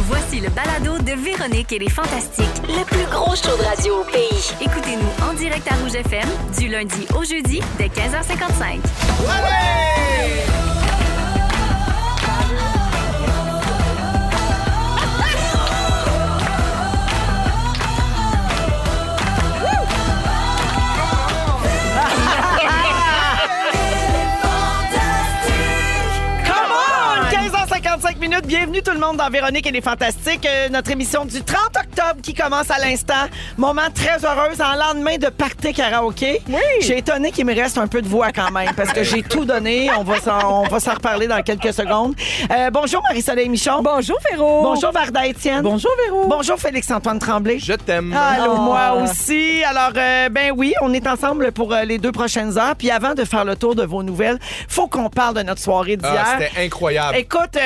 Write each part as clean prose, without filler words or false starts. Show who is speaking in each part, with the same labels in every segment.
Speaker 1: Voici le balado de Véronique et les Fantastiques.
Speaker 2: Le plus gros show de radio au pays.
Speaker 1: Écoutez-nous en direct à Rouge FM du lundi au jeudi dès 15h55.
Speaker 3: Minutes. Bienvenue tout le monde dans Véronique et les Fantastiques, notre émission du 30 octobre qui commence à l'instant. Moment très heureuse en lendemain de party karaoké. Oui. J'ai étonné qu'il me reste un peu de voix quand même parce que j'ai tout donné. On va s'en reparler dans quelques secondes. Bonjour Marie-Soleil Michon.
Speaker 4: Bonjour Véro.
Speaker 3: Bonjour Varda Étienne.
Speaker 4: Bonjour Véro.
Speaker 3: Bonjour Félix-Antoine Tremblay.
Speaker 5: Je t'aime.
Speaker 3: Allô, moi aussi. Alors, ben oui, on est ensemble pour les 2 prochaines heures. Puis avant de faire le tour de vos nouvelles, faut qu'on parle de notre soirée d'hier.
Speaker 5: C'était incroyable.
Speaker 3: Écoute,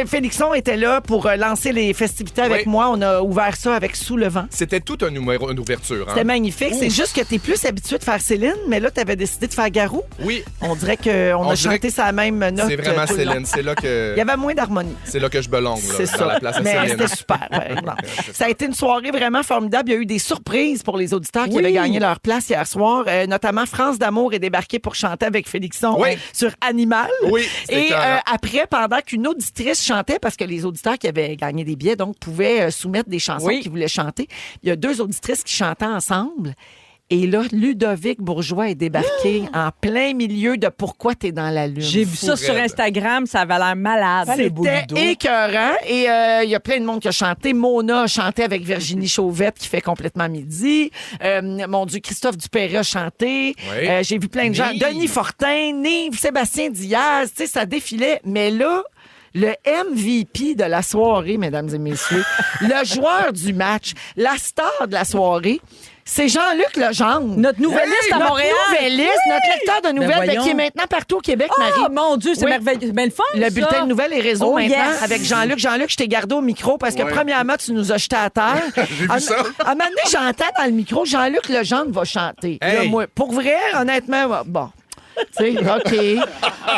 Speaker 3: Félixon était là pour lancer les festivités avec moi. On a ouvert ça avec Sous le vent.
Speaker 5: C'était tout un numéro, une ouverture. Hein?
Speaker 3: C'était magnifique.
Speaker 5: Ouf.
Speaker 3: C'est juste que t'es plus habitué de faire Céline, mais là, t'avais décidé de faire Garou.
Speaker 5: Oui.
Speaker 3: On dirait qu'on a chanté sa même note.
Speaker 5: C'est vraiment
Speaker 3: tout le long.
Speaker 5: Céline. C'est là que...
Speaker 3: Il y avait moins d'harmonie.
Speaker 5: C'est là que je belonge.
Speaker 3: C'est
Speaker 5: dans
Speaker 3: ça.
Speaker 5: la place à
Speaker 3: Mais
Speaker 5: Céline.
Speaker 3: c'était super. Ça a été une soirée vraiment formidable. Il y a eu des surprises pour les auditeurs qui avaient gagné leur place hier soir. Notamment, France d'Amour est débarquée pour chanter avec Félixon sur Animal.
Speaker 5: Oui.
Speaker 3: Et après, pendant qu'une auditrice chantait, parce que les auditeurs qui avaient gagné des billets, donc, pouvaient soumettre des chansons qu'ils voulaient chanter, il y a 2 auditrices qui chantaient ensemble. Et là, Ludovic Bourgeois est débarqué en plein milieu de Pourquoi t'es dans la lune.
Speaker 4: J'ai vu ça sur Instagram, ça avait l'air malade.
Speaker 3: C'était écœurant. Et il y a plein de monde qui a chanté. Mona a chanté avec Virginie Chauvette qui fait complètement midi. Mon Dieu, Christophe Dupéret a chanté.
Speaker 5: Oui.
Speaker 3: J'ai vu plein de gens. Denis Fortin, Nive, Sébastien Diaz. Tu sais, ça défilait. Mais là, le MVP de la soirée, mesdames et messieurs, le joueur du match, la star de la soirée, c'est Jean-Luc Legendre.
Speaker 4: Notre nouvelliste à Montréal.
Speaker 3: Notre nouvelliste, notre lecteur de nouvelles, qui est maintenant partout au Québec, Marie.
Speaker 4: Oh mon Dieu, c'est merveilleux. Ben, le fun,
Speaker 3: Le bulletin de nouvelles et réseaux maintenant
Speaker 4: yes.
Speaker 3: avec Jean-Luc. Jean-Luc, je t'ai gardé au micro parce que premièrement, tu nous as jetés à terre.
Speaker 5: J'ai vu ça.
Speaker 3: À un moment donné, j'entends dans le micro, Jean-Luc Legendre va chanter.
Speaker 5: Hey.
Speaker 3: Là, moi, pour vrai, honnêtement, bon. Tu sais, OK.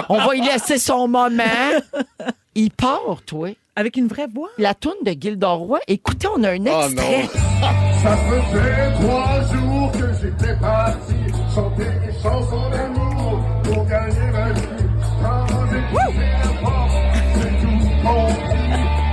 Speaker 3: On va y laisser son moment. Il part, toi.
Speaker 4: Avec une vraie voix.
Speaker 3: La toune de Gildor Roy. Écoutez, on a un extrait.
Speaker 6: Ça faisait 3 jours que j'étais parti chanter des chansons d'amour pour gagner ma vie. Quand j'ai la porte, j'ai tout compris.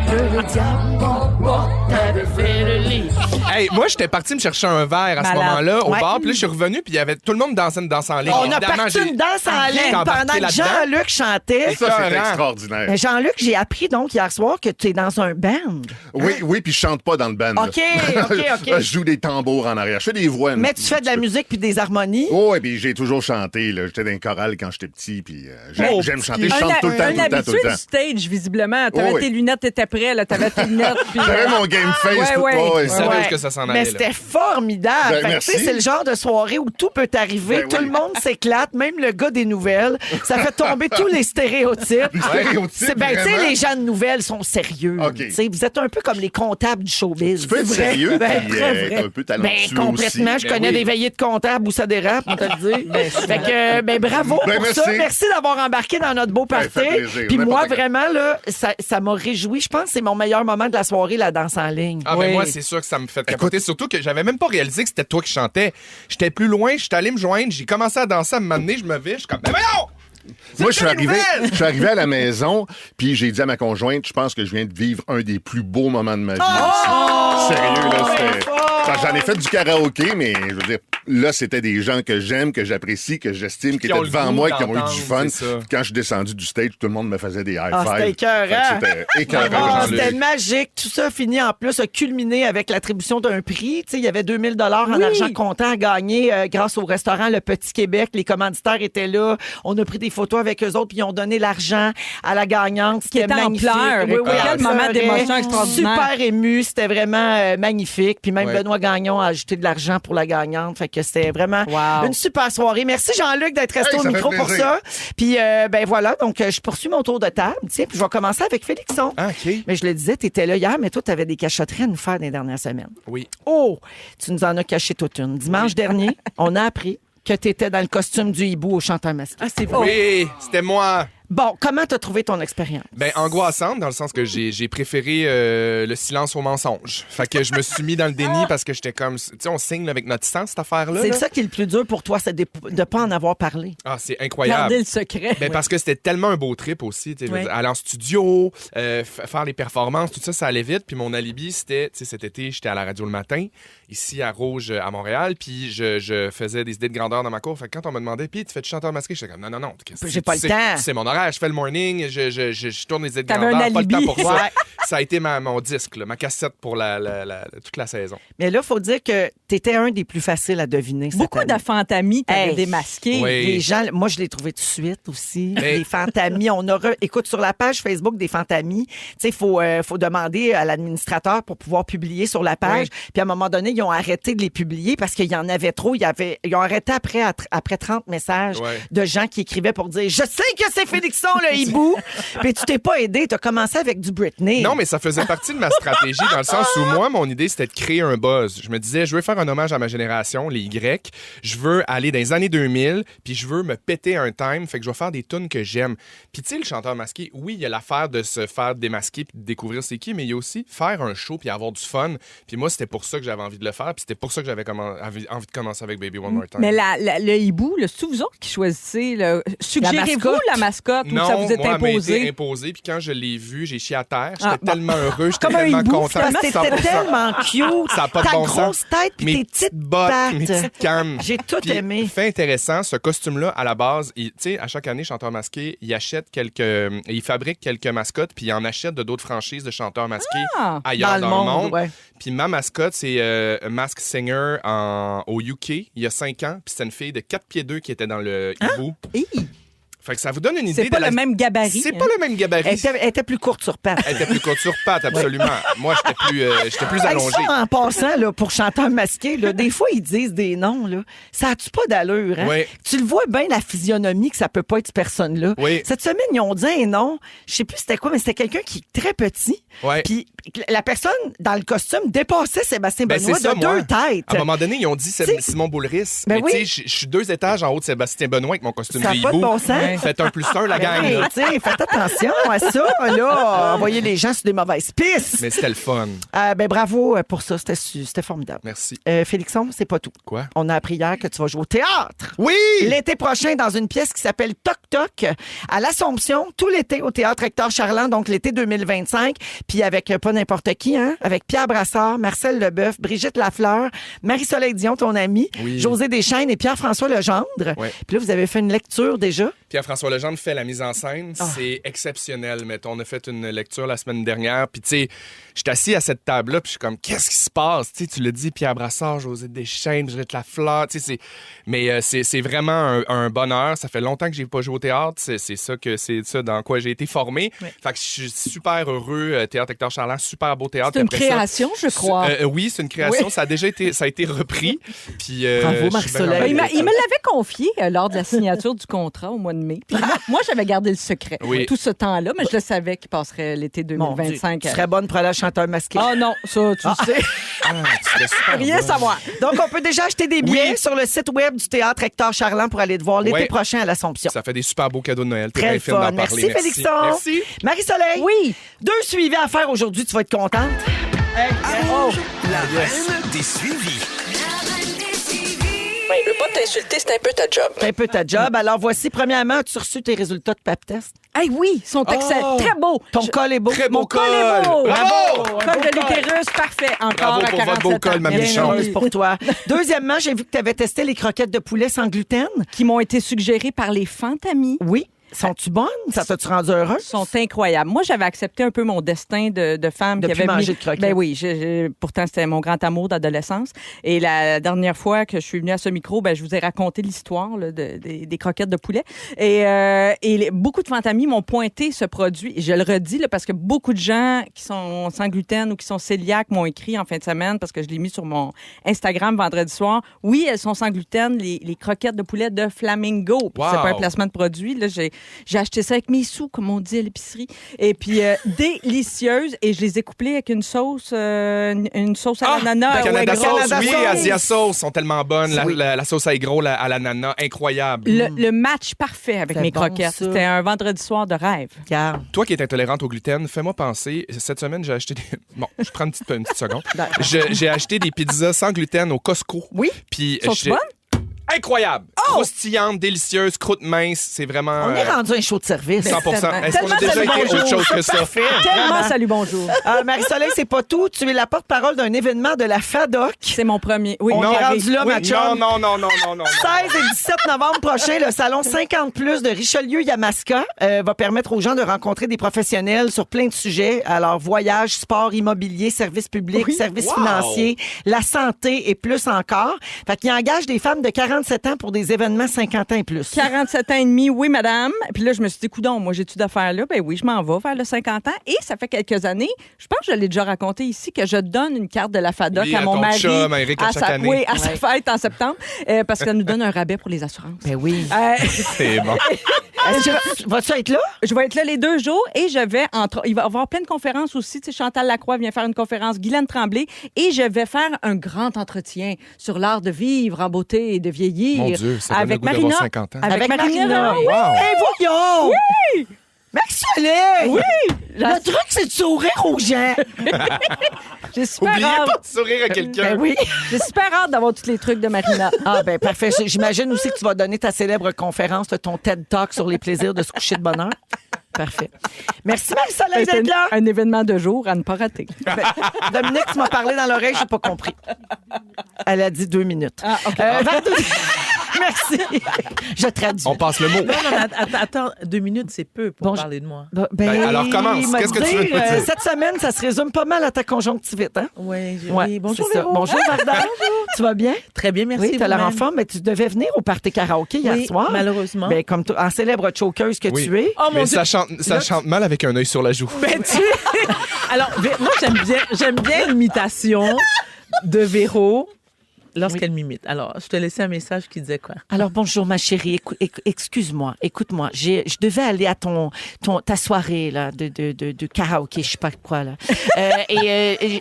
Speaker 3: Que le diable m'emporte, t'avais fait le lit.
Speaker 5: Hey, moi, j'étais parti me chercher un verre à ce
Speaker 4: Malade.
Speaker 5: moment-là au
Speaker 3: Ouais.
Speaker 5: bar. Puis là, je suis revenu, puis il y avait tout le monde dansait une danse en ligne.
Speaker 3: On a
Speaker 5: Évidemment,
Speaker 3: parti une danse en ligne
Speaker 5: embarqué
Speaker 3: pendant que
Speaker 5: là-dedans.
Speaker 3: Jean-Luc chantait.
Speaker 6: Ça, c'est
Speaker 5: Écœurant.
Speaker 6: extraordinaire.
Speaker 3: Mais Jean-Luc, j'ai appris donc hier soir que tu es dans un band.
Speaker 6: Oui, puis je chante pas dans le band.
Speaker 3: OK.
Speaker 6: Je joue des tambours en arrière. Je fais des voix.
Speaker 3: Mais tu fais de la musique puis des harmonies.
Speaker 6: Oh, et puis j'ai toujours chanté. Là. J'étais dans un choral quand j'étais petit, puis j'aime chanter. Je
Speaker 4: Un
Speaker 6: chante tout le temps,
Speaker 4: habitué
Speaker 6: tout le
Speaker 4: du
Speaker 6: temps.
Speaker 4: stage, visiblement. T'avais
Speaker 6: Oh, oui.
Speaker 4: tes lunettes, t'étais prêt, là. T'avais tes lunettes. Puis,
Speaker 6: J'avais mon game face. tout-
Speaker 4: ouais.
Speaker 6: oh,
Speaker 5: Je savais
Speaker 3: Ouais.
Speaker 5: où que ça s'en
Speaker 3: Mais
Speaker 5: allait.
Speaker 3: c'était
Speaker 5: là.
Speaker 3: formidable.
Speaker 6: Ben,
Speaker 3: Fait que,
Speaker 6: merci.
Speaker 3: tu sais, c'est le genre de soirée où tout peut arriver.
Speaker 6: Ben
Speaker 3: tout
Speaker 6: oui.
Speaker 3: le monde s'éclate, même le gars des nouvelles. Ça fait tomber tous les stéréotypes.
Speaker 6: Stéréotypes,
Speaker 3: Tu sais,
Speaker 6: vraiment?
Speaker 3: les gens de nouvelles sont sérieux.
Speaker 6: OK.
Speaker 3: Tu sais, vous êtes un peu comme les comptables du showbiz.
Speaker 6: Tu peux être
Speaker 3: C'est vrai.
Speaker 6: sérieux,
Speaker 3: Ben,
Speaker 6: puis
Speaker 3: très vrai.
Speaker 6: un peu talentueux
Speaker 3: Ben, complètement.
Speaker 6: aussi.
Speaker 3: Je connais
Speaker 5: oui.
Speaker 3: des veillées de comptables où ça dérape, on te le dit. Fait que, ben, bravo
Speaker 6: Ben,
Speaker 3: pour
Speaker 6: merci.
Speaker 3: ça. Merci d'avoir embarqué dans notre beau
Speaker 6: Ben,
Speaker 3: party.
Speaker 6: fait plaisir.
Speaker 3: Puis moi,
Speaker 6: N'importe quand.
Speaker 3: vraiment, là, ça m'a réjoui. Je pense que c'est mon meilleur moment de la soirée, la danse en ligne.
Speaker 5: Ah, ben moi, c'est sûr que ça me fait capoter. Surtout que j'avais même pas réalisé que c'était toi qui chantais. J'étais plus loin, j'étais allé me joindre, j'ai commencé à danser, à me m'amener, je me vais, je suis comme, ben voyons!
Speaker 6: Moi, je suis
Speaker 5: C'est
Speaker 6: arrivé,
Speaker 5: nouvelle!
Speaker 6: je suis arrivé à la maison, puis j'ai dit à ma conjointe, je pense que je viens de vivre un des plus beaux moments de ma vie. Sérieux, là, c'était... Enfin, j'en ai fait du karaoké, mais je veux dire, là, c'était des gens que j'aime, que j'apprécie, que j'estime, qui
Speaker 5: Qui ont
Speaker 6: étaient
Speaker 5: le
Speaker 6: devant
Speaker 5: goût
Speaker 6: moi, qui ont eu
Speaker 5: d'entendre,
Speaker 6: du fun.
Speaker 5: c'est ça.
Speaker 6: Puis quand je suis descendu du stage, tout le monde me faisait des high
Speaker 3: Ah,
Speaker 6: fives.
Speaker 3: c'était écœurant.
Speaker 6: Fait que C'était écœurant,
Speaker 3: Ah,
Speaker 6: Jean-Luc.
Speaker 3: c'était magique. Tout ça fini en plus a culminé avec l'attribution d'un prix. Tu sais, il y avait 2000 $ en argent comptant à gagner grâce au restaurant Le Petit Québec. Les commanditaires étaient là. On a pris des photos avec eux autres puis ils ont donné l'argent à la gagnante.
Speaker 4: Qui était en
Speaker 3: magnifique.
Speaker 4: pleurs.
Speaker 3: Oui, oui,
Speaker 4: Quel
Speaker 3: elle
Speaker 4: moment
Speaker 3: pleurait.
Speaker 4: d'émotion extraordinaire.
Speaker 3: Super ému. C'était vraiment magnifique. Puis même
Speaker 5: Ouais.
Speaker 3: Benoît Gagnon a ajouté de l'argent pour la gagnante. Fait que c'était vraiment
Speaker 4: Wow.
Speaker 3: une super soirée. Merci Jean-Luc d'être resté
Speaker 6: Hey,
Speaker 3: au
Speaker 6: ça fait
Speaker 3: micro pour
Speaker 6: plaisir.
Speaker 3: ça. Puis ben voilà. Donc je poursuis mon tour de table. Tiens, puis je vais commencer avec Félixon.
Speaker 5: Ah, OK.
Speaker 3: Mais je le disais, tu étais là hier, mais toi, tu avais des cachotteries à nous faire des dernières semaines.
Speaker 5: Oui.
Speaker 3: Oh! Tu nous en as caché toute une. Dimanche dernier, on a appris que tu étais dans le costume du hibou au chanteur masqué.
Speaker 4: Ah, c'est vrai.
Speaker 5: Oui, c'était moi.
Speaker 3: Bon, comment t'as trouvé ton expérience?
Speaker 5: Ben, angoissante, dans le sens que j'ai préféré le silence au mensonge. Fait que je me suis mis dans le déni parce que j'étais comme... Tu sais, on signe là, avec notre sang, cette affaire-là.
Speaker 3: C'est
Speaker 5: là.
Speaker 3: ça qui est le plus dur pour toi, c'est de ne pas en avoir parlé.
Speaker 5: Ah, c'est incroyable.
Speaker 4: Garder le secret.
Speaker 5: Ben, parce que c'était tellement un beau trip aussi. Tu sais, je veux
Speaker 3: Oui.
Speaker 5: dire, aller en studio, faire les performances, tout ça, ça allait vite. Puis mon alibi, c'était, tu sais, cet été, j'étais à la radio le matin, ici à Rouge, à Montréal, puis je faisais des idées de grandeur dans ma cour. Fait que quand on me demandait, puis tu fais du chanteur masqué, j'étais comme, non.
Speaker 3: J'ai pas le temps.
Speaker 5: C'est mon horaire, je fais le morning, je tourne les idées de
Speaker 4: T'avais
Speaker 5: grandeur,
Speaker 4: un
Speaker 5: pas le temps
Speaker 4: alibi.
Speaker 5: pour ça.
Speaker 3: Ouais.
Speaker 5: Ça a été mon disque, là, ma cassette pour toute la saison.
Speaker 3: Mais là, il faut dire que t'étais un des plus faciles à deviner cette
Speaker 4: Beaucoup
Speaker 3: année.
Speaker 4: de fantamis t'avais
Speaker 3: Hey.
Speaker 4: démasqués.
Speaker 5: Oui.
Speaker 3: Les gens, moi, je l'ai trouvé tout de suite aussi.
Speaker 5: Mais-
Speaker 3: Les fantamis, écoute, sur la page Facebook des fantamis, tu sais, il faut demander à l'administrateur pour pouvoir publier sur la page.
Speaker 5: Oui.
Speaker 3: Puis à un moment donné, ils ont arrêté de les publier parce qu'il y en avait trop. Ils ont arrêté après 30 messages
Speaker 5: Ouais.
Speaker 3: de gens qui écrivaient pour dire « Je sais que c'est Félixon, le hibou! » Puis tu t'es pas aidé. T'as commencé avec du Britney.
Speaker 5: Non, mais ça faisait partie de ma stratégie dans le sens où moi, mon idée, c'était de créer un buzz. Je me disais, je veux faire un hommage à ma génération, les Y. Je veux aller dans les années 2000, puis je veux me péter un time, fait que je vais faire des tunes que j'aime. Puis tu sais, le chanteur masqué, oui, il y a l'affaire de se faire démasquer puis de découvrir c'est qui, mais il y a aussi faire un show puis avoir du fun. Puis moi, c'était pour ça que j'avais envie de le faire, puis c'était pour ça que j'avais envie de commencer avec Baby One More Time.
Speaker 4: Mais le hibou, c'est vous autres qui choisissez. Suggérez-vous
Speaker 3: mascotte?
Speaker 4: la mascotte ou
Speaker 5: non,
Speaker 4: ça vous est
Speaker 5: moi, elle m'a été
Speaker 4: imposé?
Speaker 5: imposé, puis quand je l'ai vu, j'ai chié à terre. J'étais
Speaker 4: Ah, bon.
Speaker 5: tellement heureux, j'étais
Speaker 4: Comme un
Speaker 5: tellement
Speaker 4: hibou,
Speaker 5: content.
Speaker 3: Parce que t'étais
Speaker 5: 100%.
Speaker 3: tellement cute.
Speaker 5: Ça a pas de
Speaker 3: Ta
Speaker 5: bon sens.
Speaker 3: grosse tête puis tes petites
Speaker 5: bottes,
Speaker 3: pattes.
Speaker 5: mes petites cannes.
Speaker 3: J'ai tout
Speaker 5: Puis,
Speaker 3: aimé.
Speaker 5: Fait intéressant, ce costume-là, à la base, tu sais, à chaque année, Chanteur masqué, il fabrique quelques mascottes, puis il en achète de d'autres franchises de chanteurs masqués
Speaker 4: Ah,
Speaker 5: ailleurs dans le monde.
Speaker 3: ouais.
Speaker 5: Puis ma mascotte, c'est Mask Singer au UK, il y a 5 ans, puis c'était une fille de 4 pieds 2 qui était dans le hibou.
Speaker 4: Hi.
Speaker 5: Fait que ça vous donne une idée
Speaker 4: C'est pas
Speaker 5: de la...
Speaker 4: le même gabarit.
Speaker 5: C'est
Speaker 4: hein.
Speaker 5: pas le même gabarit.
Speaker 3: Elle était plus courte sur pattes.
Speaker 5: Elle était plus courte sur patte, absolument. Moi, j'étais plus
Speaker 3: Hey,
Speaker 5: allongé.
Speaker 3: ça, en passant, là, pour chanteur masqué, là, des fois, ils disent des noms. Là. Ça a-tu pas d'allure? Hein?
Speaker 5: Oui.
Speaker 3: Tu le vois bien, la physionomie, que ça peut pas être cette personne-là.
Speaker 5: Oui.
Speaker 3: Cette semaine, ils ont dit un nom. Je sais plus c'était quoi, mais c'était quelqu'un qui est très petit.
Speaker 5: Ouais.
Speaker 3: Puis la personne, dans le costume, dépassait Sébastien
Speaker 5: Ben,
Speaker 3: Benoît
Speaker 5: c'est ça,
Speaker 3: de
Speaker 5: moi.
Speaker 3: 2 têtes.
Speaker 5: À un moment donné, ils ont dit
Speaker 3: T'sais-
Speaker 5: Simon Boulris.
Speaker 3: Ben
Speaker 5: mais
Speaker 3: oui.
Speaker 5: tu sais, je suis 2 étages en haut de Sébastien Benoît avec mon costume
Speaker 3: Ça
Speaker 5: de
Speaker 3: n'a pas de
Speaker 5: hibou.
Speaker 3: bon sens.
Speaker 4: Ouais.
Speaker 5: Faites 1+1, la gang.
Speaker 3: Hey,
Speaker 5: là.
Speaker 3: tu sais, faites attention à ça, là. Envoyer les gens sur des mauvaises pistes.
Speaker 5: Mais c'était le fun.
Speaker 3: Ben, bravo pour ça. C'était formidable.
Speaker 5: Merci.
Speaker 3: Félixon, c'est pas tout.
Speaker 5: Quoi?
Speaker 3: On a appris hier que tu vas jouer au théâtre.
Speaker 5: Oui!
Speaker 3: L'été prochain, dans une pièce qui s'appelle Toc Toc, à l'Assomption, tout l'été au Théâtre Hector Charland, donc l'été 2025. Puis avec pas n'importe qui, hein? Avec Pierre Brassard, Marcel Leboeuf, Brigitte Lafleur, Marie-Soleil Dion, ton amie,
Speaker 5: Oui.
Speaker 3: José Deschênes et Pierre-François Legendre.
Speaker 5: Ouais.
Speaker 3: Puis là, vous avez fait une lecture déjà.
Speaker 5: Pierre-François Legendre fait la mise en scène. C'est exceptionnel. Mettons, on a fait une lecture la semaine dernière. Puis, tu sais, je suis assis à cette table-là, puis je suis comme, qu'est-ce qui se passe? Tu sais, tu l'as dit, Pierre Brassard, José Deschênes, Brigitte Lafleur. Tu sais, c'est vraiment un bonheur. Ça fait longtemps que j'ai pas joué au théâtre. C'est ça dans quoi j'ai été formé. Fait que je suis super heureux. Théâtre Hector Charland, super beau théâtre.
Speaker 4: C'est une
Speaker 5: Puis après ça,
Speaker 4: création, je crois.
Speaker 5: oui, c'est une création.
Speaker 4: Oui.
Speaker 5: Ça a été repris. Puis,
Speaker 3: Bravo,
Speaker 5: je suis
Speaker 3: Marie-Soleil.
Speaker 5: bien
Speaker 4: Ben, il
Speaker 5: heureux.
Speaker 4: me l'avait confié lors de la signature du contrat au mois de mai. Puis moi, j'avais gardé le secret
Speaker 5: Oui.
Speaker 4: tout ce temps-là, mais je le savais qu'il passerait l'été
Speaker 3: Mon Dieu,
Speaker 4: 2025.
Speaker 3: tu serais bonne pour aller à chanteur masqué.
Speaker 4: Ah non, ça, tu le sais.
Speaker 5: Ah, tu serais super
Speaker 4: Rien
Speaker 5: bonne.
Speaker 4: savoir.
Speaker 3: Donc, on peut déjà acheter des billets
Speaker 5: Oui.
Speaker 3: sur le site web du Théâtre Hector Charland pour aller te voir l'été
Speaker 5: Ouais.
Speaker 3: prochain à l'Assomption.
Speaker 5: Ça fait des super beaux cadeaux de Noël. T'es
Speaker 3: Très
Speaker 5: bien fine d'en
Speaker 3: fun.
Speaker 5: parler.
Speaker 3: Merci, Félixon.
Speaker 5: Merci.
Speaker 3: Marie-Soleil.
Speaker 4: Oui.
Speaker 3: 2 suivis à faire aujourd'hui. Tu vas être contente. Oh.
Speaker 7: La reine des suivis.
Speaker 2: Ouais, je veux pas t'insulter, c'est un peu ta job.
Speaker 3: C'est un peu ta job. Alors, voici, premièrement, as-tu reçu tes résultats de pap test?
Speaker 4: Hey, oui, ils sont excellents.
Speaker 5: Oh!
Speaker 4: Très beaux.
Speaker 3: Ton col est beau.
Speaker 5: Très beau
Speaker 4: Mon col est beau.
Speaker 5: Bravo!
Speaker 4: Col de l'utérus, parfait. Encore
Speaker 5: Bravo
Speaker 4: à
Speaker 5: pour
Speaker 4: 47
Speaker 5: votre beau col,
Speaker 4: ans.
Speaker 5: ma
Speaker 3: Bien
Speaker 5: Michon.
Speaker 3: heureuse pour toi. Deuxièmement, j'ai vu que tu avais testé les croquettes de poulet sans gluten.
Speaker 4: Qui m'ont été suggérées par les fantamis.
Speaker 3: Oui. Sont-tu bonnes? Ça t'a-tu rendu heureux?
Speaker 4: Sont incroyables. Moi, j'avais accepté un peu mon destin de femme
Speaker 3: De
Speaker 4: qui
Speaker 3: plus
Speaker 4: avait
Speaker 3: manger
Speaker 4: mis...
Speaker 3: de croquettes.
Speaker 4: Ben oui, pourtant c'était mon grand amour d'adolescence. Et la dernière fois que je suis venue à ce micro, ben je vous ai raconté l'histoire là, des croquettes de poulet. Et beaucoup de fantamis m'ont pointé ce produit. Et je le redis là, parce que beaucoup de gens qui sont sans gluten ou qui sont cœliaques m'ont écrit en fin de semaine parce que je l'ai mis sur mon Instagram vendredi soir. Oui, elles sont sans gluten, les croquettes de poulet de Flamingo. Puis
Speaker 5: Wow.
Speaker 4: c'est pas un placement de produit. Là, J'ai acheté ça avec mes sous, comme on dit à l'épicerie. Et puis, délicieuse. Et je les ai couplées avec une sauce à l'ananas.
Speaker 5: Canada
Speaker 4: ouais,
Speaker 5: Sauce,
Speaker 3: Canada
Speaker 5: oui,
Speaker 3: Sauce.
Speaker 5: Asia Sauce sont tellement bonnes.
Speaker 3: Oui.
Speaker 5: La sauce à aigro à l'ananas, incroyable.
Speaker 4: Le match parfait avec
Speaker 3: C'est
Speaker 4: mes
Speaker 3: bon,
Speaker 4: croquettes.
Speaker 3: ça.
Speaker 4: C'était un vendredi soir de rêve.
Speaker 3: Regarde.
Speaker 5: Toi qui es intolérante au gluten, fais-moi penser. Cette semaine, j'ai acheté des. Bon, je prends une petite seconde. J'ai acheté des pizzas sans gluten au Costco.
Speaker 3: Oui.
Speaker 5: Puis
Speaker 4: Sont-tu bonnes?
Speaker 5: Incroyable! Croustillante, délicieuse, croûte mince. C'est vraiment.
Speaker 3: On est rendu un show de service.
Speaker 5: 100%. Est-ce qu'on a
Speaker 4: Tellement
Speaker 5: déjà
Speaker 4: salut,
Speaker 5: été
Speaker 4: bonjour.
Speaker 5: autre chose que ça?
Speaker 4: Tellement salut, bonjour.
Speaker 3: Marie-Soleil, c'est pas tout. Tu es la porte-parole d'un événement de la FADOC.
Speaker 4: C'est mon premier. Oui,
Speaker 3: On
Speaker 5: Non.
Speaker 3: est rendu là, ma chum.
Speaker 5: Non.
Speaker 3: 16 et 17 novembre prochain, le salon 50+ de Richelieu-Yamaska va permettre aux gens de rencontrer des professionnels sur plein de sujets. Alors, voyage, sport, immobilier, services publics, services financiers, la santé et plus encore. Fait qu'il engage des femmes de 47 ans pour des événements 50 ans et plus.
Speaker 4: 47 ans et demi, oui, madame. Puis là, je me suis dit, coudonc, moi, j'ai-tu d'affaires là? Ben oui, je m'en vais vers le 50 ans. Et ça fait quelques années, je pense que je l'ai déjà raconté ici, que je donne une carte de la FADOC
Speaker 5: Oui,
Speaker 4: à mon
Speaker 5: ton
Speaker 4: mari.
Speaker 5: chum, à Eric, à chaque année.
Speaker 4: Oui, à sa fête en septembre, parce que ça nous donne un rabais pour les assurances.
Speaker 3: Ben oui.
Speaker 5: C'est bon.
Speaker 3: Vas-tu être là?
Speaker 4: Je vais être là les 2 jours et je vais il va y avoir plein de conférences aussi. Tu sais, Chantal Lacroix vient faire une conférence, Guylaine Tremblay, et je vais faire un grand entretien sur l'art de vivre en beauté et de vieillir.
Speaker 5: Mon Dieu, ça donne
Speaker 4: avec
Speaker 5: le goût d'avoir
Speaker 4: Marina.
Speaker 5: 50 ans.
Speaker 4: Avec Marina.
Speaker 3: Oui.
Speaker 5: Wow.
Speaker 3: Hey, voyons!
Speaker 4: Oui!
Speaker 3: Marie-Soleil!
Speaker 4: Oui!
Speaker 3: Le truc, c'est de sourire aux gens.
Speaker 4: J'ai super
Speaker 5: Oubliez
Speaker 4: hâte.
Speaker 5: pas de sourire à quelqu'un.
Speaker 3: Ben oui.
Speaker 4: J'ai super hâte d'avoir tous les trucs de Marina.
Speaker 3: Ah, ben parfait. J'imagine aussi que tu vas donner ta célèbre conférence, ton TED Talk sur les plaisirs de se coucher de bonne heure. Parfait. Merci, Marie-Soleil,
Speaker 4: C'est
Speaker 3: d'être là.
Speaker 4: un événement de jour à ne pas rater.
Speaker 3: Dominique, tu m'as parlé dans l'oreille, j'ai pas compris. Elle a dit 2 minutes.
Speaker 4: Ah, OK.
Speaker 3: Merci. Je traduis.
Speaker 5: On passe le mot.
Speaker 8: Non, attends, 2 minutes, c'est peu pour
Speaker 3: Bon,
Speaker 8: parler de moi.
Speaker 3: Ben,
Speaker 5: alors, commence.
Speaker 3: m'a
Speaker 5: Qu'est-ce que tu veux
Speaker 3: dire,
Speaker 5: nous dire?
Speaker 3: cette semaine, ça se résume pas mal à ta conjonctivite, hein?
Speaker 8: Oui,
Speaker 3: Ouais,
Speaker 8: oui. Bonjour,
Speaker 3: c'est ça.
Speaker 8: Véro.
Speaker 3: Bonjour, Varda. Tu vas bien?
Speaker 8: Très bien, merci.
Speaker 3: Oui, tu as l'air en
Speaker 8: vous-même.
Speaker 3: forme, mais tu devais venir au party karaoké hier
Speaker 8: Oui,
Speaker 3: soir.
Speaker 8: malheureusement.
Speaker 3: Ben, comme en célèbre chokeuse que
Speaker 5: Oui.
Speaker 3: tu es.
Speaker 8: Oh mon
Speaker 5: Mais
Speaker 8: Dieu.
Speaker 5: ça chante mal avec un œil sur la joue.
Speaker 8: Ben, Alors, moi, j'aime bien l'imitation de Véro lorsqu'elle m'imite. Alors, je te laissais un message qui disait quoi?
Speaker 3: Alors, bonjour, ma chérie. Excuse-moi, écoute-moi. Je devais aller à ta soirée là, de karaoké, je sais pas quoi. Là.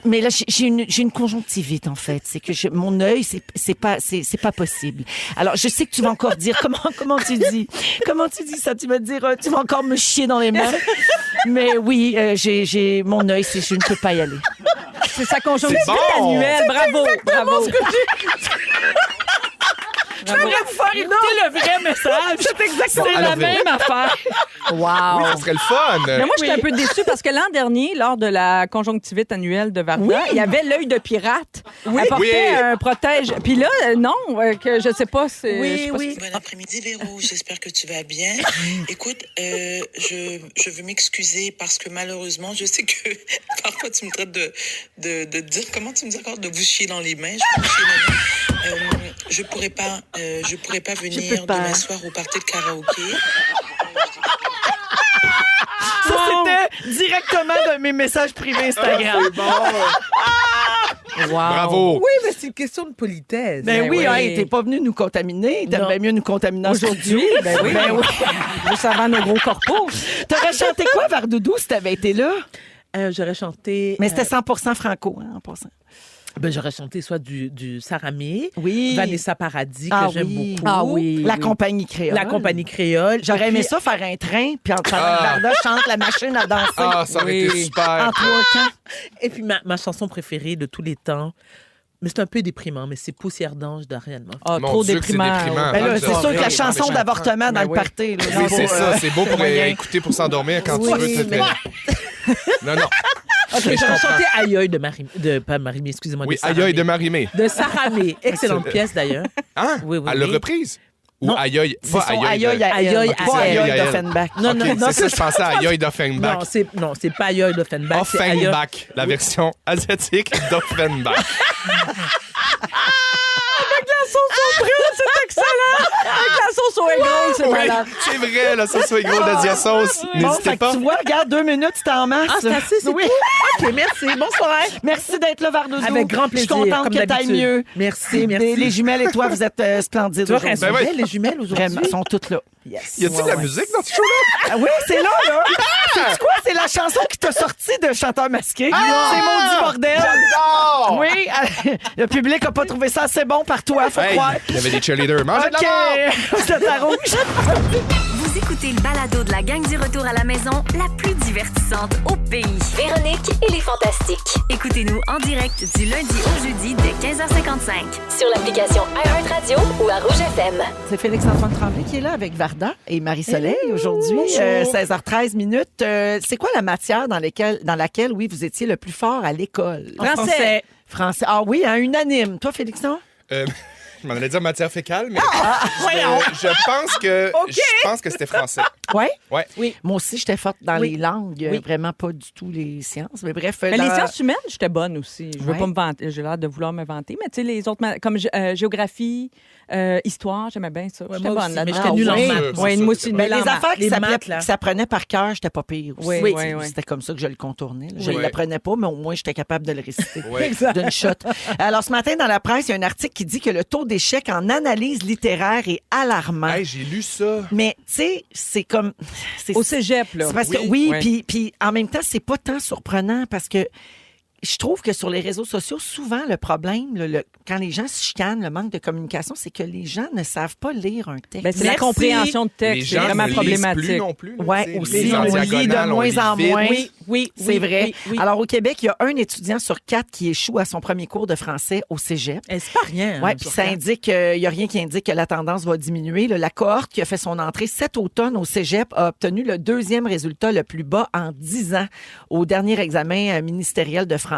Speaker 3: Mais là, j'ai une conjonctivite, en fait. C'est que mon œil, c'est pas possible. Alors, je sais que tu vas encore dire... Comment tu dis? Comment tu dis ça? Tu vas dire... tu vas encore me chier dans les mains? Mais oui, j'ai mon œil, je ne peux pas y aller.
Speaker 4: C'est sa conjonctivité
Speaker 5: C'est bon.
Speaker 4: annuelle. Bravo, bravo.
Speaker 3: Je voudrais vous faire écouter le vrai message. C'est exactement
Speaker 5: Bon, alors,
Speaker 3: la même affaire.
Speaker 4: Wow.
Speaker 5: Oui, ça serait le fun.
Speaker 4: Mais moi, j'étais un peu déçue parce que l'an dernier, lors de la conjonctivite annuelle de Varda, il y avait l'œil de pirate. Elle portait
Speaker 5: Oui.
Speaker 4: un protège. Puis là, non, que je sais pas.
Speaker 9: Bon après-midi, Véro. J'espère que tu vas bien. Écoute, je veux m'excuser parce que malheureusement, je sais que parfois tu me traites de dire, comment tu me dis encore, de vous chier dans les mains. Je peux vous chier dans les mains. Je pourrais pas venir demain soir au party de karaoké.
Speaker 3: Ça, c'était directement de mes messages privés Instagram.
Speaker 5: Bravo.
Speaker 8: Oui, mais c'est une question de politesse.
Speaker 3: Ben oui,
Speaker 4: oui.
Speaker 3: hey, t'es pas venu nous contaminer. T'aimerais mieux nous contaminer
Speaker 4: Aujourd'hui, ben oui. Juste avant nos gros corpos.
Speaker 3: T'aurais chanté quoi, Vardoudou, si t'avais été là?
Speaker 8: J'aurais chanté...
Speaker 3: Mais c'était 100% franco, hein, en passant.
Speaker 8: j'aurais chanté soit du Saramé,
Speaker 3: Oui.
Speaker 8: Vanessa Paradis, que
Speaker 3: Ah
Speaker 8: j'aime
Speaker 3: oui.
Speaker 8: beaucoup.
Speaker 4: Ah oui.
Speaker 3: La compagnie créole.
Speaker 8: La compagnie créole.
Speaker 3: J'aurais
Speaker 8: Et
Speaker 3: aimé
Speaker 8: puis-
Speaker 3: ça faire un train, puis en pendant que Varda chante la machine à danser.
Speaker 5: Ah, ça aurait été
Speaker 3: En
Speaker 5: super.
Speaker 3: twerkant.
Speaker 8: Et puis ma chanson préférée de tous les temps, mais c'est un peu déprimant, mais c'est Poussière d'ange d'Ariane Moffat.
Speaker 4: Ah,
Speaker 5: Mon
Speaker 4: trop
Speaker 5: Dieu, que c'est
Speaker 4: déprimant.
Speaker 5: déprimant.
Speaker 3: Ben là,
Speaker 5: Ah,
Speaker 3: c'est sûr que la
Speaker 5: c'est
Speaker 3: chanson
Speaker 5: méchant.
Speaker 3: d'avortement dans
Speaker 4: Ben
Speaker 3: le
Speaker 4: oui.
Speaker 3: party. Là,
Speaker 5: Oui, c'est ça. C'est beau pour
Speaker 3: moyen.
Speaker 5: écouter pour s'endormir quand tu
Speaker 3: Oui,
Speaker 5: veux.
Speaker 3: mais-
Speaker 5: Non, non.
Speaker 8: Ok,
Speaker 5: Mais je
Speaker 8: j'aurais
Speaker 5: comprends.
Speaker 8: chanté Aïe aïe pas Marimé, excusez-moi.
Speaker 5: Oui,
Speaker 8: de
Speaker 5: aïe
Speaker 8: Saramé.
Speaker 5: aïe de Marimé.
Speaker 8: De Saramé. Excellente
Speaker 5: C'est-
Speaker 8: pièce d'ailleurs.
Speaker 5: Hein?
Speaker 8: Oui, oui,
Speaker 5: Elle l'a
Speaker 8: oui.
Speaker 5: reprise? Ou
Speaker 8: Non.
Speaker 5: aïe aïe?
Speaker 3: C'est
Speaker 5: Pas
Speaker 3: son
Speaker 5: aïe aïe.
Speaker 3: aïe
Speaker 8: Aïe,
Speaker 3: pas
Speaker 8: c'est
Speaker 3: aïe
Speaker 5: aïe, aïe.
Speaker 3: d'Offenbach.
Speaker 8: Non,
Speaker 5: Ok,
Speaker 8: non, non,
Speaker 5: c'est ça, je pensais à aïe aïe d'Offenbach.
Speaker 8: Non, c'est pas Aïe aïe d'Offenbach. c'est Aïe aïe-
Speaker 5: Offenbach, la version asiatique d'Offenbach.
Speaker 4: C'est excellent. Avec la sauce au aigrons, c'est
Speaker 5: Oui,
Speaker 4: malade.
Speaker 5: c'est vrai, la sauce au gros d'Asia Sauce.
Speaker 3: Bon,
Speaker 5: N'hésitez
Speaker 3: fait que
Speaker 5: pas.
Speaker 3: tu vois, regarde, 2 minutes, c'était en masse.
Speaker 8: Ah, c'est assez, c'est
Speaker 3: Oui.
Speaker 8: tout? OK, OK, merci. Bonsoir.
Speaker 3: Merci d'être là, Vardoudou.
Speaker 8: Avec grand plaisir.
Speaker 3: Je suis contente
Speaker 8: comme
Speaker 3: que t'ailles
Speaker 8: d'habitude.
Speaker 3: mieux.
Speaker 8: Merci, merci.
Speaker 3: Les jumelles et toi, vous êtes splendides
Speaker 8: Tu vois qu'elles
Speaker 3: aujourd'hui.
Speaker 8: sont belles, les jumelles, aujourd'hui?
Speaker 3: Vraiment, elles sont toutes là.
Speaker 8: Yes.
Speaker 5: Y a-t-il de la musique dans ce show-là?
Speaker 3: Ah oui, c'est là. C'est quoi? C'est la chanson qui t'a sorti de Chanteur masqué. C'est Maudit bordel.
Speaker 6: J'adore!
Speaker 3: Oui, le public n'a pas trouvé ça assez bon par toi, faut
Speaker 5: Hey,
Speaker 3: croire.
Speaker 5: il y avait des cheerleaders. Mangez de la
Speaker 3: OK,
Speaker 5: mort!
Speaker 3: c'est à rouge.
Speaker 1: Vous écoutez le balado de la gang du retour à la maison, la plus divertissante au pays.
Speaker 10: Véronique et les Fantastiques.
Speaker 1: Écoutez-nous en direct du lundi au jeudi dès 15h55.
Speaker 10: Sur l'application iHeartRadio ou à Rouge FM.
Speaker 3: C'est Félix-Antoine Tremblay qui est là avec Varda et Marie-Soleil aujourd'hui. 16h13 minutes. C'est quoi la matière dans laquelle, oui, vous étiez le plus fort à l'école?
Speaker 8: Français.
Speaker 3: Français. Ah oui, hein, unanime. Toi, Félixon?
Speaker 5: Je m'en allais dire matière fécale, mais je pense que c'était français.
Speaker 3: Oui?
Speaker 5: Ouais.
Speaker 3: Oui. Moi aussi, j'étais forte dans les langues. Vraiment pas du tout les sciences. Mais bref.
Speaker 4: Mais les sciences humaines, j'étais bonne aussi. Je veux
Speaker 3: Ouais.
Speaker 4: pas me vanter. J'ai l'air de vouloir me vanter. Mais tu sais, les autres, comme géographie, histoire, j'aimais bien ça.
Speaker 8: Ouais,
Speaker 4: J'étais
Speaker 8: moi
Speaker 4: bonne
Speaker 8: aussi,
Speaker 4: là-dedans.
Speaker 8: mais j'étais nulle en
Speaker 4: Oui.
Speaker 8: maths.
Speaker 4: Oui, moi aussi.
Speaker 3: Mais
Speaker 4: nulle en
Speaker 3: les
Speaker 4: maths.
Speaker 3: affaires
Speaker 8: Les
Speaker 3: qui
Speaker 8: maths, là.
Speaker 3: s'apprenaient par cœur, j'étais pas pire aussi.
Speaker 4: Oui,
Speaker 3: Oui.
Speaker 4: oui, oui.
Speaker 3: C'était comme ça que je le contournais. Je
Speaker 5: Oui.
Speaker 3: ne l'apprenais pas, mais au moins, j'étais capable de le réciter
Speaker 5: Oui.
Speaker 3: d'une shot. Alors, ce matin, dans la presse, il y a un article qui dit que le taux d'échec en analyse littéraire est alarmant.
Speaker 5: Hey, j'ai lu ça.
Speaker 3: Mais, tu sais, c'est comme...
Speaker 4: Au cégep, là.
Speaker 3: C'est parce que,
Speaker 5: Oui.
Speaker 3: puis en même temps, c'est pas tant surprenant parce que je trouve que sur les réseaux sociaux, souvent, le problème, quand les gens se chicanent, le manque de communication, c'est que les gens ne savent pas lire un texte.
Speaker 4: Ben, c'est la
Speaker 8: Merci.
Speaker 4: compréhension de
Speaker 5: Les
Speaker 4: texte. C'est
Speaker 5: gens
Speaker 4: vraiment
Speaker 5: ne lisent plus
Speaker 4: problématique.
Speaker 5: non plus. là,
Speaker 3: Ouais,
Speaker 5: tu sais,
Speaker 3: aussi,
Speaker 5: les
Speaker 3: on lit de
Speaker 5: diagonales, on
Speaker 3: moins
Speaker 5: lit
Speaker 3: en
Speaker 5: vite.
Speaker 3: moins.
Speaker 8: Oui,
Speaker 3: C'est vrai.
Speaker 8: oui.
Speaker 3: Alors, au Québec, il y a un étudiant sur 4 qui échoue à son premier cours de français au cégep.
Speaker 8: C'est pas rien.
Speaker 3: Oui,
Speaker 8: hein,
Speaker 3: puis
Speaker 8: sur
Speaker 3: ça
Speaker 8: quatre.
Speaker 3: indique, il n'y a rien qui indique que la tendance va diminuer. La cohorte qui a fait son entrée cet automne au cégep a obtenu le 2e résultat le plus bas en 10 ans au dernier examen ministériel de français.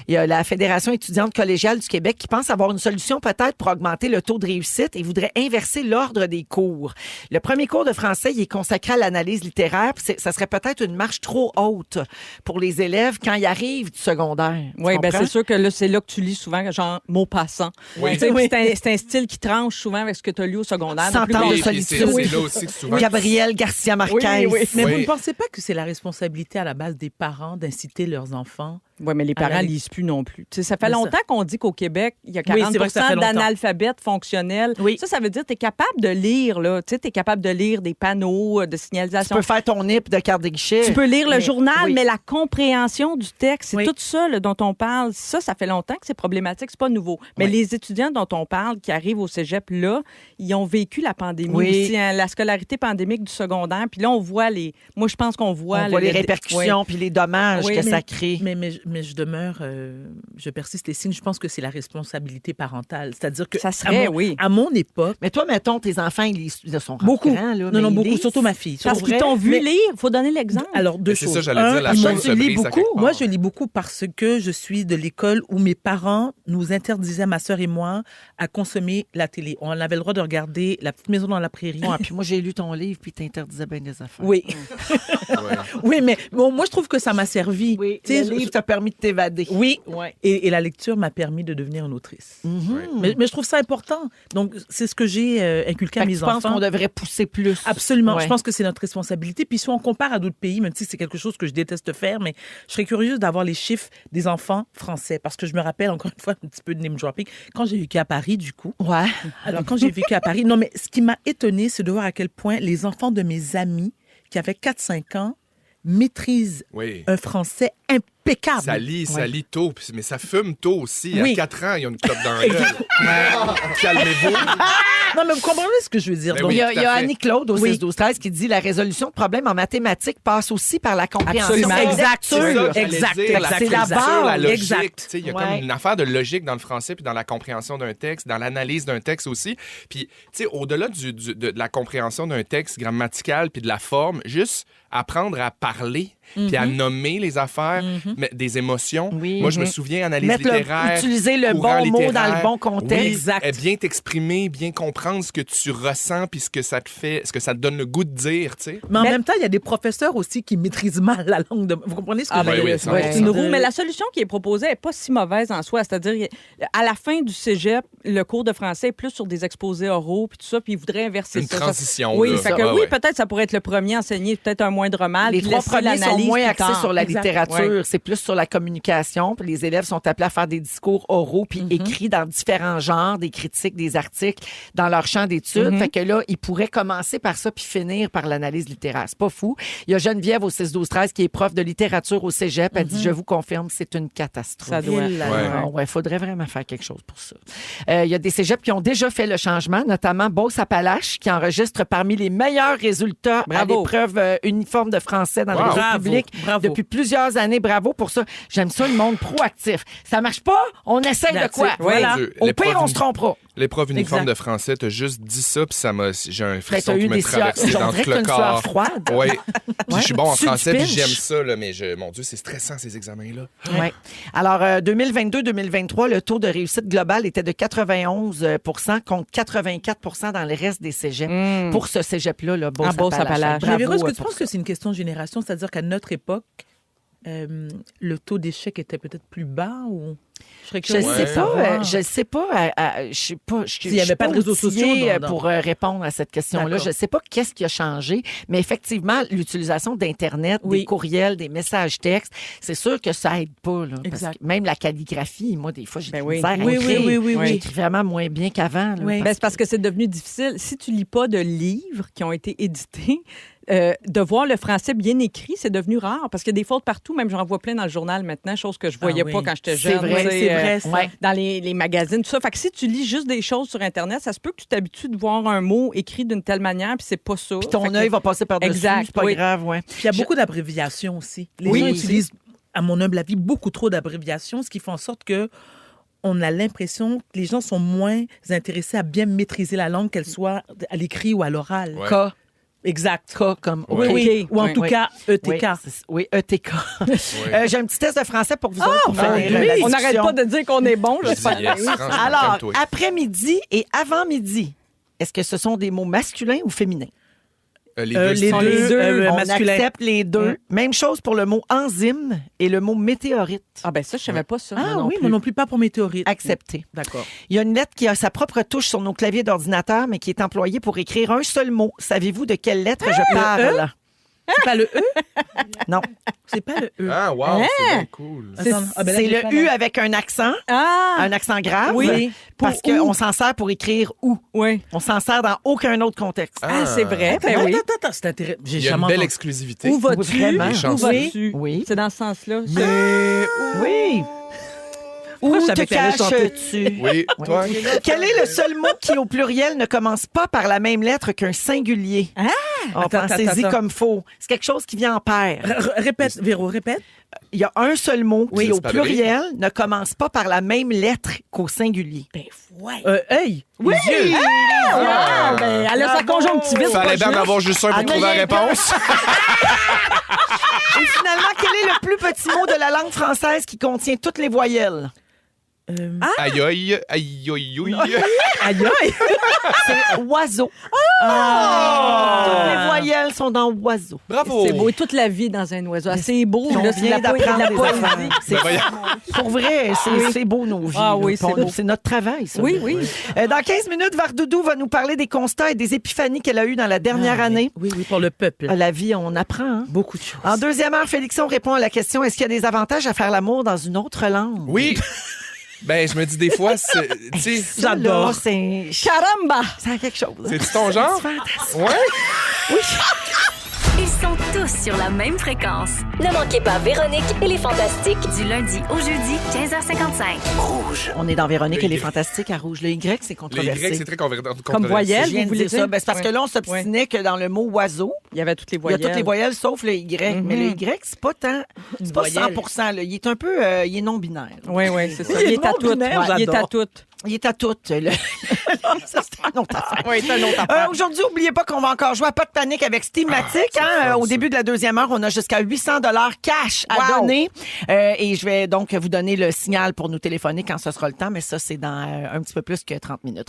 Speaker 3: Il y a la Fédération étudiante collégiale du Québec qui pense avoir une solution peut-être pour augmenter le taux de réussite et voudrait inverser l'ordre des cours. Le premier cours de français, il est consacré à l'analyse littéraire. Puis ça serait peut-être une marche trop haute pour les élèves quand ils arrivent du secondaire. Tu
Speaker 4: Oui, ben
Speaker 3: comprends?
Speaker 4: c'est sûr que là, c'est là que tu lis souvent, genre, mot passant.
Speaker 5: Oui.
Speaker 4: Tu sais, puis c'est un style qui tranche souvent avec ce que tu as lu au secondaire.
Speaker 3: 100
Speaker 4: Donc,
Speaker 3: ans de
Speaker 5: Et
Speaker 3: solitude.
Speaker 5: c'est là aussi que souvent.
Speaker 3: Gabriel Garcia Marquez.
Speaker 4: Oui.
Speaker 8: Mais
Speaker 5: Oui.
Speaker 8: vous ne pensez pas que c'est la responsabilité à la base des parents d'inciter leurs enfants?
Speaker 4: Oui, mais les
Speaker 8: À la
Speaker 4: parents
Speaker 8: lecture.
Speaker 4: lisent plus non plus. Tu sais, ça fait
Speaker 8: Mais ça-
Speaker 4: longtemps qu'on dit qu'au Québec, il y a
Speaker 8: Oui,
Speaker 4: 40
Speaker 8: c'est vrai que ça fait longtemps.
Speaker 4: d'analphabètes fonctionnels.
Speaker 8: Oui.
Speaker 4: Ça veut dire que tu es capable de lire, là. Tu sais, es capable de lire des panneaux de
Speaker 3: Tu
Speaker 4: signalisation.
Speaker 3: peux faire ton nip de carte de guichet.
Speaker 4: Tu peux lire le
Speaker 3: Mais-
Speaker 4: journal,
Speaker 3: oui.
Speaker 4: mais la compréhension du texte, c'est
Speaker 8: Oui.
Speaker 4: tout ça là, dont on parle. Ça fait longtemps que c'est problématique, c'est pas nouveau. Mais
Speaker 3: Oui.
Speaker 4: les étudiants dont on parle, qui arrivent au cégep, là, ils ont vécu la pandémie
Speaker 3: Oui.
Speaker 4: aussi, hein, la scolarité pandémique du secondaire. Puis là, on voit les... Moi, je pense qu'on voit...
Speaker 3: On voit les
Speaker 4: oui.
Speaker 3: répercussions puis les dommages
Speaker 4: Oui,
Speaker 3: que
Speaker 4: mais-
Speaker 3: ça crée.
Speaker 8: Mais je demeure, je persiste et signe, je pense que c'est la responsabilité parentale. C'est-à-dire que
Speaker 4: Ça serait,
Speaker 8: à à mon époque,
Speaker 3: Mais toi, mettons, tes enfants, ils sont
Speaker 8: beaucoup.
Speaker 3: grands, là,
Speaker 8: Non,
Speaker 3: mais
Speaker 8: non,
Speaker 3: ils
Speaker 8: beaucoup,
Speaker 3: lisent.
Speaker 8: surtout ma fille.
Speaker 4: Parce
Speaker 8: Sur
Speaker 4: qu'ils
Speaker 8: vrai,
Speaker 4: t'ont vu
Speaker 8: mais-
Speaker 4: lire. Il faut donner l'exemple.
Speaker 8: Alors, deux
Speaker 5: Mais c'est
Speaker 8: choses.
Speaker 5: ça, j'allais dire, la
Speaker 8: ils
Speaker 5: chaîne
Speaker 8: m'ont-
Speaker 5: se
Speaker 3: tu lis
Speaker 5: brise à
Speaker 3: beaucoup?
Speaker 5: quelque part.
Speaker 8: Moi, je lis beaucoup parce que je suis de l'école où mes parents nous interdisaient, ma sœur et moi, à consommer la télé. On avait le droit de regarder La Petite Maison dans la Prairie.
Speaker 3: Ouais, puis moi, j'ai lu ton livre, puis t'interdisais bien des affaires.
Speaker 8: Oui.
Speaker 5: Ouais.
Speaker 8: Oui, mais bon, moi, je trouve que ça m'a servi.
Speaker 3: Oui,
Speaker 8: Tu sais,
Speaker 3: le livre t'a permis de t'évader.
Speaker 8: Oui,
Speaker 3: Ouais.
Speaker 8: et la lecture m'a permis de devenir une autrice. Mais je trouve ça important. Donc, c'est ce que j'ai inculqué
Speaker 3: Fait
Speaker 8: à
Speaker 3: que
Speaker 8: mes
Speaker 3: tu penses
Speaker 8: enfants.
Speaker 3: qu'on devrait pousser plus.
Speaker 8: Absolument.
Speaker 3: Ouais.
Speaker 8: Je pense que c'est notre responsabilité. Puis si on compare à d'autres pays, même si c'est quelque chose que je déteste faire, mais je serais curieuse d'avoir les chiffres des enfants français. Parce que je me rappelle, encore une fois, un petit peu de name dropping, quand j'ai vécu à Paris, du coup.
Speaker 3: Ouais.
Speaker 8: Alors, quand j'ai vécu à Paris, non, mais ce qui m'a étonnée, c'est de voir à quel point les enfants de mes amis qui avaient 4-5 ans maîtrisent
Speaker 5: Oui.
Speaker 8: un français impeccable.
Speaker 5: Ça lit tôt, mais ça fume tôt aussi.
Speaker 8: Oui.
Speaker 5: À 4 ans, il y a une clope dans l'œil. Calmez-vous.
Speaker 8: Non, mais vous comprenez ce que je veux dire.
Speaker 5: Ben
Speaker 8: Donc,
Speaker 5: oui.
Speaker 3: Il y a,
Speaker 5: tout à
Speaker 3: il y a
Speaker 5: fait.
Speaker 3: Annie-Claude au
Speaker 8: Oui.
Speaker 3: 6-12-13 qui dit la résolution de problèmes en mathématiques passe aussi par la compréhension.
Speaker 4: Absolument.
Speaker 3: et la
Speaker 8: Exact.
Speaker 3: lecture.
Speaker 5: C'est ça que j'allais
Speaker 8: Exact,
Speaker 5: dire,
Speaker 8: exact,
Speaker 3: c'est la
Speaker 5: culture,
Speaker 3: base.
Speaker 5: la logique.
Speaker 8: Exact.
Speaker 5: Tu sais, il y a
Speaker 3: Ouais.
Speaker 5: comme une affaire de logique dans le français, puis dans la compréhension d'un texte, dans l'analyse d'un texte aussi. Puis, tu sais, au-delà de la compréhension d'un texte grammatical, puis de la forme, juste apprendre à parler, puis à nommer les affaires, mais des émotions.
Speaker 3: Oui.
Speaker 5: Moi, je me souviens, analyse
Speaker 3: Mettre
Speaker 5: littéraire.
Speaker 3: utiliser le
Speaker 5: courant
Speaker 3: bon mot dans
Speaker 5: littéraire.
Speaker 3: le bon contexte.
Speaker 5: Oui,
Speaker 8: Exact.
Speaker 5: bien t'exprimer, bien comprendre ce que tu ressens, puis ce que ça te fait, ce que ça te donne le goût de dire, tu sais.
Speaker 8: Mais en même temps, il y a des professeurs aussi qui maîtrisent mal la langue. Vous comprenez ce que
Speaker 4: Ah,
Speaker 8: je veux
Speaker 4: ben,
Speaker 8: dire?
Speaker 5: oui, ça,
Speaker 4: c'est une
Speaker 8: De-
Speaker 4: roue. Mais la solution qui est proposée n'est pas si mauvaise en soi. C'est-à-dire, à la fin du cégep, le cours de français est plus sur des exposés oraux, puis tout ça, puis ils voudraient inverser
Speaker 5: Une
Speaker 4: ça.
Speaker 5: transition,
Speaker 4: Oui,
Speaker 5: là.
Speaker 4: fait que
Speaker 5: Ouais,
Speaker 4: oui,
Speaker 5: ouais.
Speaker 4: peut-être ça pourrait être le premier enseigné, peut-être un moindre mal.
Speaker 3: Les
Speaker 4: puis
Speaker 3: 3
Speaker 4: laisser
Speaker 3: premiers sont
Speaker 8: lisent
Speaker 3: moins
Speaker 8: plus
Speaker 3: axés
Speaker 8: tard.
Speaker 3: sur la
Speaker 8: Exact.
Speaker 3: littérature,
Speaker 4: Ouais.
Speaker 3: c'est plus sur la communication. Puis les élèves sont appelés à faire des discours oraux puis écrits dans différents genres, des critiques, des articles dans leur champ d'études. Fait que là, ils pourraient commencer par ça puis finir par l'analyse littéraire. C'est pas fou. Il y a Geneviève au 6-12-13 qui est prof de littérature au cégep. Elle dit, je vous confirme, c'est une catastrophe.
Speaker 4: Ça doit.
Speaker 8: Il là,
Speaker 5: Ouais.
Speaker 8: là.
Speaker 3: Ouais, faudrait vraiment faire quelque chose pour ça. Il y a des cégeps qui ont déjà fait le changement, notamment Beauce-Appalaches, qui enregistre parmi les meilleurs résultats
Speaker 4: Bravo.
Speaker 3: à l'épreuve uniforme de français dans le
Speaker 5: Wow.
Speaker 3: réseau
Speaker 8: Bravo,
Speaker 3: public
Speaker 8: bravo.
Speaker 3: depuis plusieurs années. Bravo pour ça. J'aime ça, le monde proactif. Ça marche pas, on essaye de
Speaker 8: That's
Speaker 3: quoi?
Speaker 8: it. Voilà.
Speaker 5: Mon Dieu,
Speaker 3: Au
Speaker 5: l'épreuve
Speaker 3: pire, on
Speaker 5: uni-
Speaker 3: se trompera.
Speaker 5: L'épreuve uniforme
Speaker 8: Exact.
Speaker 5: de français, t'as juste dit ça, puis ça m'a. J'ai un
Speaker 3: Ben,
Speaker 5: frisson
Speaker 3: t'as eu
Speaker 5: qui me
Speaker 3: des sueurs.
Speaker 5: traversait
Speaker 3: On
Speaker 5: dans
Speaker 3: dirait
Speaker 5: tout
Speaker 3: que t'as
Speaker 5: le
Speaker 3: une sueur
Speaker 5: corps.
Speaker 3: froide.
Speaker 5: Oui. Puis je suis bon en
Speaker 3: Tu du
Speaker 5: français, puis
Speaker 3: pinch.
Speaker 5: j'aime ça, là, mais mon Dieu, c'est stressant, ces examens-là.
Speaker 3: Ouais. Alors, 2022-2023, le taux de réussite global était de 91 contre 84 dans le reste des cégeps. Pour ce cégep-là, là,
Speaker 4: Ah, Beauce-Appalaches.
Speaker 8: Mais Véro, est-ce que
Speaker 3: Bravo
Speaker 8: tu
Speaker 3: pour
Speaker 8: penses que c'est une question de génération? C'est-à-dire qu'à notre époque, le taux d'échec était peut-être plus bas ou...
Speaker 3: Je
Speaker 8: curieuse de
Speaker 3: sais pas,
Speaker 8: savoir.
Speaker 3: je sais pas, je sais pas,
Speaker 8: S'il y avait pas de réseaux sociaux
Speaker 3: pour répondre à cette question-là.
Speaker 8: D'accord.
Speaker 3: Je sais pas qu'est-ce qui a changé, mais effectivement, l'utilisation d'Internet,
Speaker 8: Oui.
Speaker 3: des courriels, des messages textes, c'est sûr que ça aide pas, là. Parce
Speaker 8: Exact.
Speaker 3: que même la calligraphie, moi, des fois, j'ai
Speaker 4: Ben
Speaker 3: de
Speaker 4: oui.
Speaker 3: misère à
Speaker 8: Oui,
Speaker 3: écrire.
Speaker 8: oui.
Speaker 3: J'écris vraiment moins bien qu'avant, là.
Speaker 8: Oui.
Speaker 4: Ben, c'est parce que c'est devenu difficile. Si tu lis pas de livres qui ont été édités, de voir le français bien écrit, c'est devenu rare parce qu'il y a des fautes partout. Même j'en vois plein dans le journal maintenant, chose que je voyais
Speaker 8: oui.
Speaker 4: pas quand j'étais
Speaker 3: C'est
Speaker 4: jeune.
Speaker 3: vrai,
Speaker 4: tu sais,
Speaker 8: c'est vrai, ça.
Speaker 3: ouais.
Speaker 4: Dans les magazines, tout ça. Fait que si tu lis juste des choses sur Internet, ça se peut que tu t'habitues de voir un mot écrit d'une telle manière, puis c'est pas ça.
Speaker 3: Puis ton
Speaker 4: Fait que-
Speaker 3: œil va passer par-dessus,
Speaker 4: Exact,
Speaker 3: c'est pas
Speaker 4: oui.
Speaker 3: grave, ouais.
Speaker 8: Puis il y a beaucoup d'abréviations aussi. Les
Speaker 3: Oui,
Speaker 8: gens
Speaker 3: aussi.
Speaker 8: utilisent, à mon humble avis, beaucoup trop d'abréviations, ce qui fait en sorte que on a l'impression que les gens sont moins intéressés à bien maîtriser la langue, qu'elle soit à l'écrit ou à l'oral.
Speaker 5: Ouais.
Speaker 3: K,
Speaker 8: Exact.
Speaker 3: K comme
Speaker 8: Oui,
Speaker 3: OK.
Speaker 8: oui. Ou en
Speaker 4: Oui.
Speaker 8: tout cas, ETK.
Speaker 3: Oui, ETK. J'ai un petit test de français pour vous autres pour
Speaker 8: ben
Speaker 3: finir
Speaker 8: oui.
Speaker 3: la
Speaker 4: On n'arrête
Speaker 3: discussion.
Speaker 4: pas de dire qu'on est bon, j'espère.
Speaker 5: Yes,
Speaker 4: Oui.
Speaker 5: franchement,
Speaker 3: Alors,
Speaker 5: calme-toi.
Speaker 3: après-midi et avant-midi, est-ce que ce sont des mots masculins ou féminins?
Speaker 5: Les deux,
Speaker 8: les
Speaker 5: sont-
Speaker 8: deux.
Speaker 3: On
Speaker 8: masculin.
Speaker 3: accepte les deux. Même chose pour le mot enzyme et le mot météorite.
Speaker 4: Ah ben ça, je savais pas ça.
Speaker 8: Ah
Speaker 3: non
Speaker 8: oui,
Speaker 3: plus.
Speaker 8: moi non plus, pas pour météorite.
Speaker 3: Accepté.
Speaker 8: D'accord.
Speaker 3: Il y a une lettre qui a sa propre touche sur nos claviers d'ordinateur, mais qui est employée pour écrire un seul mot. Savez-vous de quelle lettre je parle?
Speaker 8: C'est pas le E?
Speaker 3: Non.
Speaker 8: C'est pas le E.
Speaker 5: Ah, wow, c'est bien cool.
Speaker 8: Attends, ah, ben là,
Speaker 3: C'est
Speaker 8: j'ai pas
Speaker 3: le U
Speaker 8: la-
Speaker 3: avec un accent,
Speaker 4: Ah!
Speaker 3: un accent grave.
Speaker 8: Oui.
Speaker 3: Parce
Speaker 4: Pour
Speaker 3: qu'on s'en sert pour écrire ou.
Speaker 4: Oui.
Speaker 3: On s'en sert dans aucun autre contexte.
Speaker 4: Ah, c'est vrai. Ben
Speaker 8: Attends,
Speaker 4: oui.
Speaker 8: attends, c'est intéressant. J'ai
Speaker 5: Il y a
Speaker 8: jamais
Speaker 5: une belle
Speaker 8: entendu.
Speaker 5: exclusivité.
Speaker 4: Où vas-tu?
Speaker 3: Vraiment.
Speaker 5: Les
Speaker 4: Où
Speaker 5: chansons.
Speaker 4: vas-tu?
Speaker 3: Oui.
Speaker 4: C'est dans ce sens-là.
Speaker 3: Oui.
Speaker 8: Pourquoi
Speaker 3: Où
Speaker 8: je
Speaker 3: te
Speaker 8: savais qu'elle allait chanter?
Speaker 3: caches-tu?
Speaker 5: Oui, toi?
Speaker 3: Quel est le seul mot qui, au pluriel, ne commence pas par la même lettre qu'un singulier?
Speaker 8: Attends,
Speaker 3: Pensez-y
Speaker 8: attends.
Speaker 3: comme faux. C'est quelque chose qui vient en paire.
Speaker 8: Répète, Véro, répète.
Speaker 3: Il y a un seul mot qui,
Speaker 5: Oui,
Speaker 3: au
Speaker 5: c'est pas vrai.
Speaker 3: pluriel, ne commence pas par la même lettre qu'au singulier.
Speaker 8: Hey, les yeux.
Speaker 4: Ah, ben, elle a sa conjonctivite.
Speaker 5: Fallait bien en avoir juste un pour trouver la réponse.
Speaker 3: Et finalement, quel est le plus petit mot de la langue française qui contient toutes les voyelles?
Speaker 5: Aïe, aïe, aïe, aïe, aïe.
Speaker 8: Aïe, aïe.
Speaker 3: C'est oiseau. Toutes les voyelles sont dans oiseau.
Speaker 5: Bravo.
Speaker 4: C'est beau. Et toute la vie dans un oiseau. Ah, c'est beau.
Speaker 3: On
Speaker 4: là, c'est de
Speaker 3: vient
Speaker 4: la
Speaker 3: d'apprendre des
Speaker 4: poésie.
Speaker 3: affaires. C'est
Speaker 5: Ben voyons.
Speaker 3: pour vrai, c'est beau nos vies.
Speaker 4: Ah
Speaker 3: là.
Speaker 4: oui,
Speaker 3: Puis
Speaker 4: c'est beau.
Speaker 3: c'est notre travail, ça.
Speaker 4: Oui, oui.
Speaker 3: Dans 15 minutes, Vardoudou va nous parler des constats et des épiphanies qu'elle a eues dans la dernière année.
Speaker 8: Oui, oui, pour le peuple.
Speaker 3: La vie, on apprend. Hein?
Speaker 8: Beaucoup de choses.
Speaker 3: En deuxième heure, Félixon répond à la question, est-ce qu'il y a des avantages à faire l'amour dans une autre langue?
Speaker 5: Oui. Ben, je me dis des fois, tu sais,
Speaker 3: Ça,
Speaker 8: J'adore.
Speaker 3: là, c'est...
Speaker 4: Caramba!
Speaker 3: Ça a quelque chose.
Speaker 5: c'est-tu ton genre?
Speaker 3: C'est fantastique.
Speaker 5: Ouais?
Speaker 1: Ils sont tous sur la même fréquence.
Speaker 10: Ne manquez pas Véronique et les Fantastiques.
Speaker 1: Du lundi au jeudi, 15h55.
Speaker 3: On est dans Véronique
Speaker 5: Le
Speaker 3: et les
Speaker 5: Y.
Speaker 3: Fantastiques à Rouge. Le Y, c'est
Speaker 5: Le
Speaker 3: controversé.
Speaker 5: Y, c'est très controversé.
Speaker 4: Comme voyelle.
Speaker 3: Je viens
Speaker 4: vous
Speaker 3: de
Speaker 4: voulez
Speaker 3: dire ça.
Speaker 4: dire?
Speaker 3: Ben, c'est parce que là, on s'obstinait que dans le mot oiseau,
Speaker 4: Il y avait toutes les
Speaker 3: il y a
Speaker 4: voyelles.
Speaker 3: toutes les voyelles sauf le Y. Mais le Y, c'est pas tant. C'est pas
Speaker 8: voyelle.
Speaker 3: 100 là. Il est un peu. Il est non-binaire.
Speaker 4: Oui, oui, c'est ça.
Speaker 8: Il est
Speaker 4: Il est à toutes.
Speaker 8: non-binaire,
Speaker 4: Il est à
Speaker 8: j'adore.
Speaker 4: toutes.
Speaker 3: Il est à toutes. Ça, c'est une autre affaire.
Speaker 4: Oui, c'est un autre affaire.
Speaker 3: Aujourd'hui, n'oubliez pas qu'on va encore jouer à Pas de panique avec Steamatic. Au début de la deuxième heure, on a jusqu'à 800 $ cash à donner. Et je vais donc vous donner le signal pour nous téléphoner quand ce sera le temps, mais ça, c'est dans un petit peu plus que 30 minutes.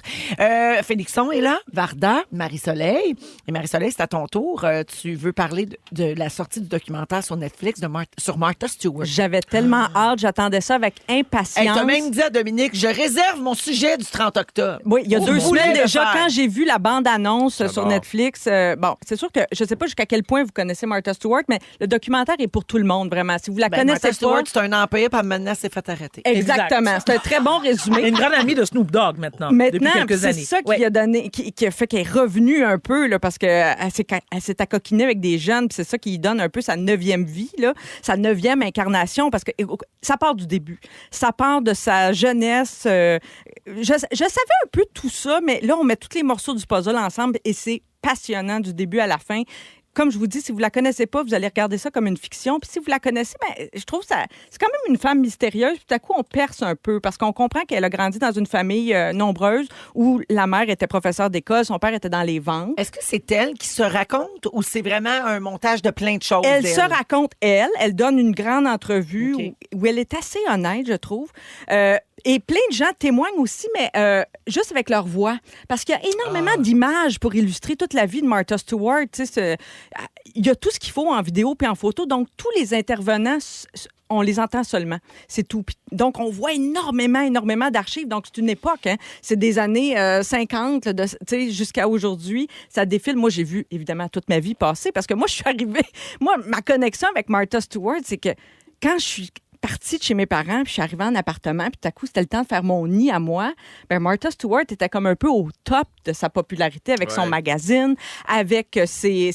Speaker 3: Félixon est là, Varda, Marie-Soleil. Et Marie-Soleil, c'est à ton tour. Tu veux parler de la sortie du documentaire sur Netflix sur Martha Stewart.
Speaker 4: J'avais tellement hâte, j'attendais ça avec impatience.
Speaker 3: Hey, t'as même dit à Dominique, je réserve mon sujet du 30 octobre.
Speaker 4: Oui, il y a
Speaker 3: Vous
Speaker 4: 2
Speaker 3: voulez
Speaker 4: semaines
Speaker 3: le
Speaker 4: déjà,
Speaker 3: faire.
Speaker 4: quand j'ai vu la bande-annonce sur
Speaker 5: bon.
Speaker 4: Netflix, bon, c'est sûr que je sais pas jusqu'à quel point vous connaissez Martha Stewart, mais le documentaire est pour tout le monde, vraiment. Si vous la connaissez
Speaker 3: Martha
Speaker 4: pas...
Speaker 3: Stewart, c'est un empire, puis maintenant, elle s'est fait arrêter.
Speaker 4: Exactement. C'est un très bon résumé.
Speaker 8: Elle est une grande amie de Snoop Dogg maintenant, depuis quelques
Speaker 4: c'est
Speaker 8: années.
Speaker 4: ça qui
Speaker 8: Ouais.
Speaker 4: a donné, qui a fait qu'elle est revenue un peu, là, parce qu'elle s'est accoquinée avec des jeunes, puis c'est ça qui lui donne un peu sa 9e vie, là, sa 9e incarnation, parce que ça part du début. Ça part de sa jeunesse. Je savais un peu tout ça, mais là, on met tous les morceaux du puzzle ensemble et c'est passionnant du début à la fin. Comme je vous dis, si vous la connaissez pas, vous allez regarder ça comme une fiction. Puis si vous la connaissez, ben, je trouve ça, c'est quand même une femme mystérieuse. Puis tout à coup, on perce un peu parce qu'on comprend qu'elle a grandi dans une famille nombreuse où la mère était professeure d'école, son père était dans les ventes.
Speaker 3: Est-ce que c'est elle qui se raconte ou c'est vraiment un montage de plein de choses?
Speaker 4: Elle
Speaker 3: d'elle?
Speaker 4: se raconte, elle donne une grande entrevue
Speaker 3: OK.
Speaker 4: où elle est assez honnête, je trouve. Et plein de gens témoignent aussi, mais juste avec leur voix. Parce qu'il y a énormément d'images pour illustrer toute la vie de Martha Stewart. Tu sais, il y a tout ce qu'il faut en vidéo puis en photo. Donc, tous les intervenants, on les entend seulement. C'est tout. Donc, on voit énormément d'archives. Donc, c'est une époque. Hein? C'est des années 50 là, jusqu'à aujourd'hui. Ça défile. Moi, j'ai vu, évidemment, toute ma vie passer parce que moi, je suis arrivée... Moi, ma connexion avec Martha Stewart, c'est que quand je suis partie de chez mes parents, puis je suis arrivée en appartement, puis tout à coup, c'était le temps de faire mon nid à moi. Ben Martha Stewart était comme un peu au top de sa popularité avec son magazine, avec ses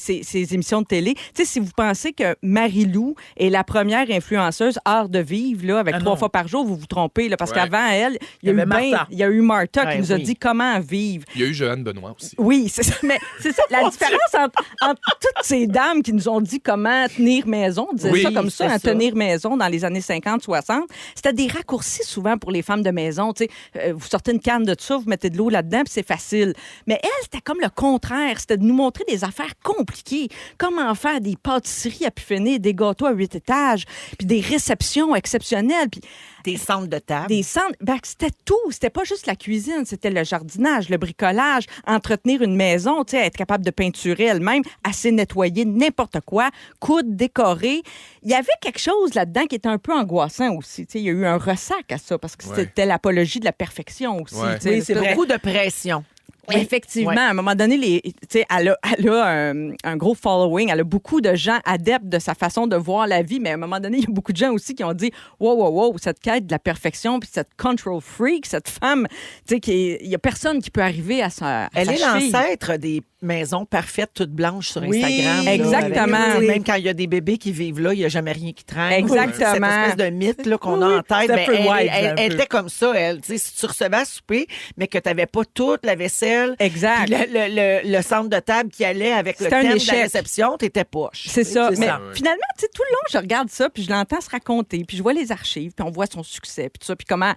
Speaker 4: émissions de télé. Tu sais, si vous pensez que Marie-Lou est la première influenceuse art de vivre, là, avec 3 fois par jour, vous vous trompez, là, parce qu'avant elle, il y a eu Martha qui nous a dit comment vivre.
Speaker 5: Il y a eu Joanne Benoît aussi.
Speaker 4: Oui, c'est ça. Mais c'est ça, la différence entre toutes ces dames qui nous ont dit comment tenir maison, on disait ça comme ça, tenir maison dans les années 50-60, c'était des raccourcis souvent pour les femmes de maison. Tu sais, vous sortez une canne de ça, vous mettez de l'eau là-dedans, puis c'est facile. Mais elle, c'était comme le contraire. C'était de nous montrer des affaires compliquées. Comment faire des pâtisseries à pu finir, des gâteaux à 8 étages, puis des réceptions exceptionnelles, puis
Speaker 3: des centres de table.
Speaker 4: Des centres. Ben, c'était tout. C'était pas juste la cuisine, c'était le jardinage, le bricolage, entretenir une maison, tu sais, être capable de peinturer elle-même, assez nettoyer n'importe quoi, coudre, décorer. Il y avait quelque chose là-dedans qui était un peu angoissant aussi. Tu sais, il y a eu un ressac à ça parce que c'était l'apologie de la perfection aussi.
Speaker 5: Ouais.
Speaker 3: Oui, c'est beaucoup de pression.
Speaker 4: Oui. Effectivement, à un moment donné, elle a un gros following. Elle a beaucoup de gens adeptes de sa façon de voir la vie, mais à un moment donné, il y a beaucoup de gens aussi qui ont dit « Wow, cette quête de la perfection, puis cette control freak, cette femme, tu sais, il y a personne qui peut arriver à sa
Speaker 3: Elle est
Speaker 4: cheville.
Speaker 3: l'ancêtre des maisons parfaites, toutes blanches sur Instagram. Là,
Speaker 4: exactement.
Speaker 3: avec, même quand il y a des bébés qui vivent là, il n'y a jamais rien qui traîne.
Speaker 4: Exactement.
Speaker 3: Cette espèce de mythe là, qu'on a en tête.
Speaker 8: C'est un peu wild,
Speaker 3: Elle était comme ça, elle. Tu sais, si tu recevais à souper, mais que tu n'avais pas toute la vaisselle,
Speaker 4: exact.
Speaker 3: puis le centre de table qui allait avec le
Speaker 4: C'était un
Speaker 3: thème de
Speaker 4: échec.
Speaker 3: la réception, t'étais poche.
Speaker 4: C'est ça.
Speaker 8: C'est
Speaker 4: Mais
Speaker 8: ça.
Speaker 4: finalement, tu sais, tout le long, je regarde ça, puis je l'entends se raconter, puis je vois les archives, puis on voit son succès, puis tout ça, puis comment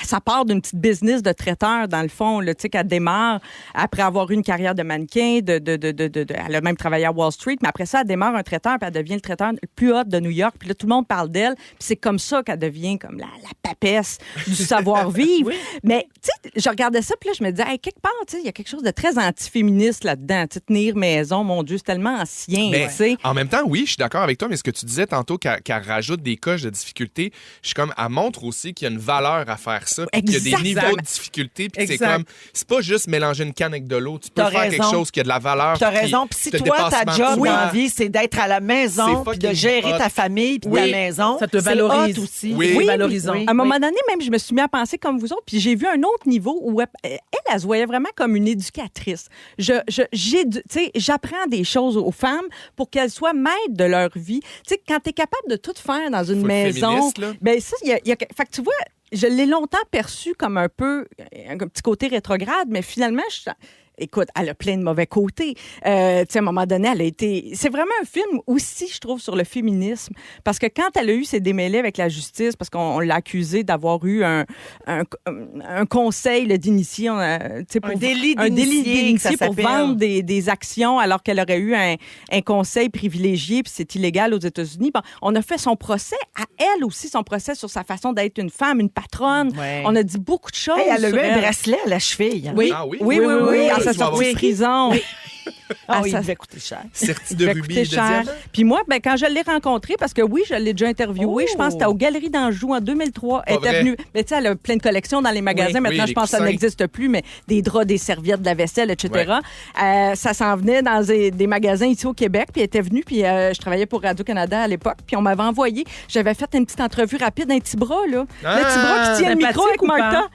Speaker 4: ça part d'une petite business de traiteur, dans le fond, tu sais, qu'elle démarre après avoir eu une carrière de mannequin, elle a même travaillé à Wall Street, mais après ça, elle démarre un traiteur, puis elle devient le traiteur le plus hot de New York, puis là, tout le monde parle d'elle, puis c'est comme ça qu'elle devient comme la papesse du savoir-vivre. Mais, tu sais, je regardais ça, puis là, je me disais, hey, quelque part, tu sais, il y a quelque chose de très antiféministe là-dedans, tu sais, tenir maison, mon Dieu, c'est tellement ancien,
Speaker 5: Mais
Speaker 4: tu sais.
Speaker 5: en même temps, oui, je suis d'accord avec toi, mais ce que tu disais tantôt, qu'elle rajoute des coches de difficulté, je suis comme, elle montre aussi qu'il y a une valeur à faire ça, puis qu'il y a des
Speaker 4: Exactement.
Speaker 5: niveaux de difficulté, puis que c'est
Speaker 8: Exact.
Speaker 5: comme, c'est pas juste mélanger une canne avec de l'eau, tu peux
Speaker 3: T'as
Speaker 5: faire
Speaker 3: raison.
Speaker 5: quelque chose qui a de la valeur.
Speaker 3: T'as
Speaker 5: puis
Speaker 3: raison. Puis si
Speaker 5: te
Speaker 3: toi, ta
Speaker 5: dépasse
Speaker 3: job
Speaker 5: toi.
Speaker 3: dans la vie, c'est d'être à la maison,
Speaker 5: C'est
Speaker 3: puis de
Speaker 5: fucking
Speaker 3: gérer
Speaker 5: hot.
Speaker 3: ta famille, puis
Speaker 8: Oui.
Speaker 3: ta maison,
Speaker 8: Ça te
Speaker 3: c'est
Speaker 8: valorise.
Speaker 3: hot aussi.
Speaker 5: Oui.
Speaker 8: C'est valorisant.
Speaker 3: oui.
Speaker 4: À un moment donné, même, je me suis mis à penser comme vous autres, puis j'ai vu un autre niveau où elle se voyait vraiment comme une éducatrice. Tu sais, j'apprends des choses aux femmes pour qu'elles soient maîtres de leur vie. Tu sais, quand tu es capable de tout faire dans une
Speaker 5: Faut être
Speaker 4: maison,
Speaker 5: féministe, là.
Speaker 4: ben ça, fait que tu vois, je l'ai longtemps perçu comme un peu un petit côté rétrograde, mais finalement, écoute, elle a plein de mauvais côtés. Tu sais, à un moment donné, elle a été... C'est vraiment un film aussi, je trouve, sur le féminisme. Parce que quand elle a eu ses démêlés avec la justice, parce qu'on l'a accusée d'avoir eu un conseil d'initié... Un
Speaker 3: délit d'initié, que ça
Speaker 4: pour
Speaker 3: s'appelle.
Speaker 4: vendre des actions alors qu'elle aurait eu un conseil privilégié, puis c'est illégal aux États-Unis. Bon, on a fait son procès à elle aussi, son procès sur sa façon d'être une femme, une patronne.
Speaker 3: Ouais.
Speaker 4: On a dit beaucoup de choses
Speaker 3: Hey, elle a
Speaker 4: sur
Speaker 3: eu un
Speaker 4: elle.
Speaker 3: bracelet à la cheville. hein?
Speaker 4: Oui,
Speaker 5: Ah oui?
Speaker 4: oui,
Speaker 5: Oui,
Speaker 4: à sa
Speaker 5: tu vas
Speaker 4: sortie de
Speaker 5: voir.
Speaker 4: prison.
Speaker 3: Ah
Speaker 4: Ah,
Speaker 3: oui,
Speaker 4: ça-
Speaker 3: il devait coûter cher.
Speaker 5: Serti
Speaker 4: Il
Speaker 5: de
Speaker 4: devait
Speaker 5: rubis
Speaker 4: coûter
Speaker 5: et de
Speaker 4: cher.
Speaker 5: diamants.
Speaker 4: Puis moi, quand je l'ai rencontrée, parce que oui, je l'ai déjà interviewée, je pense que c'était aux Galeries d'Anjou en 2003. Elle était
Speaker 5: vrai?
Speaker 4: venue. Mais tu sais, elle a plein de collections dans les magasins.
Speaker 5: Oui,
Speaker 4: Maintenant,
Speaker 5: les
Speaker 4: je pense que ça
Speaker 5: coussins.
Speaker 4: n'existe plus, mais des draps, des serviettes, de la vaisselle, etc. Ça s'en venait dans des magasins ici au Québec. Puis elle était venue, puis je travaillais pour Radio-Canada à l'époque. Puis on m'avait envoyé, j'avais fait une petite entrevue rapide, un petit bras, là.
Speaker 5: Ah!
Speaker 4: Le petit bras qui tient le micro
Speaker 8: Sympathique
Speaker 4: avec
Speaker 8: ou pas?
Speaker 4: Martha.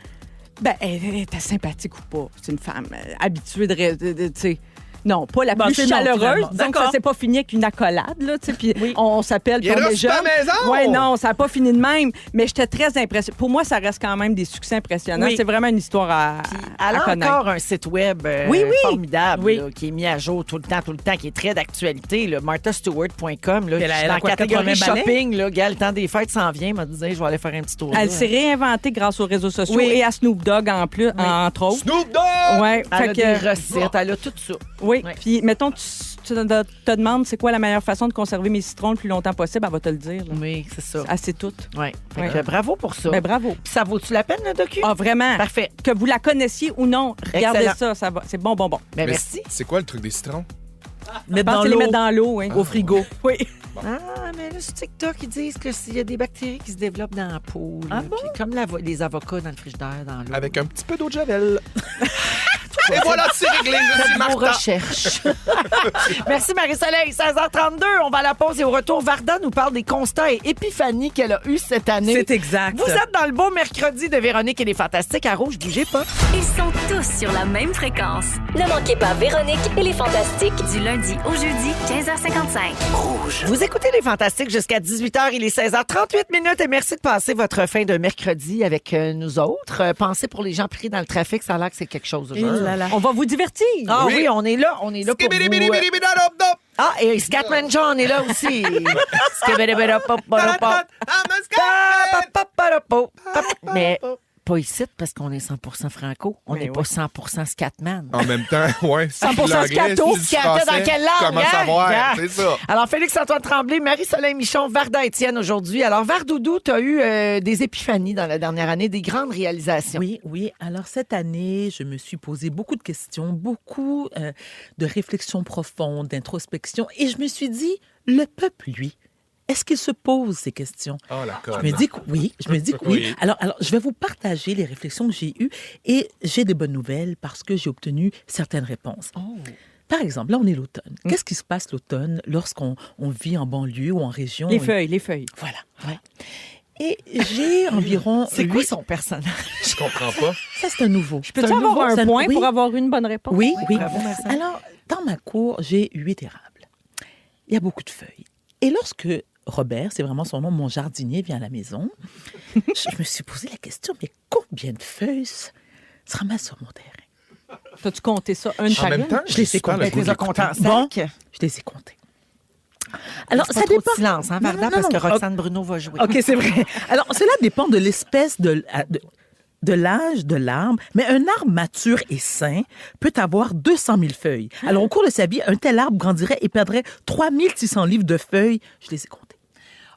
Speaker 4: Ben, elle était sympathique ou pas. C'est une femme habituée de tu sais. Non, pas la
Speaker 8: Bon,
Speaker 4: plus
Speaker 8: c'est non,
Speaker 4: chaleureuse.
Speaker 8: finalement.
Speaker 4: Donc, ça
Speaker 8: D'accord.
Speaker 4: s'est pas fini avec une accolade, là, tu sais, puis on s'appelle, puis on
Speaker 5: Viendra
Speaker 4: est
Speaker 5: sur ta
Speaker 4: jeune.
Speaker 5: maison!
Speaker 4: Ouais, non, ça n'a pas fini de même, mais j'étais très impressionnée. Pour moi, ça reste quand même des succès impressionnants.
Speaker 8: Oui.
Speaker 4: C'est vraiment une histoire à
Speaker 3: Elle a
Speaker 4: connaître.
Speaker 3: encore un site web
Speaker 4: Oui, oui.
Speaker 3: formidable
Speaker 8: Oui.
Speaker 3: là, qui est mis à jour tout le temps, qui est très d'actualité. marthastewart.com. Là,
Speaker 8: Puis elle a-
Speaker 3: je suis
Speaker 8: elle a
Speaker 3: dans
Speaker 8: quoi,
Speaker 3: la catégorie
Speaker 8: 80 balais?
Speaker 3: shopping. Là, gars, le temps des fêtes s'en vient. M'a dit, je vais aller faire un petit tour.
Speaker 4: Elle
Speaker 3: là.
Speaker 4: s'est réinventée grâce aux réseaux sociaux
Speaker 3: Oui.
Speaker 4: et à Snoop Dogg en plus, entre autres.
Speaker 5: Snoop Dogg!
Speaker 4: Ouais,
Speaker 3: Elle a
Speaker 4: fait
Speaker 3: des
Speaker 4: que,
Speaker 3: recettes, elle a tout ça.
Speaker 4: oui.
Speaker 3: Ouais.
Speaker 4: Puis, mettons, tu te demandes c'est quoi la meilleure façon de conserver mes citrons le plus longtemps possible, elle va te le dire. là.
Speaker 3: Oui, c'est ça.
Speaker 4: Ah, c'est tout.
Speaker 3: Ouais. Fait
Speaker 4: Ouais.
Speaker 3: que bravo pour ça.
Speaker 4: Ben, bravo.
Speaker 3: Puis ça vaut-tu la peine, le docu?
Speaker 4: Ah, vraiment.
Speaker 3: Parfait.
Speaker 4: Que vous la connaissiez ou non, regardez
Speaker 3: Excellent.
Speaker 4: ça va. C'est bon.
Speaker 3: Ben,
Speaker 5: Mais
Speaker 3: merci.
Speaker 5: c'est quoi le truc des citrons?
Speaker 4: Je
Speaker 8: Mettre
Speaker 4: pense
Speaker 8: dans
Speaker 4: que les
Speaker 8: l'eau.
Speaker 4: mettre dans l'eau, hein.
Speaker 8: Au frigo.
Speaker 4: Oui.
Speaker 3: Ah, mais là, sur TikTok, ils disent qu'il y a des bactéries qui se développent dans la peau. là.
Speaker 8: Ah bon?
Speaker 3: Puis comme les avocats dans le frigidaire, dans l'eau.
Speaker 5: Avec un petit peu d'eau de javel. Et voilà, c'est réglé. Je suis
Speaker 3: Faites vos
Speaker 5: Martha.
Speaker 3: recherches. Merci Marie-Soleil. 16h32, on va à la pause et au retour, Varda nous parle des constats et épiphanies qu'elle a eues cette année.
Speaker 8: C'est exact.
Speaker 3: Vous êtes dans le beau mercredi de Véronique et les Fantastiques à Rouge. Bougez pas.
Speaker 1: Ils sont tous sur la même fréquence.
Speaker 10: Ne manquez pas Véronique et les Fantastiques.
Speaker 1: Du lundi au jeudi, 15h55.
Speaker 3: Vous écoutez les Fantastiques jusqu'à 18h. Il est 16h38 minutes et merci de passer votre fin de mercredi avec nous autres. Pensez pour les gens pris dans le trafic, ça a l'air que c'est quelque chose aujourd'hui.
Speaker 8: là là.
Speaker 4: On va vous divertir.
Speaker 3: Ah oui, on est là pour vous. Ah, et Scatman John est là aussi. Mais pas ici parce qu'on est 100% franco. On
Speaker 4: Mais
Speaker 3: n'est pas 100% Scatman.
Speaker 5: En même temps, ouais.
Speaker 3: 100%
Speaker 5: l'anglais,
Speaker 3: scato.
Speaker 5: c'est du
Speaker 3: Scato
Speaker 5: français.
Speaker 3: dans quelle langue?
Speaker 5: Comment
Speaker 3: hein?
Speaker 5: savoir?
Speaker 3: Hein?
Speaker 5: C'est ça.
Speaker 3: Alors, Félix-Antoine Tremblay, Marie-Soleil Michon, Varda Étienne aujourd'hui. Alors, Vardoudou, tu as eu des épiphanies dans la dernière année, des grandes réalisations.
Speaker 8: Oui. Alors, cette année, je me suis posé beaucoup de questions, beaucoup de réflexions profondes, d'introspection. Et je me suis dit, le peuple, lui, est-ce qu'il se pose ces questions?
Speaker 5: Oh, la conne.
Speaker 8: Je me dis que oui.
Speaker 5: Oui.
Speaker 8: Alors, je vais vous partager les réflexions que j'ai eues et j'ai des bonnes nouvelles parce que j'ai obtenu certaines réponses. Par exemple, là, on est l'automne. Qu'est-ce qui se passe l'automne lorsqu'on vit en banlieue ou en région?
Speaker 4: Les feuilles.
Speaker 8: Voilà. Ouais. Et j'ai environ...
Speaker 3: C'est quoi
Speaker 8: 8
Speaker 3: son personnage?
Speaker 5: Je comprends pas.
Speaker 8: Ça, c'est un nouveau.
Speaker 4: Peux-tu
Speaker 8: C'est
Speaker 4: avoir
Speaker 8: nouveau,
Speaker 4: un
Speaker 8: c'est
Speaker 4: point
Speaker 8: oui.
Speaker 4: pour avoir une bonne réponse?
Speaker 8: Oui.
Speaker 3: Bravo, Vincent.
Speaker 8: Alors, dans ma cour, j'ai 8 érables. Il y a beaucoup de feuilles. Et lorsque Robert, c'est vraiment son nom, mon jardinier, vient à la maison, je me suis posé la question, mais combien de feuilles se ramassent sur mon terrain?
Speaker 4: T'as-tu compté ça une
Speaker 5: En
Speaker 4: par
Speaker 5: même
Speaker 4: une?
Speaker 5: temps,
Speaker 8: Je les ai
Speaker 5: super
Speaker 8: comptés.
Speaker 5: le goût
Speaker 3: Tu les as
Speaker 5: d'écouter.
Speaker 3: comptés en
Speaker 8: Bon,
Speaker 3: sac?
Speaker 8: je les ai comptés. Alors,
Speaker 3: Pas
Speaker 8: ça
Speaker 3: trop
Speaker 8: dépend.
Speaker 3: de silence, hein, Varda,
Speaker 8: Non,
Speaker 3: parce que
Speaker 8: non.
Speaker 3: Roxane Bruno va jouer.
Speaker 8: OK, c'est vrai. Alors, cela dépend de l'espèce de l'âge de l'arbre, mais un arbre mature et sain peut avoir 200 000 feuilles. Alors, au cours de sa vie, un tel arbre grandirait et perdrait 3 600 livres de feuilles. Je les ai comptés.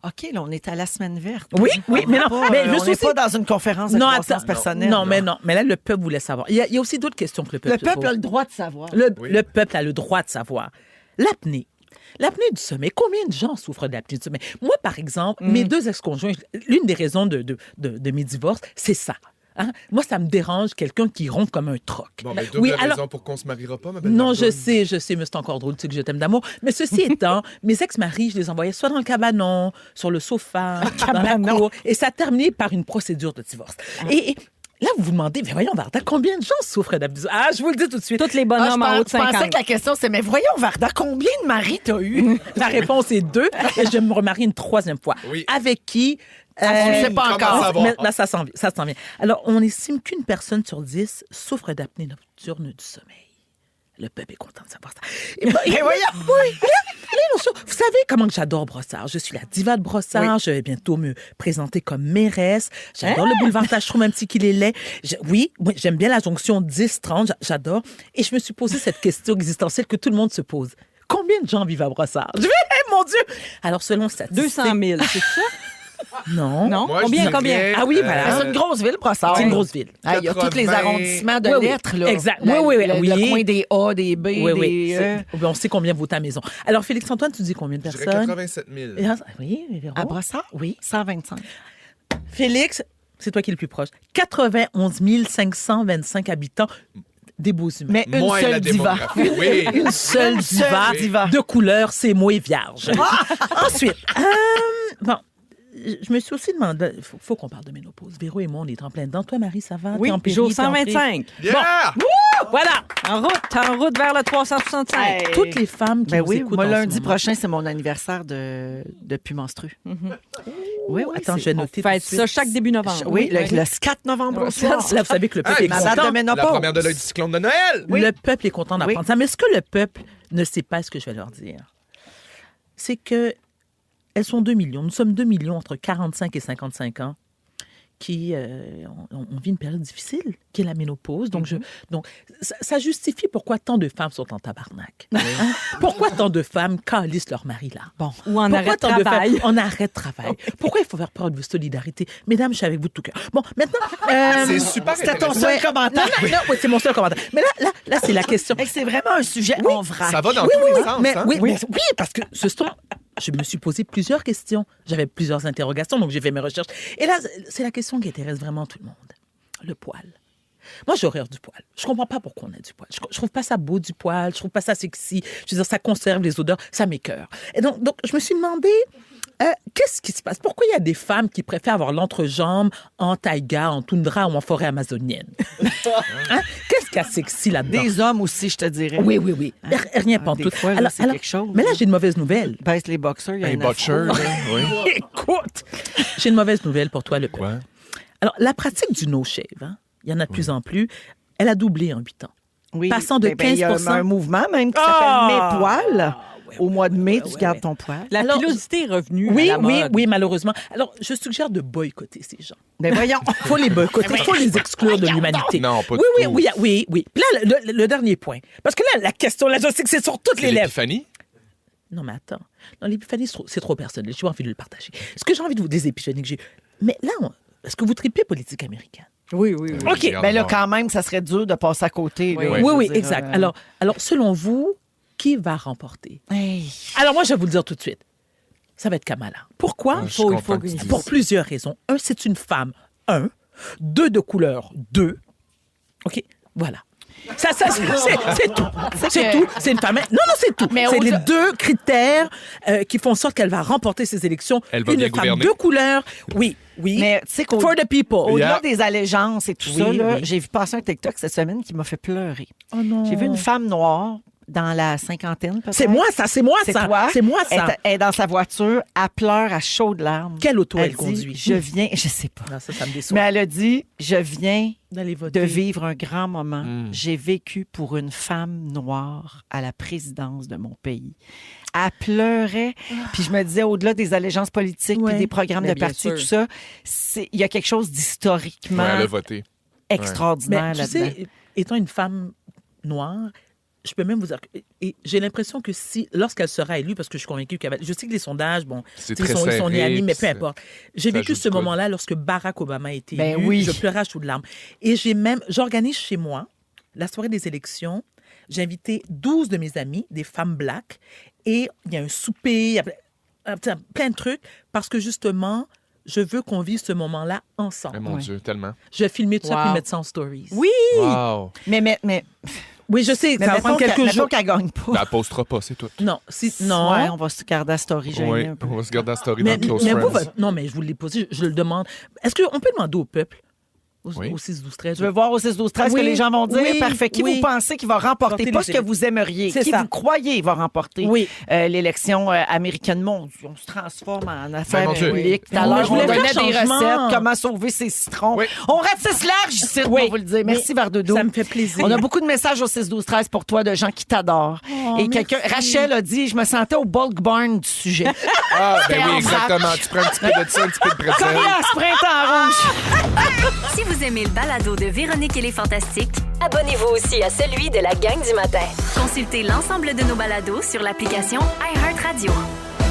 Speaker 3: OK, là, on est à la semaine verte.
Speaker 8: Oui,
Speaker 3: On
Speaker 8: mais
Speaker 3: est
Speaker 8: non,
Speaker 3: pas,
Speaker 8: mais je
Speaker 3: on
Speaker 8: suis
Speaker 3: n'est
Speaker 8: aussi-
Speaker 3: pas dans une conférence de croissance personnelle.
Speaker 8: Non,
Speaker 3: là.
Speaker 8: mais non. Mais là, le peuple voulait savoir. Il y a aussi d'autres questions que le peuple
Speaker 3: Le peuple
Speaker 8: pose.
Speaker 3: a le droit de savoir.
Speaker 8: Le peuple a le droit de savoir. L'apnée. L'apnée du sommeil. Combien de gens souffrent de l'apnée du sommeil? Moi, par exemple, mes 2 ex-conjoints, l'une des raisons de mes divorces, c'est ça. Hein? Moi, ça me dérange quelqu'un qui ronfle comme un troc.
Speaker 5: Bon, ben, double
Speaker 8: Oui,
Speaker 5: raison
Speaker 8: alors-
Speaker 5: pour qu'on se mariera pas, ma belle
Speaker 8: Non,
Speaker 5: Martha.
Speaker 8: je sais, mais c'est encore drôle, tu sais que je t'aime d'amour. Mais ceci étant, mes ex-maris, je les envoyais soit dans le cabanon, sur le sofa, dans la cour, et ça a terminé par une procédure de divorce. Et là, vous vous demandez, mais voyons, Varda, combien de gens souffrent d'abus? Ah, je vous le dis tout de suite.
Speaker 4: Tous les bonhommes en haut de
Speaker 3: Je pensais
Speaker 4: 50.
Speaker 3: que la question, c'est, mais voyons, Varda, combien de maris t'as eu?
Speaker 8: La réponse est 2, et je vais me remarier une 3e fois.
Speaker 5: Oui.
Speaker 8: Avec qui?
Speaker 3: on ne sait pas
Speaker 5: comment
Speaker 3: encore.
Speaker 5: ça va?
Speaker 8: Mais là, ça s'en vient. Alors, on estime qu'une personne sur 10 souffre d'apnée nocturne du sommeil. Le peuple est content de savoir ça. Et ben,
Speaker 3: Mais voyons!
Speaker 8: oui, vous savez comment que j'adore Brossard. Je suis la diva de Brossard. Je vais bientôt me présenter comme mairesse. J'adore le boulevard Tachereau, même si qu'il est laid. Oui, j'aime bien la jonction 10-30. J'adore. Et je me suis posé cette question existentielle que tout le monde se pose. Combien de gens vivent à Brossard? Mon Dieu! Alors, selon statistiques...
Speaker 4: 200 000, c'est ça?
Speaker 8: Non.
Speaker 4: Non?
Speaker 5: Moi, je
Speaker 4: Combien?
Speaker 5: dirais,
Speaker 8: Ah oui, voilà.
Speaker 3: C'est une grosse ville, Brossard.
Speaker 8: C'est une grosse ville.
Speaker 3: Ah, il y a tous les
Speaker 5: 80.
Speaker 3: arrondissements de
Speaker 8: Oui, oui.
Speaker 3: lettres. Là.
Speaker 8: Exact.
Speaker 3: Le
Speaker 8: Oui.
Speaker 3: coin des A, des B,
Speaker 8: Oui, oui.
Speaker 3: des E.
Speaker 8: On sait combien vaut ta maison. Alors, Félix-Antoine, tu dis combien de
Speaker 5: Je dirais
Speaker 8: personnes?
Speaker 5: 87 000.
Speaker 8: Oui, Véro.
Speaker 3: À Brossard?
Speaker 8: Oui.
Speaker 3: 125.
Speaker 8: Félix, c'est toi qui es le plus proche. 91 525 habitants, des beaux humains.
Speaker 3: Mais une
Speaker 5: Moins la
Speaker 3: seule diva.
Speaker 5: démographie. Oui.
Speaker 8: Une seule diva,
Speaker 3: diva.
Speaker 8: de couleur, c'est moi et vierge. Ensuite, bon, je me suis aussi demandé, faut qu'on parle de ménopause. Véro et moi, on est en plein dedans. Toi, Marie, ça va?
Speaker 4: Oui,
Speaker 8: T'es en péri,
Speaker 4: jour
Speaker 8: t'es en pré?
Speaker 4: 125.
Speaker 5: Yeah!
Speaker 8: Voilà.
Speaker 4: En route vers le 365.
Speaker 3: Hey.
Speaker 8: Toutes les femmes qui
Speaker 3: Ben
Speaker 8: nous
Speaker 3: oui,
Speaker 8: écoutent
Speaker 3: moi,
Speaker 8: en ce
Speaker 3: lundi
Speaker 8: moment.
Speaker 3: prochain, c'est mon anniversaire de plus menstrué. Oui,
Speaker 8: Attends, je vais noter.
Speaker 4: Faites
Speaker 8: tout de
Speaker 4: ça
Speaker 8: suite.
Speaker 4: chaque début novembre.
Speaker 3: Oui, le 4 novembre au soir.
Speaker 8: Là, vous savez que le peuple
Speaker 5: Hey,
Speaker 8: est
Speaker 3: ma date
Speaker 8: content.
Speaker 3: de ménopause.
Speaker 5: La première de l'œil du cyclone de Noël.
Speaker 8: Le peuple est content d'apprendre
Speaker 3: Oui.
Speaker 8: ça. Mais ce que le peuple ne sait pas, ce que je vais leur dire, c'est que elles sont 2 millions. Nous sommes 2 millions entre 45 et 55 ans qui on vit une période difficile, qui est la ménopause. Donc, donc ça justifie pourquoi tant de femmes sont en tabarnak. Hein? Pourquoi tant de femmes calissent leur mari là? Bon.
Speaker 4: Ou en
Speaker 8: Pourquoi
Speaker 4: arrêt de
Speaker 8: tant
Speaker 4: travail.
Speaker 8: femmes en arrêt de travail? Pourquoi il faut faire preuve de solidarité? Mesdames, je suis avec vous de tout cœur. Bon, maintenant...
Speaker 5: C'est super
Speaker 3: C'était ton
Speaker 5: intéressant.
Speaker 3: seul commentaire.
Speaker 8: Non, oui, c'est mon seul commentaire. Mais là c'est la question.
Speaker 3: Hey, c'est vraiment un sujet en vrac.
Speaker 5: Ça va dans tous les sens.
Speaker 8: Mais,
Speaker 5: hein?
Speaker 8: oui, parce que je me suis posé plusieurs questions. J'avais plusieurs interrogations, donc j'ai fait mes recherches. Et là, c'est la question qui intéresse vraiment tout le monde. Le poil. Moi, j'ai horreur du poil. Je comprends pas pourquoi on a du poil. Je trouve pas ça beau, du poil. Je trouve pas ça sexy. Je veux dire, ça conserve les odeurs. Ça m'écoeure. Et donc, je me suis demandé, qu'est-ce qui se passe? Pourquoi il y a des femmes qui préfèrent avoir l'entrejambe en taïga, en toundra ou en forêt amazonienne? Hein? Qu'est-ce qu'il y a sexy là-dedans?
Speaker 3: Des hommes aussi, je te dirais.
Speaker 8: Oui. Rien pas en
Speaker 3: Des
Speaker 8: tout.
Speaker 3: fois, là, c'est quelque chose.
Speaker 8: Mais là, j'ai une mauvaise nouvelle.
Speaker 3: Baisse les boxers, il y a
Speaker 5: Un
Speaker 3: une
Speaker 5: butcher,
Speaker 3: afro.
Speaker 5: là, oui.
Speaker 8: Écoute, j'ai une mauvaise nouvelle pour toi, le peuple.
Speaker 5: Quoi?
Speaker 8: Alors, la pratique du no-shave, hein, il y en a de plus en plus, elle a doublé en 8 ans.
Speaker 3: Oui.
Speaker 8: Passant de
Speaker 3: Il y a
Speaker 8: 15%.
Speaker 3: un mouvement même qui s'appelle Mes poils. Au mois de mai, tu gardes ton poil.
Speaker 4: La
Speaker 8: Alors,
Speaker 4: pilosité est revenue
Speaker 8: Oui,
Speaker 4: à la mode.
Speaker 8: oui, malheureusement. Alors, je suggère de boycotter ces gens.
Speaker 3: Ben voyons.
Speaker 8: Il faut les boycotter, il faut les exclure de l'humanité.
Speaker 5: Non, pas
Speaker 8: oui,
Speaker 5: du
Speaker 8: oui,
Speaker 5: tout.
Speaker 8: oui. Puis là, le dernier point. Parce que là, la question, là, je sais que c'est sur toutes
Speaker 5: C'est
Speaker 8: les lèvres.
Speaker 5: l'épiphanie?
Speaker 8: Non, mais attends. Non, l'épiphanie, c'est trop personnel. J'ai pas envie de le partager. Ce que j'ai envie de vous des épiphanies que j'ai. Mais là, est-ce que vous tripez politique américaine?
Speaker 4: Oui.
Speaker 8: OK.
Speaker 5: Regarde
Speaker 3: Ben là,
Speaker 5: voir.
Speaker 3: quand même, ça serait dur de passer à côté. là.
Speaker 4: Oui,
Speaker 8: Oui,
Speaker 3: Je veux dire,
Speaker 8: exact. Alors, selon vous, qui va remporter?
Speaker 3: Hey.
Speaker 8: Alors, moi, je vais vous le dire tout de suite. Ça va être Kamala. Pourquoi?
Speaker 5: Je suis content que tu dises
Speaker 8: Pour
Speaker 5: ça.
Speaker 8: plusieurs raisons. Un, c'est une femme. 2 de couleur. 2. OK? Voilà. Ça, c'est tout. C'est tout. C'est une femme. Non, c'est tout.
Speaker 3: Mais
Speaker 8: C'est
Speaker 3: au-
Speaker 8: les 2 critères qui font en sorte qu'elle va remporter ces élections.
Speaker 5: Elle va
Speaker 8: une
Speaker 5: bien
Speaker 8: femme
Speaker 5: gouverner.
Speaker 8: de couleur. Oui.
Speaker 3: Mais tu sais qu'au
Speaker 8: For the people.
Speaker 3: au-delà
Speaker 5: Yeah.
Speaker 3: des allégeances et tout
Speaker 8: Oui,
Speaker 3: ça, là,
Speaker 8: oui.
Speaker 3: j'ai vu passer un TikTok cette semaine qui m'a fait pleurer.
Speaker 8: Oh non.
Speaker 3: J'ai vu une femme noire dans la cinquantaine, peut-être.
Speaker 8: C'est moi, ça. C'est moi,
Speaker 3: C'est
Speaker 8: ça.
Speaker 3: toi.
Speaker 8: C'est moi, ça.
Speaker 3: Elle est dans sa voiture, elle pleure à chaudes larmes.
Speaker 8: Quelle auto elle
Speaker 3: dit,
Speaker 8: conduit?
Speaker 3: Je viens, je sais pas.
Speaker 8: Non, ça me déçoit.
Speaker 3: Mais elle a dit, je viens
Speaker 8: D'aller voter.
Speaker 3: de vivre un grand moment. J'ai vécu pour une femme noire à la présidence de mon pays. Elle pleurait. Puis je me disais, au-delà des allégeances politiques
Speaker 8: Ouais.
Speaker 3: puis des programmes
Speaker 4: Mais
Speaker 3: de
Speaker 4: bien
Speaker 3: parti,
Speaker 4: sûr.
Speaker 3: tout ça, il y a quelque chose
Speaker 5: Ouais,
Speaker 3: d'historiquement
Speaker 5: elle a voté.
Speaker 3: extraordinaire
Speaker 8: Mais tu
Speaker 3: là-dedans.
Speaker 8: sais, étant une femme noire, je peux même vous dire que et j'ai l'impression que lorsqu'elle sera élue, parce que je suis convaincue qu'elle va... Je sais que les sondages, bon,
Speaker 5: C'est
Speaker 8: ils
Speaker 5: très
Speaker 8: sont
Speaker 5: serré,
Speaker 8: unanimes, mais peu
Speaker 5: puis
Speaker 8: importe. J'ai
Speaker 5: ça
Speaker 8: vécu
Speaker 5: ajoute
Speaker 8: ce
Speaker 5: quoi?
Speaker 8: moment-là lorsque Barack Obama a été
Speaker 3: Ben
Speaker 8: élu.
Speaker 3: oui.
Speaker 8: Je pleurais à chaudes larmes. Et j'organise chez moi, la soirée des élections, j'ai invité 12 de mes amis, des femmes black, et il y a un souper, il y a plein de trucs, parce que justement, je veux qu'on vive ce moment-là ensemble.
Speaker 5: Eh, mon Dieu, tellement.
Speaker 8: Je vais filmer tout ça
Speaker 4: Wow.
Speaker 8: puis mettre ça en stories.
Speaker 4: Oui!
Speaker 5: Wow.
Speaker 3: Mais
Speaker 8: Oui, je sais, ça va prendre quelques
Speaker 3: mettons
Speaker 8: jours.
Speaker 3: qu'elle gagne pas.
Speaker 5: Ben, elle postera pas, c'est tout.
Speaker 8: Non, non.
Speaker 3: Ouais, on va se garder la story gênée
Speaker 5: Oui,
Speaker 3: un peu.
Speaker 5: on va se garder la story
Speaker 8: Mais,
Speaker 5: dans Close
Speaker 8: mais vous,
Speaker 5: Friends.
Speaker 8: non, mais je vous l'ai posé, je le demande. Est-ce qu'on peut demander au peuple,
Speaker 5: Oui.
Speaker 8: au 6, 12, 13?
Speaker 3: Je veux voir au 6, 12, 13 ce
Speaker 8: Oui,
Speaker 3: que les gens vont dire.
Speaker 8: oui,
Speaker 3: Parfait. Qui
Speaker 8: oui.
Speaker 3: vous pensez qui va remporter?
Speaker 8: Remporter
Speaker 3: Pas
Speaker 8: les
Speaker 3: ce que vous aimeriez.
Speaker 8: C'est
Speaker 3: Qui
Speaker 8: ça.
Speaker 3: vous croyez va remporter
Speaker 8: Oui.
Speaker 3: l'élection américaine? Mon Dieu, on se transforme en affaires
Speaker 5: mon Dieu.
Speaker 3: publiques. Tout à
Speaker 8: Oui.
Speaker 3: l'heure,
Speaker 8: Je voulais
Speaker 3: on donnait
Speaker 8: faire
Speaker 3: des
Speaker 8: changement.
Speaker 3: recettes, comment sauver ses citrons.
Speaker 5: Oui.
Speaker 3: On ratisse large ici, on va vous le dire. Merci, Vardoudou.
Speaker 8: Ça me fait plaisir.
Speaker 3: On a beaucoup de messages au 6, 12, 13 pour toi de gens qui t'adorent. Et quelqu'un, Rachel a dit, je me sentais au bulk barn du sujet.
Speaker 5: Ah, ben
Speaker 3: C'était en
Speaker 5: oui, exactement. Tu prends un petit peu de ça, un petit peu de pretzel.
Speaker 3: Coriace, printemps rouge.
Speaker 1: Si vous aimez le balado de Véronique et les Fantastiques,
Speaker 10: Abonnez-vous aussi à celui de la gang du matin.
Speaker 1: consultez l'ensemble de nos balados sur l'application iHeartRadio.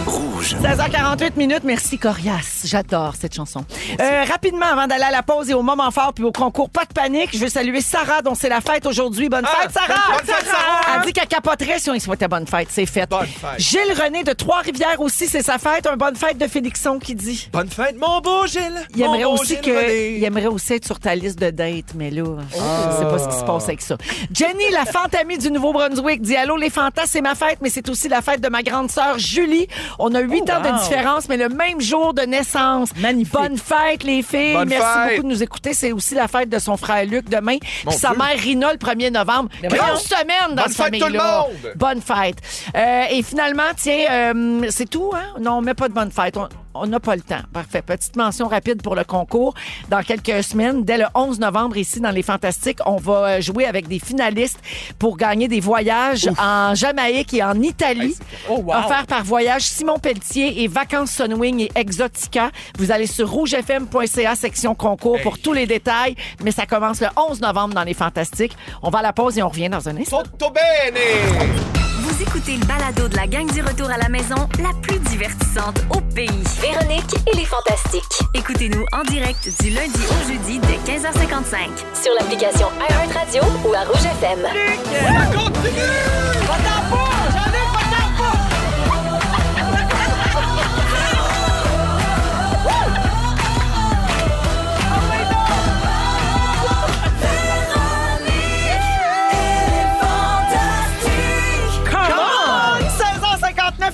Speaker 7: Rouge.
Speaker 3: 16h48 minutes. Merci, Corias. J'adore cette chanson. Rapidement, avant d'aller à la pause et au moment fort puis au concours, pas de panique, je veux saluer Sarah, dont c'est la fête aujourd'hui. Bonne fête, Sarah!
Speaker 5: Bonne fête, Sarah!
Speaker 3: Elle dit qu'elle capoterait si on y souhaitait bonne fête. C'est fait.
Speaker 5: Bonne fête.
Speaker 3: Gilles René de Trois-Rivières aussi, c'est sa fête. Un bonne fête de Félixon qui dit.
Speaker 5: Bonne fête, mon beau Gilles.
Speaker 3: Il aimerait,
Speaker 5: Mon beau
Speaker 3: aussi
Speaker 5: Gilles René.
Speaker 3: il aimerait aussi être sur ta liste de dates, mais là, je sais pas ce qui se passe avec ça. Jenny, la fantamie du Nouveau-Brunswick, dit allô les fantas, c'est ma fête, mais c'est aussi la fête de ma grande sœur Julie. On a 8 ans de différence, mais le même jour de naissance.
Speaker 8: Magnifique.
Speaker 3: Bonne fête, les filles.
Speaker 5: Bonne
Speaker 3: Merci
Speaker 5: fête.
Speaker 3: beaucoup de nous écouter. C'est aussi la fête de son frère Luc demain. Puis sa
Speaker 5: Dieu.
Speaker 3: mère Rina le 1er novembre. Grosse semaine dans
Speaker 5: Bonne
Speaker 3: cette
Speaker 5: fête, tout le
Speaker 3: famille-là.
Speaker 5: monde.
Speaker 3: Bonne fête. Et finalement, tiens, c'est tout, hein? Non, on met pas de bonne fête. On n'a pas le temps. Parfait. Petite mention rapide pour le concours. Dans quelques semaines, dès le 11 novembre, ici, dans Les Fantastiques, on va jouer avec des finalistes pour gagner des voyages en Jamaïque et en Italie. Offerts par Voyage Simon Pelletier et Vacances Sunwing et Exotica. Vous allez sur rougefm.ca, section concours, pour tous les détails. Mais ça commence le 11 novembre dans Les Fantastiques. On va à la pause et on revient dans un instant.
Speaker 5: Tutto bene.
Speaker 1: Vous écoutez le balado de la gang du retour à la maison, la plus divertissante au pays.
Speaker 10: Véronique et les Fantastiques.
Speaker 1: Écoutez-nous en direct du lundi au jeudi dès 15h55.
Speaker 10: Sur l'application iHeartRadio ou à Rouge FM.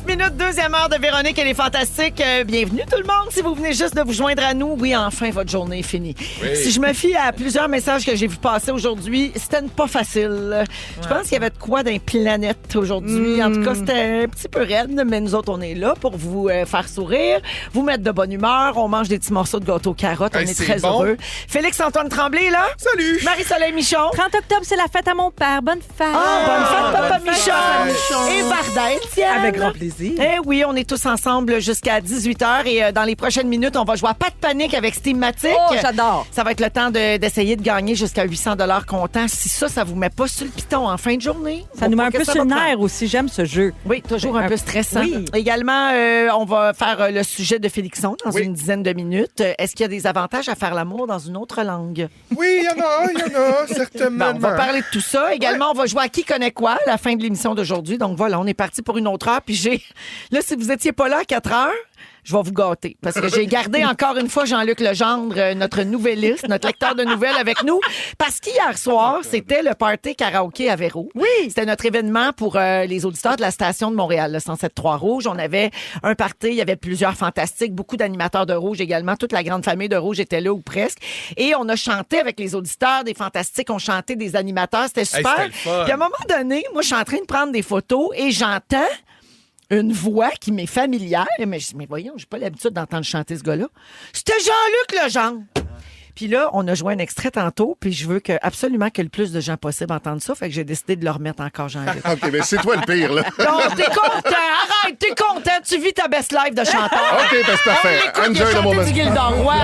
Speaker 3: Minutes, deuxième heure de Véronique et les Fantastiques. Bienvenue tout le monde. Si vous venez juste de vous joindre à nous, oui, enfin, votre journée est finie.
Speaker 5: Oui.
Speaker 3: Si je me fie à plusieurs messages que j'ai vu passer aujourd'hui, c'était pas facile. Je pense qu'il y avait de quoi dans les planètes aujourd'hui. En tout cas, c'était un petit peu raide, mais nous autres, on est là pour vous faire sourire, vous mettre de bonne humeur. On mange des petits morceaux de gâteau carotte. On
Speaker 5: Hey,
Speaker 3: est
Speaker 5: c'est
Speaker 3: très
Speaker 5: bon.
Speaker 3: heureux. Félix-Antoine Tremblay, là.
Speaker 5: Salut.
Speaker 3: Marie-Soleil Michon.
Speaker 4: 30 octobre, c'est la fête à mon père. Bonne fête.
Speaker 3: Ah, bonne fête, Papa
Speaker 5: bonne fête,
Speaker 3: Michon.
Speaker 5: Michon.
Speaker 3: Et Varda Étienne.
Speaker 8: Avec grand plaisir.
Speaker 3: Eh oui, on est tous ensemble jusqu'à 18h et dans les prochaines minutes, on va jouer à Pas de panique avec Steamatic.
Speaker 4: Oh, j'adore.
Speaker 3: Ça va être le temps d'essayer de gagner jusqu'à 800 $ comptant. Si ça vous met pas sur le piton en fin de journée.
Speaker 4: Ça nous met un peu sur le
Speaker 3: nerf.
Speaker 4: nerf aussi. J'aime ce jeu.
Speaker 3: Oui, toujours un peu stressant.
Speaker 4: Oui.
Speaker 3: Également, on va faire le sujet de Félixon dans
Speaker 5: Oui.
Speaker 3: une dizaine de minutes. Est-ce qu'il y a des avantages à faire l'amour dans une autre langue?
Speaker 5: Oui, il y en a, certainement.
Speaker 3: Bon, on va parler de tout ça. Également, on va jouer à Qui connaît quoi à la fin de l'émission d'aujourd'hui. Donc voilà, on est parti pour une autre heure. Puis là, si vous étiez pas là à 4 heures, je vais vous gâter. Parce que j'ai gardé encore une fois Jean-Luc Legendre, notre nouvelliste, notre lecteur de nouvelles avec nous. Parce qu'hier soir, c'était le party karaoké à Véro. Oui. C'était notre événement pour les auditeurs de la station de Montréal, le 107.3 Rouge. On avait un party, il y avait plusieurs fantastiques, beaucoup d'animateurs de Rouge également. Toute la grande famille de Rouge était là ou presque. Et on a chanté avec les auditeurs des fantastiques. On chantait des animateurs. C'était super.
Speaker 5: c'était le fun.
Speaker 3: Puis à un moment donné, moi, je suis en train de prendre des photos et j'entends une voix qui m'est familière. Mais je dis, mais voyons, j'ai pas l'habitude d'entendre chanter ce gars-là. C'était Jean-Luc Legendre. Puis là, on a joué un extrait tantôt, puis je veux absolument que le plus de gens possible entendent ça, fait que j'ai décidé de le remettre encore, Jean-Luc.
Speaker 6: OK, mais c'est toi le pire, là.
Speaker 3: Non, t'es content! Arrête, t'es content! Tu vis ta best life de chanteur!
Speaker 6: OK, ben c'est parfait.
Speaker 3: Écoute, il a
Speaker 6: Enjoy the
Speaker 3: chanté
Speaker 6: moment.
Speaker 3: du Gildor Roy.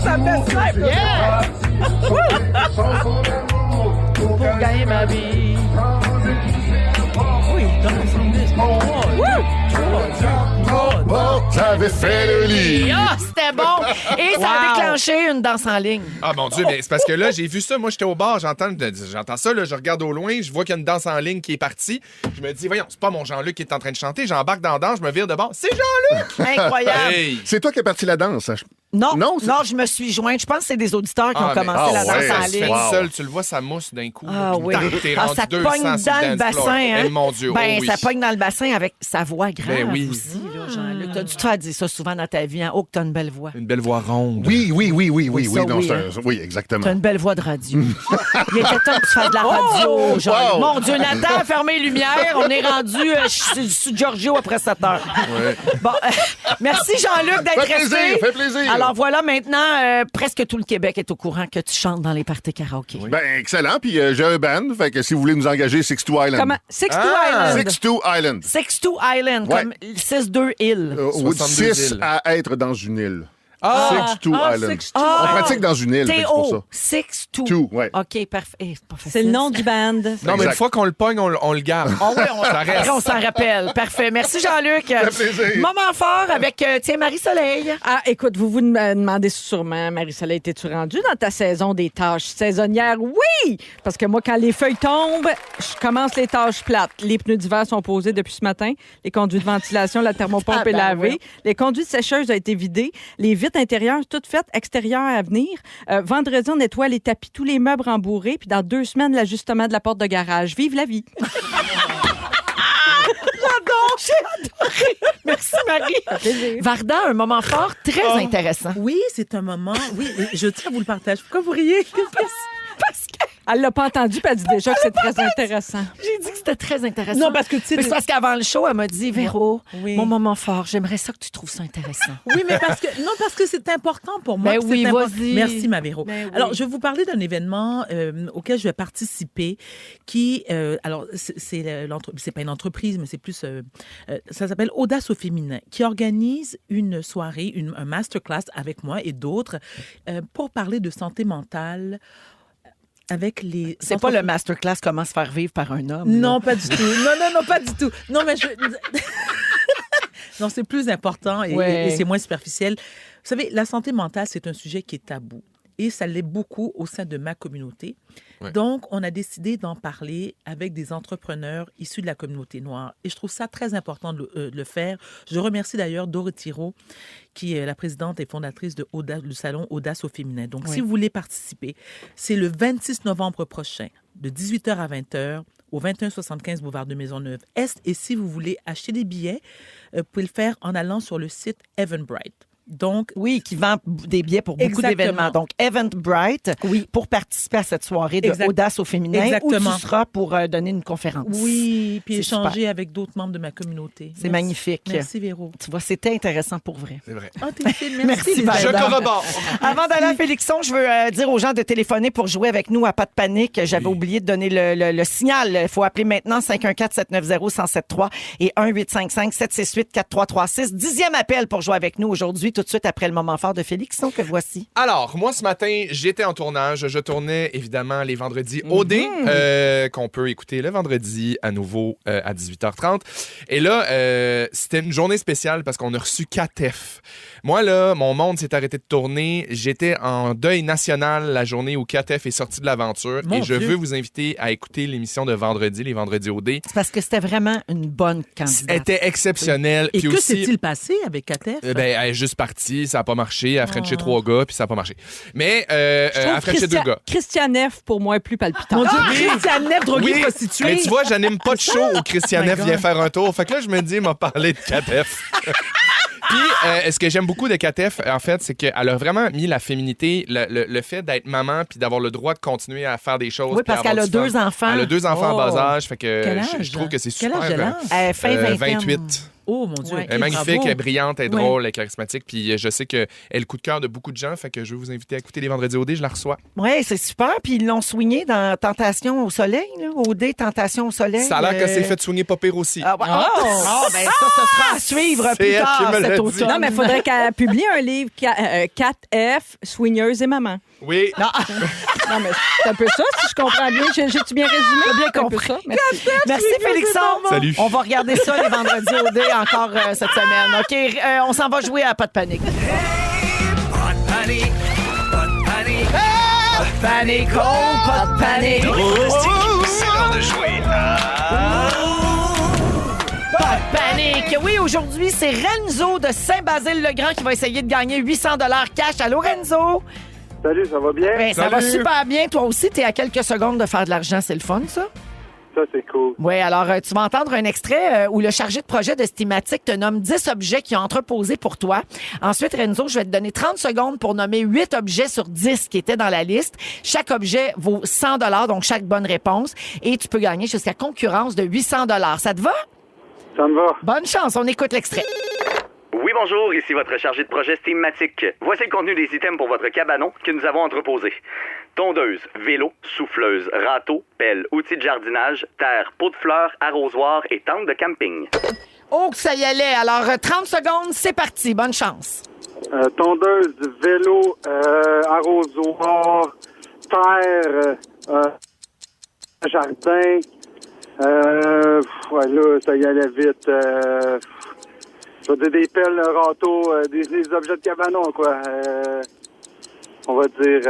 Speaker 3: Ta best life! Yeah! Pour gagner ma vie.
Speaker 8: Oui,
Speaker 6: J'avais fait le lit.
Speaker 3: Ah, c'était bon! Et ça a déclenché une danse en ligne.
Speaker 5: Ah mon Dieu, mais c'est parce que là, j'ai vu ça. Moi, j'étais au bar, j'entends ça, là, je regarde au loin, je vois qu'il y a une danse en ligne qui est partie. Je me dis, voyons, c'est pas mon Jean-Luc qui est en train de chanter. J'embarque dans la danse, je me vire de bord. C'est Jean-Luc!
Speaker 3: Incroyable!
Speaker 5: Hey!
Speaker 6: C'est toi qui as parti la danse.
Speaker 3: Non,
Speaker 6: Non, c'est-
Speaker 3: je me suis jointe. Je pense que c'est des auditeurs qui ont
Speaker 5: mais-
Speaker 3: commencé la danse
Speaker 6: ouais,
Speaker 3: en
Speaker 5: Tu
Speaker 3: ligne.
Speaker 5: fais
Speaker 6: Wow.
Speaker 5: seul, tu le vois, ça mousse d'un coup.
Speaker 3: Ah
Speaker 5: Puis
Speaker 3: oui.
Speaker 5: tac, t'es rendu
Speaker 3: Ça te
Speaker 5: 200
Speaker 3: pogne
Speaker 5: sur
Speaker 3: dans le
Speaker 5: dance floor.
Speaker 3: bassin, hein?
Speaker 5: Eh, mon Dieu,
Speaker 3: Ben,
Speaker 5: oh oui.
Speaker 3: ça pogne dans le bassin avec sa voix grave
Speaker 5: Ben oui.
Speaker 3: aussi, là, Jean-Luc. T'as dû te faire dire ça souvent dans ta vie, hein? Oh, que t'as une belle voix.
Speaker 5: Une belle voix ronde.
Speaker 6: Oui,
Speaker 3: ça,
Speaker 6: non,
Speaker 3: oui,
Speaker 6: c'est
Speaker 3: hein.
Speaker 6: oui, exactement.
Speaker 3: T'as une belle voix de radio. Il était temps que tu fasses de la radio, Jean-Luc.
Speaker 6: Wow.
Speaker 3: Mon Dieu, Nathan, fermez les lumières. On est rendu sous Giorgio après 7 heures. Bon, merci Jean-Luc d'être
Speaker 6: Fait plaisir,
Speaker 3: resté.
Speaker 6: fait plaisir.
Speaker 3: Alors voilà, maintenant, presque tout le Québec est au courant que tu chantes dans les parties karaoké.
Speaker 6: Ben, excellent. Puis j'ai un band, fait que si vous voulez nous engager, 62 Island.
Speaker 4: Comment? 62
Speaker 5: Ah!
Speaker 4: Island.
Speaker 6: 62 Island.
Speaker 3: 62 Island,
Speaker 6: Ouais.
Speaker 3: comme 6-2 îles.
Speaker 6: Ou
Speaker 5: 62
Speaker 6: 6
Speaker 5: îles.
Speaker 6: à être dans une île. Six to Island. On pratique dans une île, fait que c'est pour ça.
Speaker 3: T.O. Six to.
Speaker 6: Two, ouais.
Speaker 3: OK, parfait. C'est pas facile.
Speaker 4: C'est le nom du band.
Speaker 5: Non, mais
Speaker 6: Exact.
Speaker 5: une fois qu'on le pogne, on le garde.
Speaker 3: Ah oui,
Speaker 5: Ça reste.
Speaker 3: après, on s'en rappelle. Parfait. Merci, Jean-Luc.
Speaker 6: plaisir.
Speaker 3: Moment fort avec, Marie-Soleil.
Speaker 4: Ah, écoute, vous demandez sûrement, Marie-Soleil, t'es-tu rendue dans ta saison des tâches saisonnières? Oui! Parce que moi, quand les feuilles tombent, je commence les tâches plates. Les pneus d'hiver sont posés depuis ce matin. Les conduits de ventilation, la thermopompe est lavée.
Speaker 3: oui.
Speaker 4: Les conduits de sécheuse ont été vidés. Les vitres intérieures, toutes faites. Extérieures à venir. Vendredi, on nettoie les tapis, tous les meubles rembourrés. Puis dans 2 semaines, l'ajustement de la porte de garage. Vive la vie!
Speaker 3: J'ai adoré. Merci, Marie. Varda, un moment fort très intéressant.
Speaker 8: Oui, c'est un moment. Oui, je tiens à vous le partager. Pourquoi vous riez?
Speaker 3: Parce que
Speaker 4: Elle l'a pas entendu, puis elle dit déjà que c'est très intéressant.
Speaker 3: j'ai dit que c'était très intéressant.
Speaker 8: Non, parce que tu sais.
Speaker 3: Mais c'est parce qu'avant le show, elle m'a dit, Véro,
Speaker 8: Oui.
Speaker 3: mon moment fort, j'aimerais ça que tu trouves ça intéressant.
Speaker 8: Oui, mais parce que c'est important pour moi.
Speaker 3: Ben
Speaker 8: que
Speaker 3: oui,
Speaker 8: c'est important.
Speaker 3: vas-y.
Speaker 8: Merci, ma Véro.
Speaker 3: Ben oui.
Speaker 8: Alors, je vais vous parler d'un événement auquel je vais participer qui, alors, c'est pas une entreprise, mais c'est plus, ça s'appelle Audace au féminin, qui organise une soirée, un masterclass avec moi et d'autres pour parler de santé mentale. Avec les...
Speaker 3: C'est pas le masterclass comment se faire vivre par un homme.
Speaker 8: Non, pas du tout. Non, pas du tout. Non, mais non, c'est plus important et c'est moins superficiel. Vous savez, la santé mentale, c'est un sujet qui est tabou. Et ça l'est beaucoup au sein de ma communauté.
Speaker 5: Ouais.
Speaker 8: Donc, on a décidé d'en parler avec des entrepreneurs issus de la communauté noire. Et je trouve ça très important de le faire. Je remercie d'ailleurs Dorothy Rowe, qui est la présidente et fondatrice de du salon Audace au féminin. Donc, si vous voulez participer, c'est le 26 novembre prochain, de 18h à 20h, au 2175 boulevard de Maisonneuve-Est. Et si vous voulez acheter des billets, vous pouvez le faire en allant sur le site Eventbrite. Donc,
Speaker 3: Oui, qui vend des billets pour beaucoup
Speaker 8: Exactement.
Speaker 3: d'événements. Donc, Eventbrite, pour participer à cette soirée de
Speaker 8: Exact.
Speaker 3: Audace au féminin,
Speaker 8: Exactement.
Speaker 3: où tu seras pour donner une conférence.
Speaker 8: oui, puis
Speaker 3: C'est
Speaker 8: échanger avec d'autres membres de ma communauté.
Speaker 3: C'est
Speaker 8: Merci.
Speaker 3: magnifique.
Speaker 8: Merci, Véro.
Speaker 3: Tu vois, c'était intéressant pour vrai.
Speaker 5: C'est vrai.
Speaker 8: Ah, t'es fine.
Speaker 3: Merci,
Speaker 8: Merci.
Speaker 3: Varda.
Speaker 5: Je corrobore.
Speaker 3: Avant d'aller à Félixon, je veux dire aux gens de téléphoner pour jouer avec nous à Pas de panique. J'avais oublié de donner le signal. Il faut appeler maintenant 514-790-1073 et 1-855-768-4336. 10e appel pour jouer avec nous aujourd'hui, tout de suite après le moment fort de Félixon que voici.
Speaker 5: Alors, moi, ce matin, j'étais en tournage. Je tournais, évidemment, les vendredis OD, qu'on peut écouter le vendredi à nouveau à 18h30. Et là, c'était une journée spéciale parce qu'on a reçu KATEF. Moi, là, mon monde s'est arrêté de tourner. J'étais en deuil national la journée où KATEF est sorti de l'aventure.
Speaker 8: Mon
Speaker 5: Et je
Speaker 8: Dieu.
Speaker 5: veux vous inviter à écouter l'émission de vendredi, les vendredis OD.
Speaker 3: C'est parce que c'était vraiment une bonne candidate.
Speaker 5: C'était exceptionnel.
Speaker 8: Et
Speaker 5: Puis
Speaker 8: que
Speaker 5: aussi,
Speaker 8: s'est-il passé avec Katef?
Speaker 5: ben, elle est juste partie, ça n'a pas marché. Elle a frenché 3 gars, puis ça n'a pas marché. Mais elle a frenché 2 gars.
Speaker 4: Christianef, pour moi, est plus palpitant.
Speaker 8: Mon Dieu, Christiane Neff, droguée,
Speaker 5: Oui,
Speaker 8: prostituée.
Speaker 5: mais tu vois, j'anime pas de show où Christiane
Speaker 8: Oh my
Speaker 5: Neff vient
Speaker 8: God.
Speaker 5: faire un tour. Fait que là, je me dis, il m'a parlé de KATEF. Puis, ce que j'aime beaucoup de KATEF, en fait, c'est qu'elle a vraiment mis la féminité, le fait d'être maman, puis d'avoir le droit de continuer à faire des choses.
Speaker 3: Oui,
Speaker 5: puis
Speaker 3: parce
Speaker 5: avoir
Speaker 3: qu'elle a
Speaker 5: du fun.
Speaker 3: 2 enfants.
Speaker 5: Elle a 2 enfants en bas
Speaker 8: Oh.
Speaker 5: âge. Fait que
Speaker 8: Quel
Speaker 5: je
Speaker 8: âge?
Speaker 5: trouve que c'est
Speaker 8: Quel
Speaker 5: super.
Speaker 8: âge elle a?
Speaker 3: Fin vingtaine.
Speaker 5: 28.
Speaker 8: Oh, mon Dieu.
Speaker 3: Ouais.
Speaker 5: Elle est magnifique,
Speaker 8: Bravo.
Speaker 5: elle est brillante, elle est drôle, elle est charismatique. Puis je sais qu'elle est le coup de cœur de beaucoup de gens. Fait que je veux vous inviter à écouter les vendredis OD. Je la reçois.
Speaker 3: Oui, c'est super. Puis ils l'ont soigné dans Tentation au soleil, là, OD Tentation au soleil.
Speaker 5: Ça a l'air que c'est fait soigner pas pire aussi.
Speaker 3: Ah, ouais. Ben ça sera à suivre
Speaker 5: C'est
Speaker 3: plus
Speaker 5: elle
Speaker 3: tard
Speaker 5: qui me l'a
Speaker 3: cet
Speaker 5: dit.
Speaker 3: automne.
Speaker 4: Non, mais il faudrait qu'elle publie un livre, 4F, soigneuse et maman.
Speaker 5: Oui.
Speaker 4: Non, mais c'est un peu ça, si je comprends bien. J'ai-tu bien résumé?
Speaker 3: J'ai bien
Speaker 4: C'est un peu
Speaker 3: compris.
Speaker 4: ça. Merci.
Speaker 3: Merci, Félixon.
Speaker 5: Salut.
Speaker 3: On va regarder ça les vendredis au dé encore cette semaine. OK, on s'en va jouer à Pas de panique.
Speaker 7: Pas de panique, pas de panique.
Speaker 3: Panique, oh, pas de panique.
Speaker 7: C'est l'heure de jouer à...
Speaker 3: Pas de panique. Oui, aujourd'hui, c'est Renzo de Saint-Basile-le-Grand qui va essayer de gagner 800 $ cash. Allô, Renzo?
Speaker 11: Salut, ça va bien?
Speaker 3: Ben, ça va
Speaker 5: Salut.
Speaker 3: super bien. Toi aussi, t'es à quelques secondes de faire de l'argent. C'est le fun, ça?
Speaker 11: Ça, c'est cool.
Speaker 3: Oui, alors tu vas entendre un extrait où le chargé de projet de Stimatic te nomme 10 objets qui ont entreposés pour toi. Ensuite, Renzo, je vais te donner 30 secondes pour nommer 8 objets sur 10 qui étaient dans la liste. Chaque objet vaut 100 $, donc chaque bonne réponse. Et tu peux gagner jusqu'à concurrence de 800 $. Ça te va?
Speaker 11: Ça me va.
Speaker 3: Bonne chance, on écoute l'extrait.
Speaker 12: Oui, bonjour, ici votre chargé de projet Steamatic. Voici le contenu des items pour votre cabanon que nous avons entreposé. Tondeuse, vélo, souffleuse, râteau, pelle, outils de jardinage, terre, pot de fleurs, arrosoir et tente de camping.
Speaker 3: Oh, que ça y allait. Alors, 30 secondes, c'est parti. Bonne chance.
Speaker 11: Tondeuse, vélo, arrosoir, terre, jardin. Ouais, là, ça y allait vite. Je veux dire des pelles, râteaux, des objets de cabanon, quoi. On va dire...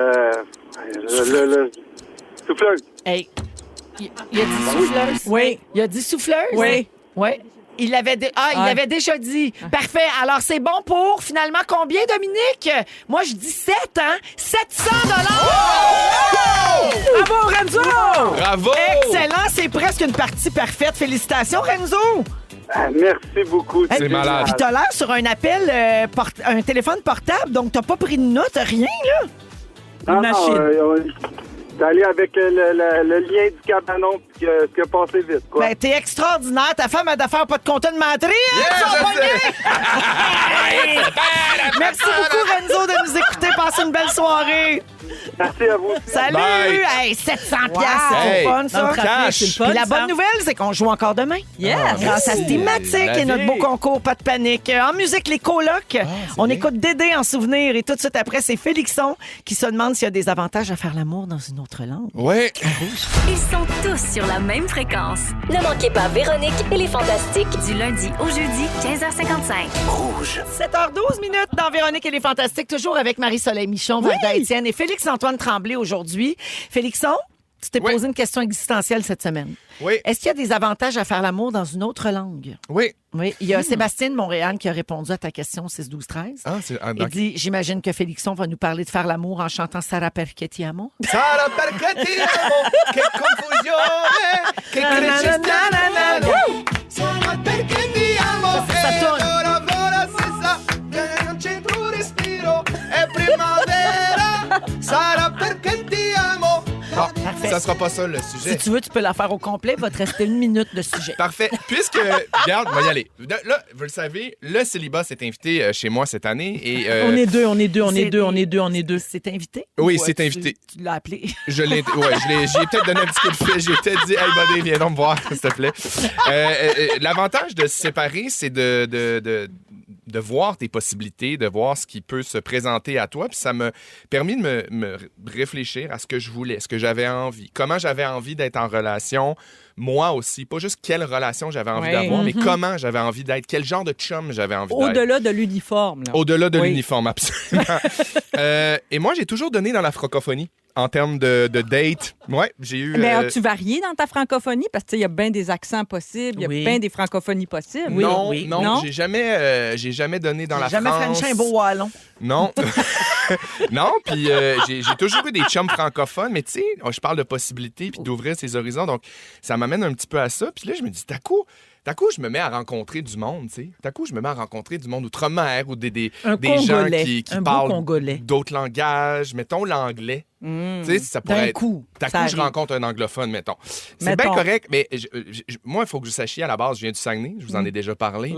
Speaker 11: souffleuse.
Speaker 3: Hey, il a dit souffleuse?
Speaker 4: Oui.
Speaker 3: Il a dit souffleuse?
Speaker 4: Oui.
Speaker 3: Oui. Il l'avait l'avait déjà dit. Parfait. Alors, c'est bon pour, finalement, combien, Dominique? Moi, je dis 7, hein? 700 Bravo, Renzo!
Speaker 5: Bravo!
Speaker 3: Excellent. C'est presque une partie parfaite. Félicitations, Renzo!
Speaker 11: Merci beaucoup.
Speaker 5: C'est malade.
Speaker 3: Puis t'as l'air sur un appel, un téléphone portable, donc t'as pas pris de notes, rien, là?
Speaker 11: Une machine. T'es allé avec le lien du cabanon qui a passé vite, quoi.
Speaker 3: Ben, t'es extraordinaire. Ta femme a d'affaires pas de compter de menterie. Merci beaucoup, Renzo, de nous écouter. Passez une belle soirée.
Speaker 11: Merci à vous.
Speaker 3: Salut!
Speaker 5: Bye.
Speaker 3: Hey, 700 piastres, c'est fun, ça.
Speaker 5: Cash.
Speaker 3: Puis la bonne nouvelle, c'est qu'on joue encore demain.
Speaker 4: Yes.
Speaker 3: Grâce à Steamatic
Speaker 5: La
Speaker 3: et notre
Speaker 5: vie.
Speaker 3: beau concours, pas de panique. En musique, les colocs. On écoute Dédé en souvenir et tout de suite après, c'est Félixon qui se demande s'il y a des avantages à faire l'amour dans une autre langue.
Speaker 5: Ouais.
Speaker 1: Ils sont tous sur la même fréquence.
Speaker 10: Ne manquez pas Véronique et les Fantastiques.
Speaker 1: Du lundi au jeudi, 15h55.
Speaker 3: 7h12 minutes dans Véronique et les Fantastiques, toujours avec Marie-Soleil Michon, Varda Étienne et Félix-Antoine Tremblay aujourd'hui. Félixon, tu t'es posé une question existentielle cette semaine.
Speaker 5: Oui.
Speaker 3: Est-ce qu'il y a des avantages à faire l'amour dans une autre langue?
Speaker 5: Oui.
Speaker 3: Oui. Il y a Sébastien de Montréal qui a répondu à ta question 6-12-13.
Speaker 5: Ah, c'est...
Speaker 3: Il dit, j'imagine que Félixon va nous parler de faire l'amour en chantant Sarah Perché Ti amo.
Speaker 5: Sarà perché ti amo, che confusione, che crescesti Sarà perché ti amo,
Speaker 3: Ça tourne.
Speaker 5: ora si sa che non c'è più respiro, è primavera, sarà perché ti amo. Non,
Speaker 3: Parfait.
Speaker 5: ça sera pas ça le sujet.
Speaker 3: Si tu veux, tu peux la faire au complet. Va te rester 1 minute de sujet.
Speaker 5: Parfait. Puisque, regarde, on va y aller. Là, vous le savez, le célibat s'est invité chez moi cette année. Et,
Speaker 8: On est deux.
Speaker 3: C'est invité?
Speaker 5: Oui,
Speaker 3: Ou,
Speaker 5: c'est invité.
Speaker 3: Tu l'as appelé?
Speaker 5: J'y ai peut-être donné un petit coup de fil. J'ai peut-être dit, hey, buddy, viens donc me voir, s'il te plaît. L'avantage de se séparer, c'est de voir tes possibilités, de voir ce qui peut se présenter à toi. Puis ça m'a permis de me réfléchir à ce que je voulais, ce que j'avais envie, comment j'avais envie d'être en relation, moi aussi. Pas juste quelle relation j'avais envie d'avoir, mais comment j'avais envie d'être, quel genre de chum j'avais envie d'être.
Speaker 4: Au-delà de l'uniforme. Là.
Speaker 5: Au-delà de l'uniforme, absolument. Et moi, j'ai toujours donné dans la francophonie. En termes de date, ouais, j'ai eu...
Speaker 4: Mais as-tu varié dans ta francophonie? Parce qu'il y a bien des accents possibles, il y a bien des francophonies possibles.
Speaker 5: Non, j'ai jamais donné dans la
Speaker 3: Jamais
Speaker 5: France.
Speaker 3: Frenché un beau wallon.
Speaker 5: Non. Non, puis j'ai toujours eu des chums francophones, mais tu sais, je parle de possibilités puis d'ouvrir ses horizons, donc ça m'amène un petit peu à ça. Puis là, je me dis, d'un coup, je me mets à rencontrer du monde, tu sais. D'un coup, je me mets à rencontrer du monde outre-mer ou des gens qui parlent d'autres langages, mettons l'anglais. Tu sais, ça pourrait être... D'un coup, je rencontre un anglophone, mettons. C'est bien correct, mais moi, il faut que vous sachiez, à la base, je viens du Saguenay, je vous en ai déjà parlé.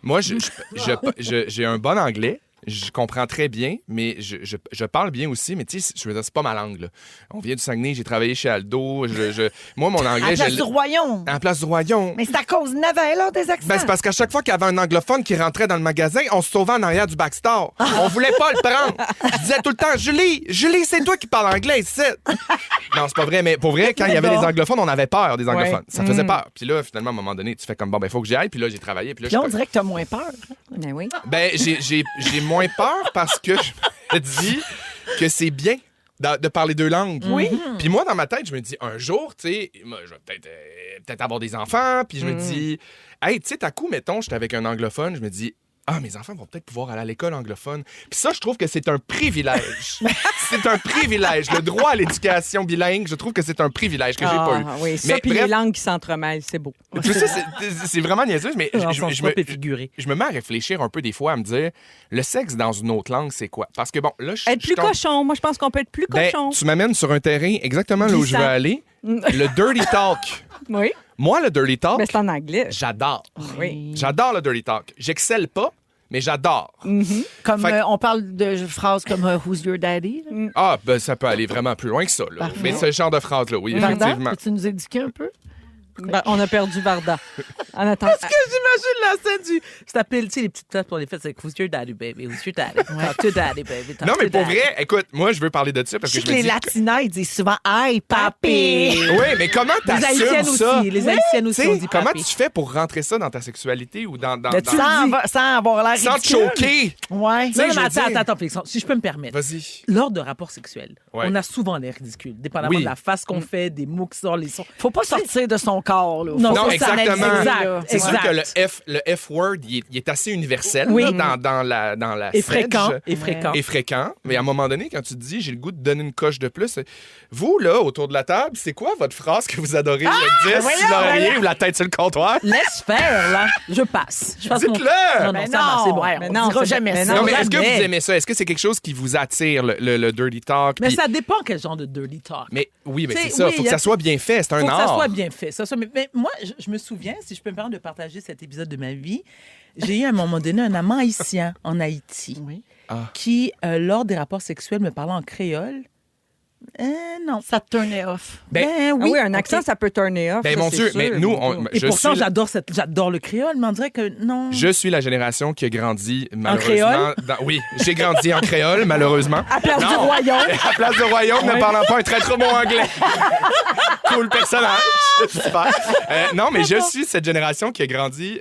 Speaker 5: Moi, j'ai un bon anglais. Je comprends très bien, mais je parle bien aussi, mais tu sais, je veux dire, c'est pas ma langue, là. On vient du Saguenay, j'ai travaillé chez Aldo. Moi, mon anglais...
Speaker 3: À la place du Royaume.
Speaker 5: À la place du Royaume.
Speaker 3: Mais c'est à cause de Navel, là, des accents.
Speaker 5: Ben, c'est parce qu'à chaque fois qu'il y avait un anglophone qui rentrait dans le magasin, on se sauvait en arrière du backstore. On voulait pas le prendre. Je disais tout le temps, Julie, c'est toi qui parles anglais ici. Non, c'est pas vrai, mais pour vrai, quand il y avait des anglophones, on avait peur des anglophones. Ça faisait peur. Puis là, finalement, à un moment donné, tu fais comme, bon, ben, il faut que j'y aille. Puis là, j'ai travaillé. Puis là,
Speaker 3: on dirait que t'as moins peur.
Speaker 4: Ben oui.
Speaker 5: Ben, j'ai moins peur parce que je me dis que c'est bien de parler deux langues.
Speaker 3: Oui.
Speaker 5: Puis moi, dans ma tête, je me dis, un jour, tu sais, je vais peut-être avoir des enfants. Puis je me dis, hey, tu sais, à coup, mettons, j'étais avec un anglophone, je me dis, mes enfants vont peut-être pouvoir aller à l'école anglophone. Puis ça, je trouve que c'est un privilège. C'est un privilège. Le droit à l'éducation bilingue, je trouve que c'est un privilège que j'ai pas eu.
Speaker 4: Oui, ça, puis les langues qui s'entremêlent, c'est beau.
Speaker 5: Tout ça, c'est vraiment niaiseux, mais je me mets à réfléchir un peu des fois, à me dire, le sexe dans une autre langue, c'est quoi? Parce que bon, là,
Speaker 4: être plus cochon. Moi, je pense qu'on peut être plus cochon.
Speaker 5: Tu m'amènes sur un terrain exactement là où je veux aller. Le dirty talk.
Speaker 4: Oui.
Speaker 5: Moi, le dirty talk...
Speaker 4: Mais c'est en anglais.
Speaker 5: J'adore.
Speaker 4: Oui.
Speaker 5: J'adore le dirty talk. J'excelle pas, mais j'adore.
Speaker 3: Comme on parle de phrases comme Who's your daddy?
Speaker 5: Ben ça peut aller vraiment plus loin que ça. Là. Mais ce genre de phrase-là, oui, effectivement.
Speaker 3: Peux-tu nous éduquer un peu?
Speaker 4: Ben, on a perdu Varda. En attendant.
Speaker 8: Parce que j'imagine la scène du... Tu t'appelles, tu sais, les petites places pour les fêtes, c'est Who's your daddy, baby? Who's your daddy? Talk to daddy, baby. Talk
Speaker 5: Non, mais
Speaker 8: to
Speaker 5: pour
Speaker 8: daddy.
Speaker 5: vrai, écoute, moi, je veux parler de ça parce
Speaker 3: Je
Speaker 5: que
Speaker 3: sais
Speaker 5: je
Speaker 3: que
Speaker 5: me
Speaker 3: les
Speaker 5: dis...
Speaker 3: latinas, ils disent souvent « Hey, papi! »
Speaker 5: Oui, mais comment
Speaker 8: Les
Speaker 5: t'assumes
Speaker 8: Haïtiennes
Speaker 5: ça?
Speaker 8: aussi. Les Haïtiennes aussi,
Speaker 5: T'sais,
Speaker 8: on dit
Speaker 5: comment
Speaker 8: papi.
Speaker 5: tu fais pour rentrer ça dans ta sexualité ou dans
Speaker 3: Sans avoir l'air
Speaker 5: sans te
Speaker 3: ridicule.
Speaker 5: choquer?
Speaker 3: Ouais.
Speaker 5: Tu sais,
Speaker 8: Non,
Speaker 5: je
Speaker 8: mais
Speaker 5: veux dire-
Speaker 8: attends, Félix, si je peux me permettre.
Speaker 5: Vas-y.
Speaker 8: Lors de rapports sexuels,
Speaker 5: Ouais.
Speaker 8: on a souvent l'air ridicule, dépendamment
Speaker 5: Oui.
Speaker 8: de la face qu'on fait, des mots qui sortent, les sons.
Speaker 3: Faut pas sortir de son corps, là.
Speaker 8: Non,
Speaker 3: Faut
Speaker 5: Non,
Speaker 3: pas
Speaker 5: exactement.
Speaker 3: s'analyser,
Speaker 8: Exact.
Speaker 3: là.
Speaker 5: C'est sûr
Speaker 8: Exact.
Speaker 5: que le F-word, il est assez universel
Speaker 8: Oui.
Speaker 5: là, dans la
Speaker 8: Et
Speaker 5: sedge.
Speaker 8: fréquent. Et fréquent.
Speaker 5: Et fréquent. Mais à un moment donné, quand tu te dis, j'ai le goût de donner une coche de plus, vous, là, autour de la table, c'est quoi votre phrase que vous adorez dire si l'oreiller ou la tête sur le comptoir?
Speaker 8: Laisse faire, là. Je passe. Je passe
Speaker 5: Dites-le!
Speaker 8: Non,
Speaker 3: Mais
Speaker 8: ça va, c'est bon.
Speaker 3: ouais,
Speaker 4: Mais
Speaker 3: on
Speaker 4: non,
Speaker 3: dira
Speaker 4: c'est-
Speaker 3: jamais
Speaker 4: mais
Speaker 3: ça.
Speaker 5: Non, mais est-ce que
Speaker 8: jamais.
Speaker 5: vous aimez ça? Est-ce que c'est quelque chose qui vous attire, le dirty talk?
Speaker 8: Mais
Speaker 5: Puis-
Speaker 8: ça dépend quel genre de dirty talk.
Speaker 5: Mais oui, mais
Speaker 8: Tu
Speaker 5: c'est
Speaker 8: sais,
Speaker 5: ça.
Speaker 8: oui,
Speaker 5: Faut
Speaker 8: y
Speaker 5: que
Speaker 8: a-
Speaker 5: ça soit bien fait. C'est un
Speaker 8: Faut que
Speaker 5: art.
Speaker 8: ça soit bien fait. Mais moi, je me souviens, si je peux me permettre de partager cet épisode de ma vie, j'ai eu à un moment donné un amant haïtien en Haïti
Speaker 3: Oui.
Speaker 8: qui, lors des rapports sexuels, me parlait en créole. Non.
Speaker 3: Ça te turnait off.
Speaker 8: Ben
Speaker 4: Ah
Speaker 8: oui.
Speaker 4: oui, un accent, ça peut turner off.
Speaker 5: Ben,
Speaker 4: ça,
Speaker 5: mon
Speaker 4: c'est
Speaker 5: Dieu,
Speaker 4: sûr.
Speaker 5: mais nous,
Speaker 8: Et
Speaker 5: je
Speaker 8: pourtant,
Speaker 5: suis...
Speaker 8: j'adore le créole, mais on dirait que non.
Speaker 5: Je suis la génération qui a grandi, malheureusement...
Speaker 8: créole?
Speaker 5: Oui, j'ai grandi en créole, malheureusement.
Speaker 3: À Place du
Speaker 5: Non.
Speaker 3: Royaume.
Speaker 5: À Place du Royaume, ne parlant pas un très trop bon anglais. Cool personnage. Super. Non, mais je suis cette génération qui a grandi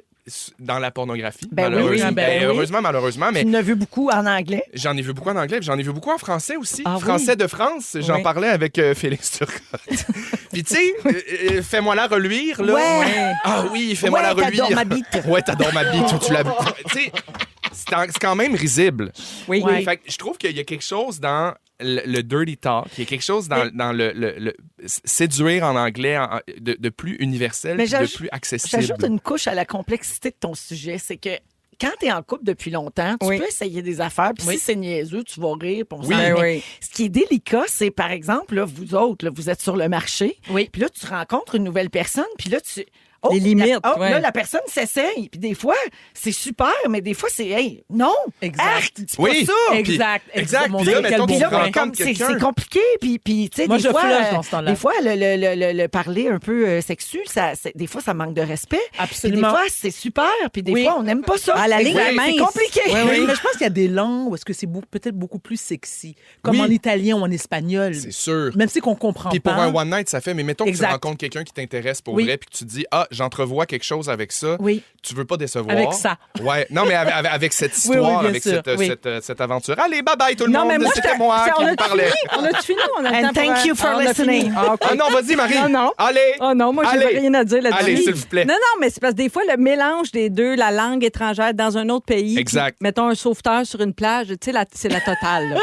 Speaker 5: dans la pornographie,
Speaker 3: Ben oui,
Speaker 5: malheureusement.
Speaker 3: oui, ben oui.
Speaker 5: Heureusement, malheureusement, mais
Speaker 3: Tu en as vu beaucoup en anglais.
Speaker 5: j'en ai vu beaucoup en anglais, puis j'en ai vu beaucoup en français aussi.
Speaker 3: Ah oui?
Speaker 5: Français de France, j'en
Speaker 4: Oui.
Speaker 5: parlais avec Félix Turcotte. Puis tu sais, fais-moi-la reluire, là.
Speaker 3: Ouais.
Speaker 5: Ah oui, fais-moi la
Speaker 3: Ouais,
Speaker 5: reluire.
Speaker 3: t'adores ma bite.
Speaker 5: Ouais, t'adores ma bite. Tu l'as... Tu sais, c'est quand même risible.
Speaker 4: Oui.
Speaker 8: Ouais.
Speaker 5: Fait que je trouve qu'il y a quelque chose dans le dirty talk, il y a quelque chose dans le séduire en anglais de plus universel,
Speaker 3: Mais
Speaker 5: puis de
Speaker 3: j'ajoute-
Speaker 5: plus accessible.
Speaker 3: J'ajoute une couche à la complexité de ton sujet. C'est que quand tu es en couple depuis longtemps, tu
Speaker 4: Oui.
Speaker 3: peux essayer des affaires. Puis si c'est niaiseux, tu vas rire. Puis on
Speaker 5: Oui.
Speaker 3: s'en
Speaker 4: Ben
Speaker 3: met.
Speaker 4: oui.
Speaker 3: Ce qui est délicat, c'est par exemple, là, vous autres, là, vous êtes sur le marché.
Speaker 8: Oui.
Speaker 3: Puis là, tu rencontres une nouvelle personne. Puis là, tu.
Speaker 4: Les limites, ouais.
Speaker 3: Là, la personne s'essaye. Puis des fois, c'est super, mais des fois, c'est hey, non.
Speaker 8: Exact.
Speaker 3: Arc, dis pas
Speaker 5: Oui.
Speaker 3: ça.
Speaker 8: Exact.
Speaker 5: Exact.
Speaker 8: Mon
Speaker 5: Puis là,
Speaker 8: Dieu,
Speaker 5: mettons
Speaker 8: quel
Speaker 3: Puis
Speaker 5: qu'on
Speaker 3: là,
Speaker 8: bon
Speaker 5: rencontre
Speaker 8: point.
Speaker 3: comme c'est
Speaker 5: quelqu'un.
Speaker 3: compliqué. Puis tu sais,
Speaker 8: Moi,
Speaker 3: des
Speaker 8: je
Speaker 3: fois,
Speaker 8: flush dans ce temps-là.
Speaker 3: des fois, le parler un peu sexu, des fois, ça manque de respect.
Speaker 8: Absolument.
Speaker 3: Puis des fois, c'est super. Puis des
Speaker 8: Oui.
Speaker 3: fois, on n'aime pas ça.
Speaker 4: À la ligne
Speaker 3: Exact.
Speaker 4: mince.
Speaker 3: C'est compliqué.
Speaker 8: Oui, oui. Mais je pense qu'il y a des langues où est-ce que c'est peut-être beaucoup plus sexy, comme
Speaker 5: Oui.
Speaker 8: en italien ou en espagnol.
Speaker 5: C'est sûr.
Speaker 8: Même si qu'on comprend
Speaker 5: Puis
Speaker 8: pas.
Speaker 5: pour un one night, ça fait. Mais mettons que
Speaker 8: Exact.
Speaker 5: tu rencontres quelqu'un qui t'intéresse pour
Speaker 8: Oui.
Speaker 5: vrai, puis que tu te dis, j'entrevois quelque chose avec ça.
Speaker 8: Oui.
Speaker 5: Tu veux pas décevoir.
Speaker 8: Avec ça.
Speaker 5: Ouais. Non, mais avec cette
Speaker 8: Oui, oui,
Speaker 5: histoire,
Speaker 8: bien
Speaker 5: avec
Speaker 8: sûr. Oui.
Speaker 5: cette aventure. Allez, bye bye tout le
Speaker 4: Non,
Speaker 5: monde.
Speaker 4: mais moi,
Speaker 5: C'était moi
Speaker 4: on
Speaker 5: qui
Speaker 4: a
Speaker 5: me parlais.
Speaker 4: On a fini? On a le
Speaker 3: And
Speaker 4: temps pour
Speaker 3: thank you for
Speaker 4: on a fini.
Speaker 3: listening.
Speaker 4: Ah, OK.
Speaker 5: Ah non, vas-y, Marie.
Speaker 4: Non, non.
Speaker 5: Allez.
Speaker 4: Oh non, moi, j'ai
Speaker 5: Allez.
Speaker 4: rien à dire là-dessus.
Speaker 5: Allez, s'il vous plaît.
Speaker 4: Non, non, mais c'est parce que des fois, le mélange des deux, la langue étrangère dans un autre pays.
Speaker 5: Exact.
Speaker 4: puis, mettons un sauveteur sur une plage, tu sais, c'est la totale. là.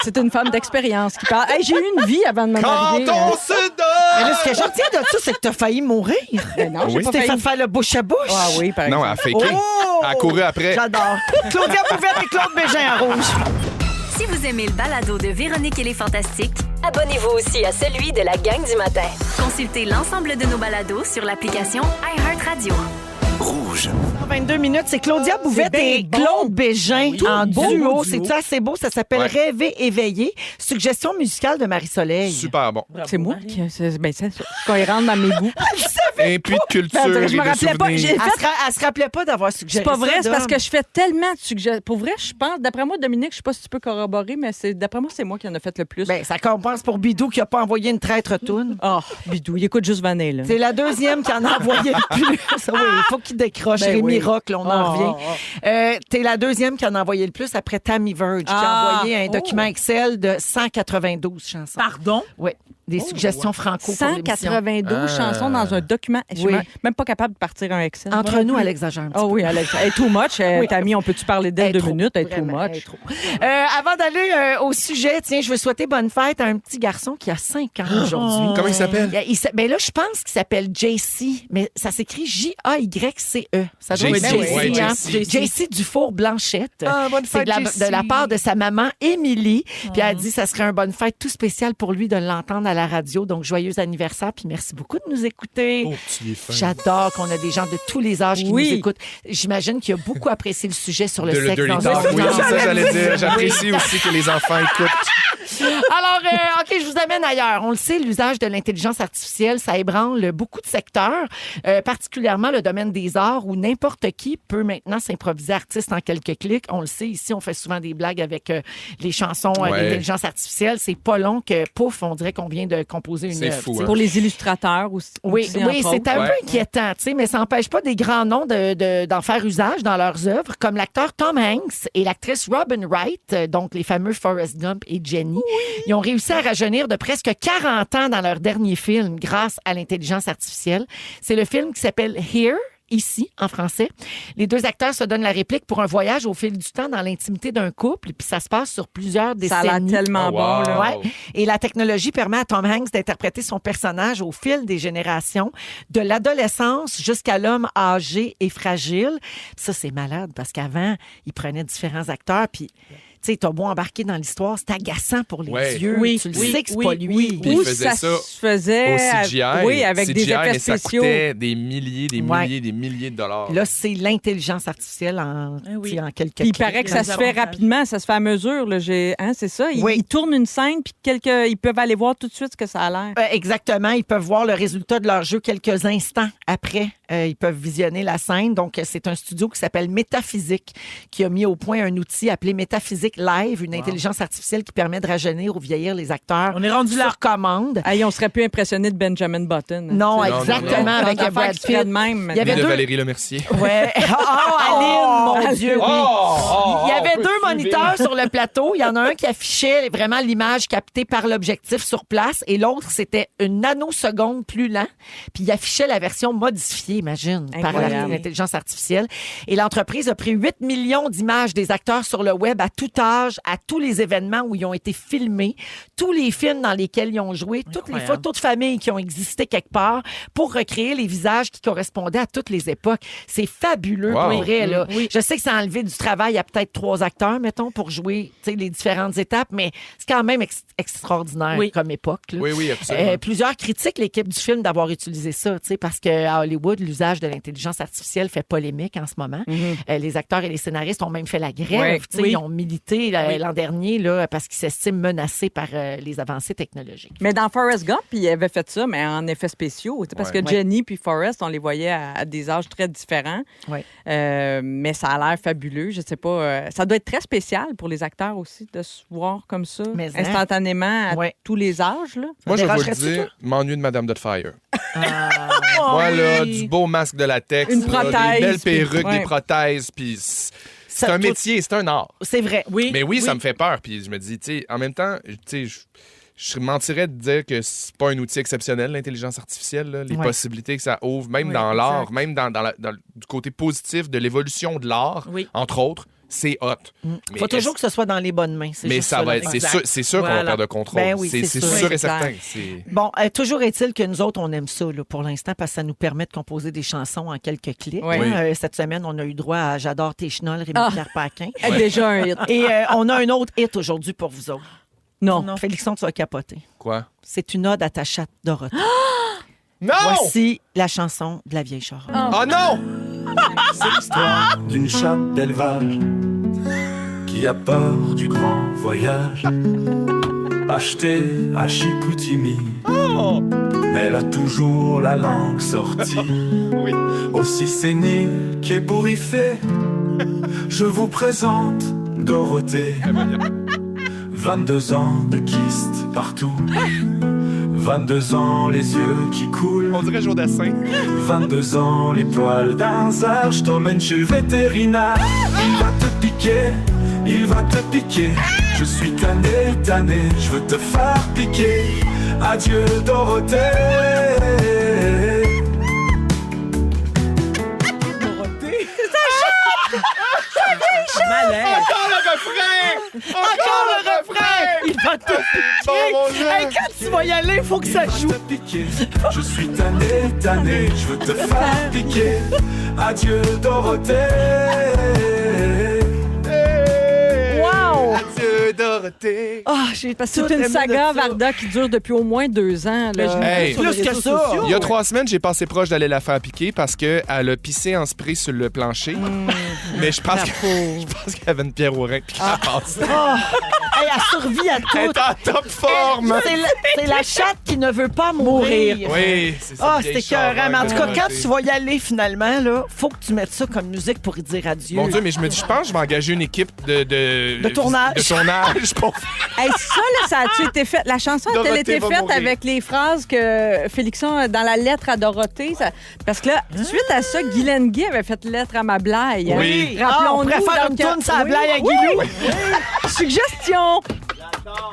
Speaker 4: C'est une femme d'expérience qui parle. Hey, j'ai eu une vie avant de me
Speaker 5: Quand
Speaker 4: marier.
Speaker 5: on
Speaker 4: hein.
Speaker 5: se
Speaker 3: Mais
Speaker 5: donne.
Speaker 3: là, ce que je retiens de ça, c'est que t'as failli mourir.
Speaker 4: Ben non, j'ai
Speaker 5: Oui.
Speaker 4: pas
Speaker 3: Tu t'es
Speaker 4: failli.
Speaker 3: fait faire le bouche à bouche.
Speaker 4: Ah oui, par
Speaker 5: Non,
Speaker 4: exemple.
Speaker 5: elle a faké.
Speaker 3: Oh!
Speaker 5: Elle a couru après.
Speaker 3: J'adore. Claudia Bouvette et Claude Bégin en rouge.
Speaker 1: Si vous aimez le balado de Véronique et les Fantastiques,
Speaker 10: Abonnez-vous aussi à celui de la gang du matin.
Speaker 1: consultez l'ensemble de nos balados sur l'application iHeartRadio.
Speaker 7: Rouge.
Speaker 3: 22 minutes, c'est Claudia Bouvette
Speaker 8: bien
Speaker 3: et
Speaker 8: bon.
Speaker 3: Claude Bégin en
Speaker 8: beau
Speaker 3: duo.
Speaker 8: duo.
Speaker 3: C'est-tu assez beau? Ça s'appelle
Speaker 5: Ouais.
Speaker 3: Rêver éveillé. Suggestion musicale de Marie-Soleil.
Speaker 5: Super bon.
Speaker 4: C'est moi qui. C'est cohérent dans mes goûts.
Speaker 5: Un puits de culture
Speaker 4: Ben,
Speaker 5: et
Speaker 4: je me
Speaker 5: de
Speaker 4: rappelais pas.
Speaker 5: souvenirs.
Speaker 3: Elle se rappelait pas d'avoir suggéré
Speaker 4: C'est pas vrai,
Speaker 3: ça,
Speaker 4: c'est parce
Speaker 3: Dom.
Speaker 4: que je fais tellement de suggestions. Pour vrai, je pense, d'après moi, Dominique, je sais pas si tu peux corroborer, mais d'après moi, c'est moi qui en a fait le plus.
Speaker 3: Ben, ça compense pour Bidou qui a pas envoyé une traître toune.
Speaker 4: Oh, bidou, il écoute juste Vanille. là.
Speaker 3: C'est la deuxième qui en a envoyé le plus. Oui, il faut qu'il décroche.
Speaker 4: Ben
Speaker 3: Rémi
Speaker 4: oui.
Speaker 3: Rock, là, on en
Speaker 4: Oh,
Speaker 3: revient. T'es la deuxième qui en a envoyé le plus après Tammy Verge, qui a
Speaker 4: Ah.
Speaker 3: envoyé un document Excel de 192 chansons.
Speaker 8: Pardon?
Speaker 3: Oui, des suggestions franco pour l'émission.
Speaker 4: 192 chansons dans un document. Je suis
Speaker 3: Oui.
Speaker 4: même pas capable de partir un Excel.
Speaker 3: Entre nous, elle exagère un petit
Speaker 4: Oh
Speaker 3: peu.
Speaker 4: oui, Alex. Elle est too much. Tammy, on peut-tu parler d'elle
Speaker 3: Elle est
Speaker 4: 2
Speaker 3: trop,
Speaker 4: minutes? Elle est too
Speaker 3: vraiment, elle est
Speaker 4: much.
Speaker 3: trop. Avant d'aller au sujet, tiens, je veux souhaiter bonne fête à un petit garçon qui a 5 ans aujourd'hui.
Speaker 5: Comment il s'appelle?
Speaker 3: Ben là, je pense qu'il s'appelle JC, mais ça s'écrit J-A-Y-C-E. Ça doit être
Speaker 5: JC,
Speaker 3: JC,
Speaker 5: ouais,
Speaker 3: hein?
Speaker 5: JC.
Speaker 3: JC Dufour-Blanchette.
Speaker 5: bonne
Speaker 3: C'est
Speaker 5: fête,
Speaker 3: de la part de sa maman, Émilie. Puis elle a dit que ça serait un bonne fête tout spécial pour lui de l'entendre à la radio. Donc, joyeux anniversaire. Puis merci beaucoup de nous écouter.
Speaker 5: Oh, tu es fin.
Speaker 3: J'adore qu'on a des gens de tous les âges qui
Speaker 4: Oui.
Speaker 3: nous écoutent. J'imagine qu'il a beaucoup apprécié le sujet sur le
Speaker 5: De le
Speaker 3: sexe
Speaker 5: dirty
Speaker 3: dans
Speaker 5: talk.
Speaker 3: un
Speaker 5: Oui, c'est ça, j'allais dire.
Speaker 3: Oui.
Speaker 5: J'apprécie aussi que les enfants écoutent.
Speaker 3: Alors, OK, je vous amène ailleurs. On le sait, l'usage de l'intelligence artificielle, ça ébranle beaucoup de secteurs, particulièrement le domaine des arts où n'importe qui peut maintenant s'improviser artiste en quelques clics. On le sait, ici, on fait souvent des blagues avec les chansons d'intelligence artificielle. C'est pas long que, pouf, on dirait qu'on vient de composer une œuvre.
Speaker 5: C'est fou,
Speaker 4: C'est pour les illustrateurs aussi.
Speaker 3: Oui,
Speaker 4: aussi,
Speaker 3: oui,
Speaker 4: entre
Speaker 3: c'est
Speaker 4: autres.
Speaker 3: un peu inquiétant, tu sais, mais ça n'empêche pas des grands noms d'en faire usage dans leurs œuvres, comme l'acteur Tom Hanks et l'actrice Robin Wright, donc les fameux Forrest Gump et Jenny. Ils ont réussi à rajeunir de presque 40 ans dans leur dernier film grâce à l'intelligence artificielle. C'est le film qui s'appelle Here. Ici, en français. Les deux acteurs se donnent la réplique pour un voyage au fil du temps dans l'intimité d'un couple, puis ça se passe sur plusieurs décennies.
Speaker 4: Ça a l'air tellement bon, là.
Speaker 3: Ouais. Et la technologie permet à Tom Hanks d'interpréter son personnage au fil des générations, de l'adolescence jusqu'à l'homme âgé et fragile. Ça, c'est malade, parce qu'avant, il prenait différents acteurs, puis... Tu sais, t'as beau embarquer dans l'histoire, c'est agaçant pour les yeux.
Speaker 8: Oui,
Speaker 3: tu le
Speaker 8: oui,
Speaker 3: sais que c'est
Speaker 8: oui,
Speaker 3: pas lui.
Speaker 8: oui.
Speaker 5: Puis
Speaker 4: Ou
Speaker 5: il faisait ça
Speaker 4: se faisait
Speaker 5: au CGI.
Speaker 4: oui, avec
Speaker 5: CGI,
Speaker 4: des effets
Speaker 5: mais ça
Speaker 4: spéciaux.
Speaker 5: coûtait des milliers, des
Speaker 3: Ouais.
Speaker 5: milliers, des milliers de dollars.
Speaker 3: Là, c'est l'intelligence artificielle en quelques
Speaker 4: Puis il
Speaker 3: clics.
Speaker 4: paraît que ça se fait rapidement, ça se fait à mesure. Là. C'est ça.
Speaker 3: Oui.
Speaker 4: Ils tournent une scène, puis ils peuvent aller voir tout de suite ce que ça a l'air.
Speaker 3: Exactement. Ils peuvent voir le résultat de leur jeu quelques instants après. Ils peuvent visionner la scène. Donc, c'est un studio qui s'appelle Métaphysique qui a mis au point un outil appelé Métaphysique Live, une intelligence artificielle qui permet de rajeunir ou vieillir les acteurs.
Speaker 8: On est rendu là.
Speaker 3: Sur commande.
Speaker 4: Hey, on serait plus impressionné de Benjamin Button.
Speaker 3: Non,
Speaker 5: Non,
Speaker 3: exactement.
Speaker 5: non, non.
Speaker 3: Avec
Speaker 4: Dans
Speaker 3: Brad
Speaker 4: qui se fait
Speaker 3: Pitt.
Speaker 4: de même.
Speaker 3: Il y avait
Speaker 5: de
Speaker 3: deux...
Speaker 5: Valérie Lemercier.
Speaker 3: Ouais. Oh, Aline, mon Dieu, oui. Il y avait
Speaker 5: on peut
Speaker 3: deux
Speaker 5: suivre.
Speaker 3: moniteurs sur le plateau. Il y en a un qui affichait vraiment l'image captée par l'objectif sur place et l'autre, c'était une nanoseconde plus lent. Puis il affichait la version modifiée, imagine, par
Speaker 4: Incroyable.
Speaker 3: l'intelligence artificielle. Et l'entreprise a pris 8 millions d'images des acteurs sur le web à tout âge, à tous les événements où ils ont été filmés, tous les films dans lesquels ils ont joué, toutes les photos de famille qui ont existé quelque part pour recréer les visages qui correspondaient à toutes les époques. C'est fabuleux
Speaker 5: Wow.
Speaker 3: pour vrai, là.
Speaker 8: Oui.
Speaker 3: Je sais que ça a enlevé du travail à peut-être 3 acteurs, mettons, pour jouer les différentes étapes, mais c'est quand même extraordinaire comme époque. Là.
Speaker 5: Oui, oui, absolument.
Speaker 3: Plusieurs critiquent l'équipe du film d'avoir utilisé ça, parce qu'à Hollywood, l'usage de l'intelligence artificielle fait polémique en ce moment. Les acteurs et les scénaristes ont même fait la grève. Ils ont milité l'an dernier là, parce qu'ils s'estiment menacés par les avancées technologiques.
Speaker 4: Mais dans Forrest Gump, il avait fait ça, mais en effets spéciaux. Parce que Jenny puis Forrest, on les voyait à des âges très différents.
Speaker 3: Ouais.
Speaker 4: Mais ça a l'air fabuleux. Je sais pas. Ça doit être très spécial pour les acteurs aussi de se voir comme ça,
Speaker 3: Mais
Speaker 4: instantanément, à tous les âges. Là.
Speaker 5: Moi, je vais vous le
Speaker 3: dérangerait-tu,
Speaker 5: dire,
Speaker 3: toi?
Speaker 5: m'ennuie de Madame Doubtfire. Moi, là, du beau masque de latex,
Speaker 4: Une
Speaker 5: là,
Speaker 4: prothèse,
Speaker 5: des belles
Speaker 4: puis-
Speaker 5: perruques,
Speaker 4: ouais.
Speaker 5: des prothèses, puis c'est
Speaker 3: Ça,
Speaker 5: un
Speaker 3: toi-
Speaker 5: métier, c'est un art.
Speaker 3: C'est vrai.
Speaker 8: Oui.
Speaker 5: Mais oui, ça me fait peur. Puis je me dis, tu sais, en même temps, tu sais, je mentirais de dire que c'est pas un outil exceptionnel, l'intelligence artificielle, là, les
Speaker 3: Ouais.
Speaker 5: possibilités que ça ouvre, même
Speaker 8: Oui,
Speaker 5: dans l'art,
Speaker 8: exact.
Speaker 5: même du côté positif de l'évolution de l'art, entre autres, c'est hot.
Speaker 3: Il faut toujours que ce soit dans les bonnes mains. C'est
Speaker 5: Mais
Speaker 3: juste
Speaker 5: ça va
Speaker 3: là.
Speaker 5: être,
Speaker 8: Exact.
Speaker 5: c'est sûr qu'on va
Speaker 8: Voilà.
Speaker 5: perdre le contrôle.
Speaker 3: Ben oui,
Speaker 5: c'est
Speaker 3: c'est
Speaker 5: sûr
Speaker 3: sûr.
Speaker 5: et certain.
Speaker 4: Exact.
Speaker 5: C'est-
Speaker 3: Bon, toujours est-il que nous autres, on aime ça là, pour l'instant parce que ça nous permet de composer des chansons en quelques clics.
Speaker 4: Oui.
Speaker 3: Hein. Cette semaine, on a eu droit à J'adore tes chenolles, Rémi-Pierre Paquin.
Speaker 4: Déjà un hit.
Speaker 3: Et on a un autre hit aujourd'hui pour vous autres.
Speaker 4: Non.
Speaker 3: Félixon, tu vas capoter.
Speaker 5: Quoi?
Speaker 3: C'est une ode à ta chatte Dorothée.
Speaker 5: Non!
Speaker 3: Voici la chanson de la vieille charogne.
Speaker 5: Oh non!
Speaker 7: C'est l'histoire d'une chatte d'élevage qui a peur du grand voyage. Achetée à Chicoutimi, mais elle a toujours la langue sortie. Aussi sénique et bourriffée, je vous présente Dorothée. 22 ans de kyste partout, 22 ans les yeux qui coulent.
Speaker 5: On dirait Jodassin.
Speaker 7: 22 ans, les poils d'un zar, je t'emmène chez le vétérinaire. Il va te piquer, il va te piquer. Je suis tanné, je veux te faire piquer. Adieu Dorothée.
Speaker 8: Malaise.
Speaker 5: Encore le refrain!
Speaker 3: Encore le refrain! Il va te
Speaker 5: Bon, mon
Speaker 3: piquer!
Speaker 5: Dieu.
Speaker 3: Hey, quand tu vas y aller, il faut que ça joue.
Speaker 7: Te piquer. Je suis tanné, je veux te faire piquer. Adieu Dorothée.
Speaker 3: Wow!
Speaker 5: Adieu Dorothée.
Speaker 3: Ah, j'ai
Speaker 4: Parce que
Speaker 3: tout
Speaker 4: c'est une
Speaker 3: aimé
Speaker 4: saga,
Speaker 3: de ça.
Speaker 4: Varda, qui dure depuis au moins 2 ans. Là.
Speaker 5: Hey.
Speaker 3: Plus que ça.
Speaker 5: Il y a 3 semaines, j'ai passé proche d'aller la faire piquer parce qu'elle a pissé en spray sur le plancher. Mais je pense qu'il y avait une pierre au rein puis qu'elle passe.
Speaker 3: Hey, elle survit à tout.
Speaker 5: Elle est en top forme.
Speaker 3: C'est la chatte qui ne veut pas mourir.
Speaker 5: Oui, c'est ça.
Speaker 3: C'était écœurant. Mais en tout cas, quand tu vas y aller finalement, là, faut que tu mettes ça comme musique pour y dire adieu.
Speaker 5: Mon Dieu, mais je me dis, je pense que je vais engager une équipe de
Speaker 3: tournage.
Speaker 5: De tournage pour...
Speaker 4: Hey, ça, là, ça a-tu été fait? La chanson a-t-elle
Speaker 5: Dorothée
Speaker 4: été
Speaker 5: va
Speaker 4: faite
Speaker 5: mourir.
Speaker 4: avec les phrases que Félixon, dans la lettre à Dorothée? Parce que là, suite à ça, Guylaine Gay avait fait lettre à ma blague.
Speaker 5: Oui.
Speaker 3: On pourrait faire une tourne sur la blague à Guilou.
Speaker 4: Suggestion!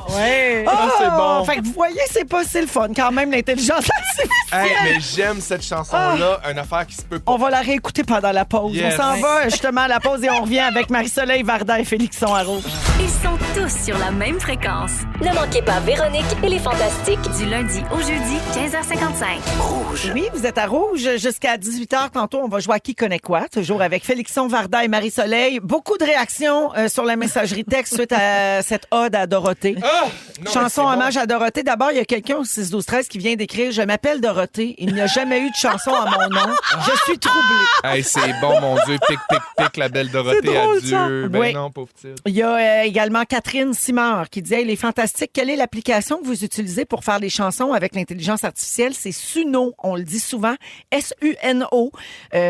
Speaker 3: Oui.
Speaker 5: c'est bon.
Speaker 3: Fait que vous voyez, c'est pas si le fun quand même, l'intelligence artificielle.
Speaker 5: Hey, mais j'aime cette chanson-là, une affaire qui se peut pas.
Speaker 3: On va la réécouter pendant la pause.
Speaker 5: Yes.
Speaker 3: On s'en va justement à la pause et on revient avec Marie-Soleil Varda et Félixon à Rouge.
Speaker 1: Ils sont tous sur la même fréquence.
Speaker 10: Ne manquez pas Véronique et les Fantastiques.
Speaker 1: Du lundi au jeudi, 15h55.
Speaker 3: Oui, vous êtes à Rouge jusqu'à 18h. Tantôt, on va jouer à Qui connaît quoi, toujours avec Félixon Varda et Marie-Soleil. Beaucoup de réactions sur la messagerie texte suite à cette ode à Dorothée.
Speaker 5: Non,
Speaker 3: Chanson
Speaker 5: mais c'est
Speaker 3: hommage à Dorothée. D'abord, il y a quelqu'un au 6-12-13 qui vient d'écrire « Je m'appelle Dorothée. Il n'y a jamais eu de chanson à mon nom. Je suis troublée. »
Speaker 5: Hey, c'est bon, mon Dieu. Pic, pic, pic, la belle Dorothée.
Speaker 3: C'est drôle,
Speaker 5: Adieu.
Speaker 3: ça.
Speaker 5: Ben
Speaker 3: Oui.
Speaker 5: non, pauvre petite.
Speaker 3: Il y a également Catherine Simard qui dit hey, « Les Fantastiques, quelle est l'application que vous utilisez pour faire les chansons avec l'intelligence artificielle? C'est Suno. On le dit souvent. S-U-N-O.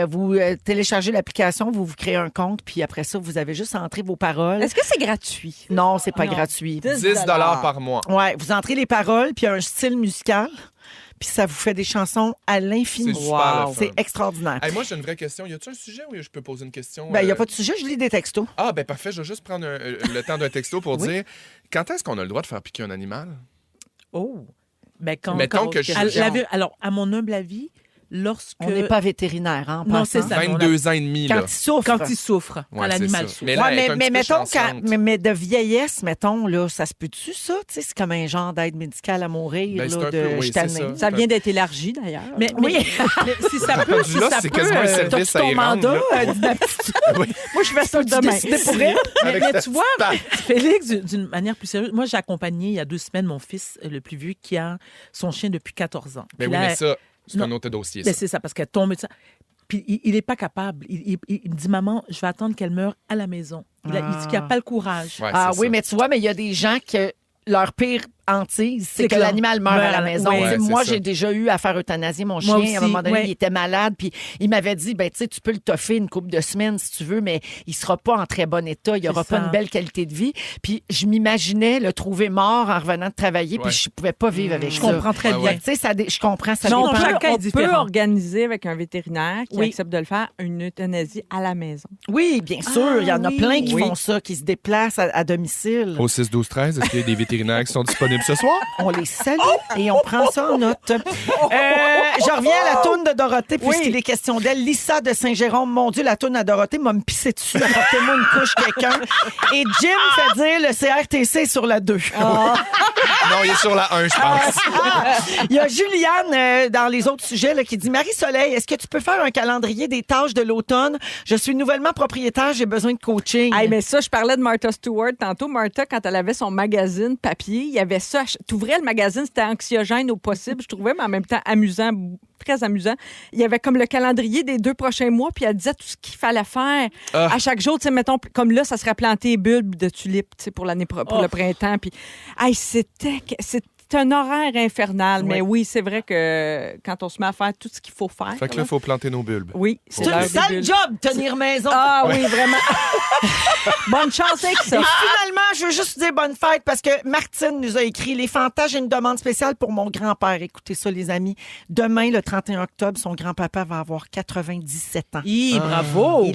Speaker 3: Vous téléchargez l'application, vous créez un compte, puis après ça, vous avez juste à entrer vos paroles.
Speaker 4: Est-ce que c'est gratuit?
Speaker 3: Non, c'est pas
Speaker 4: Non.
Speaker 3: gratuit.
Speaker 5: 10 par mois.
Speaker 3: Ouais, vous entrez les paroles, puis il y a un style musical, puis ça vous fait des chansons à l'infini.
Speaker 5: C'est super le fun.
Speaker 3: C'est extraordinaire.
Speaker 5: Hey, moi, j'ai une vraie question. Y a-tu un sujet où je peux poser une question?
Speaker 3: Ben, il n'y a pas de sujet, je lis des textos.
Speaker 5: Ah, ben parfait. Je vais juste prendre le temps d'un texto pour dire quand est-ce qu'on a le droit de faire piquer un animal?
Speaker 8: Oh! Ben,
Speaker 5: Mettons que je suis
Speaker 8: alors, à mon humble avis, lorsque...
Speaker 3: On n'est pas vétérinaire, hein, en
Speaker 8: Non,
Speaker 3: passant.
Speaker 8: c'est ça.
Speaker 5: 22 ans et demi,
Speaker 3: Quand
Speaker 5: là.
Speaker 3: il souffre.
Speaker 8: Quand il souffre,
Speaker 5: Ouais,
Speaker 8: quand l'animal
Speaker 5: c'est ça.
Speaker 8: souffre.
Speaker 5: Mais là,
Speaker 3: Ouais,
Speaker 5: elle est un
Speaker 3: mais
Speaker 5: petit peu
Speaker 3: mettons,
Speaker 5: chancante.
Speaker 3: mais de vieillesse, mettons, là, ça se peut-tu, ça? Tu sais, c'est comme un genre d'aide médicale à mourir,
Speaker 5: Ben, c'est
Speaker 3: là,
Speaker 5: un
Speaker 3: de
Speaker 5: peu, oui,
Speaker 3: je suis
Speaker 5: c'est
Speaker 3: tannée.
Speaker 4: Ça vient d'être élargi, d'ailleurs.
Speaker 8: Mais si ça peut...
Speaker 5: Rendu là, c'est quasiment un service
Speaker 3: T'as-tu ton
Speaker 5: à
Speaker 3: mandat?
Speaker 5: Irlande,
Speaker 3: Moi, je fais ça demain.
Speaker 8: décider pour elle.
Speaker 5: Avec
Speaker 8: Mais
Speaker 5: sa
Speaker 8: tu vois,
Speaker 5: petite
Speaker 8: Félix, d'une manière plus sérieuse, moi, j'ai accompagné il y a 2 semaines mon fils, le plus vieux, qui a son chien depuis 14 ans.
Speaker 5: Mais
Speaker 8: Puis
Speaker 5: oui,
Speaker 8: là,
Speaker 5: mais ça, c'est
Speaker 8: non.
Speaker 5: un autre dossier.
Speaker 8: Ben,
Speaker 5: Ça.
Speaker 8: c'est ça, parce qu'elle tombe et tout ça. Puis il n'est pas capable. Il me dit, maman, je vais attendre qu'elle meure à la maison. Il dit qu'il n'a pas le courage.
Speaker 5: Ouais,
Speaker 3: Ah
Speaker 5: c'est
Speaker 3: oui,
Speaker 5: ça.
Speaker 3: mais tu vois, mais il y a des gens que leur pire hantise, c'est
Speaker 8: C'est
Speaker 3: que
Speaker 8: que
Speaker 3: l'animal meurt à la maison.
Speaker 8: ouais,
Speaker 3: Tu sais,
Speaker 5: c'est
Speaker 3: moi,
Speaker 5: ça.
Speaker 3: j'ai déjà eu à faire euthanasier mon chien.
Speaker 8: Moi
Speaker 3: À un
Speaker 8: aussi,
Speaker 3: moment donné,
Speaker 8: ouais.
Speaker 3: il était malade, puis il m'avait dit, ben tu sais, tu peux le toffer une couple de semaines si tu veux, mais il sera pas en très bon état, il y aura
Speaker 8: C'est
Speaker 3: pas
Speaker 8: ça.
Speaker 3: une belle qualité de vie. Puis je m'imaginais le trouver mort en revenant de travailler,
Speaker 5: Ouais.
Speaker 3: puis je pouvais pas vivre avec
Speaker 8: Je
Speaker 3: ça.
Speaker 8: comprends très
Speaker 5: Ouais,
Speaker 8: bien.
Speaker 3: Tu sais, je comprends, ça
Speaker 4: Mais on
Speaker 3: dépend.
Speaker 4: peut,
Speaker 8: chacun est
Speaker 4: on peut
Speaker 8: différent.
Speaker 4: organiser avec un vétérinaire qui
Speaker 8: Oui.
Speaker 4: accepte de le faire une euthanasie à la maison.
Speaker 3: Oui, bien sûr, il y en a
Speaker 8: oui.
Speaker 3: plein qui
Speaker 4: Oui.
Speaker 3: font ça, qui se déplacent à domicile.
Speaker 5: Au 6-12-13, est-ce qu'il y a des vétérinaires qui sont disponibles ce soir?
Speaker 3: On les salue et on prend ça en note. Je reviens à la toune de Dorothée, puisqu'il est question d'elle. Lisa de Saint-Jérôme, mon Dieu, la toune à Dorothée m'a me pissé dessus. Apportez-moi une couche, quelqu'un. Et Jim fait dire le CRTC est sur la 2.
Speaker 5: Non, il est sur la 1, je pense.
Speaker 3: Il y a Juliane, dans les autres sujets, là, qui dit Marie-Soleil, est-ce que tu peux faire un calendrier des tâches de l'automne? Je suis nouvellement propriétaire, j'ai besoin de coaching.
Speaker 4: Hey, mais ça, je parlais de Martha Stewart tantôt. Martha, quand elle avait son magazine papier, il y avait ça. Tu ouvrais le magazine, c'était anxiogène au possible, je trouvais, mais en même temps amusant, très amusant. Il y avait comme le calendrier des 2 prochains mois, puis elle disait tout ce qu'il fallait faire à chaque jour. Tu sais, mettons, comme là, ça serait planter des bulbes de tulipes, tu sais, pour l'année pour le printemps. Puis, hey, c'était un horaire infernal. Mais oui, c'est vrai que quand on se met à faire tout ce qu'il faut faire.
Speaker 5: Fait que là, il faut planter nos bulbes.
Speaker 4: Oui,
Speaker 3: c'est une sale job, tenir maison.
Speaker 4: Ah oui, vraiment. Bonne chance avec ça.
Speaker 3: Et finalement, je veux juste dire bonne fête parce que Martine nous a écrit les fantas, j'ai une demande spéciale pour mon grand-père. Écoutez ça, les amis. Demain, le 31 octobre, son grand-papa va avoir 97 ans.
Speaker 8: Bravo!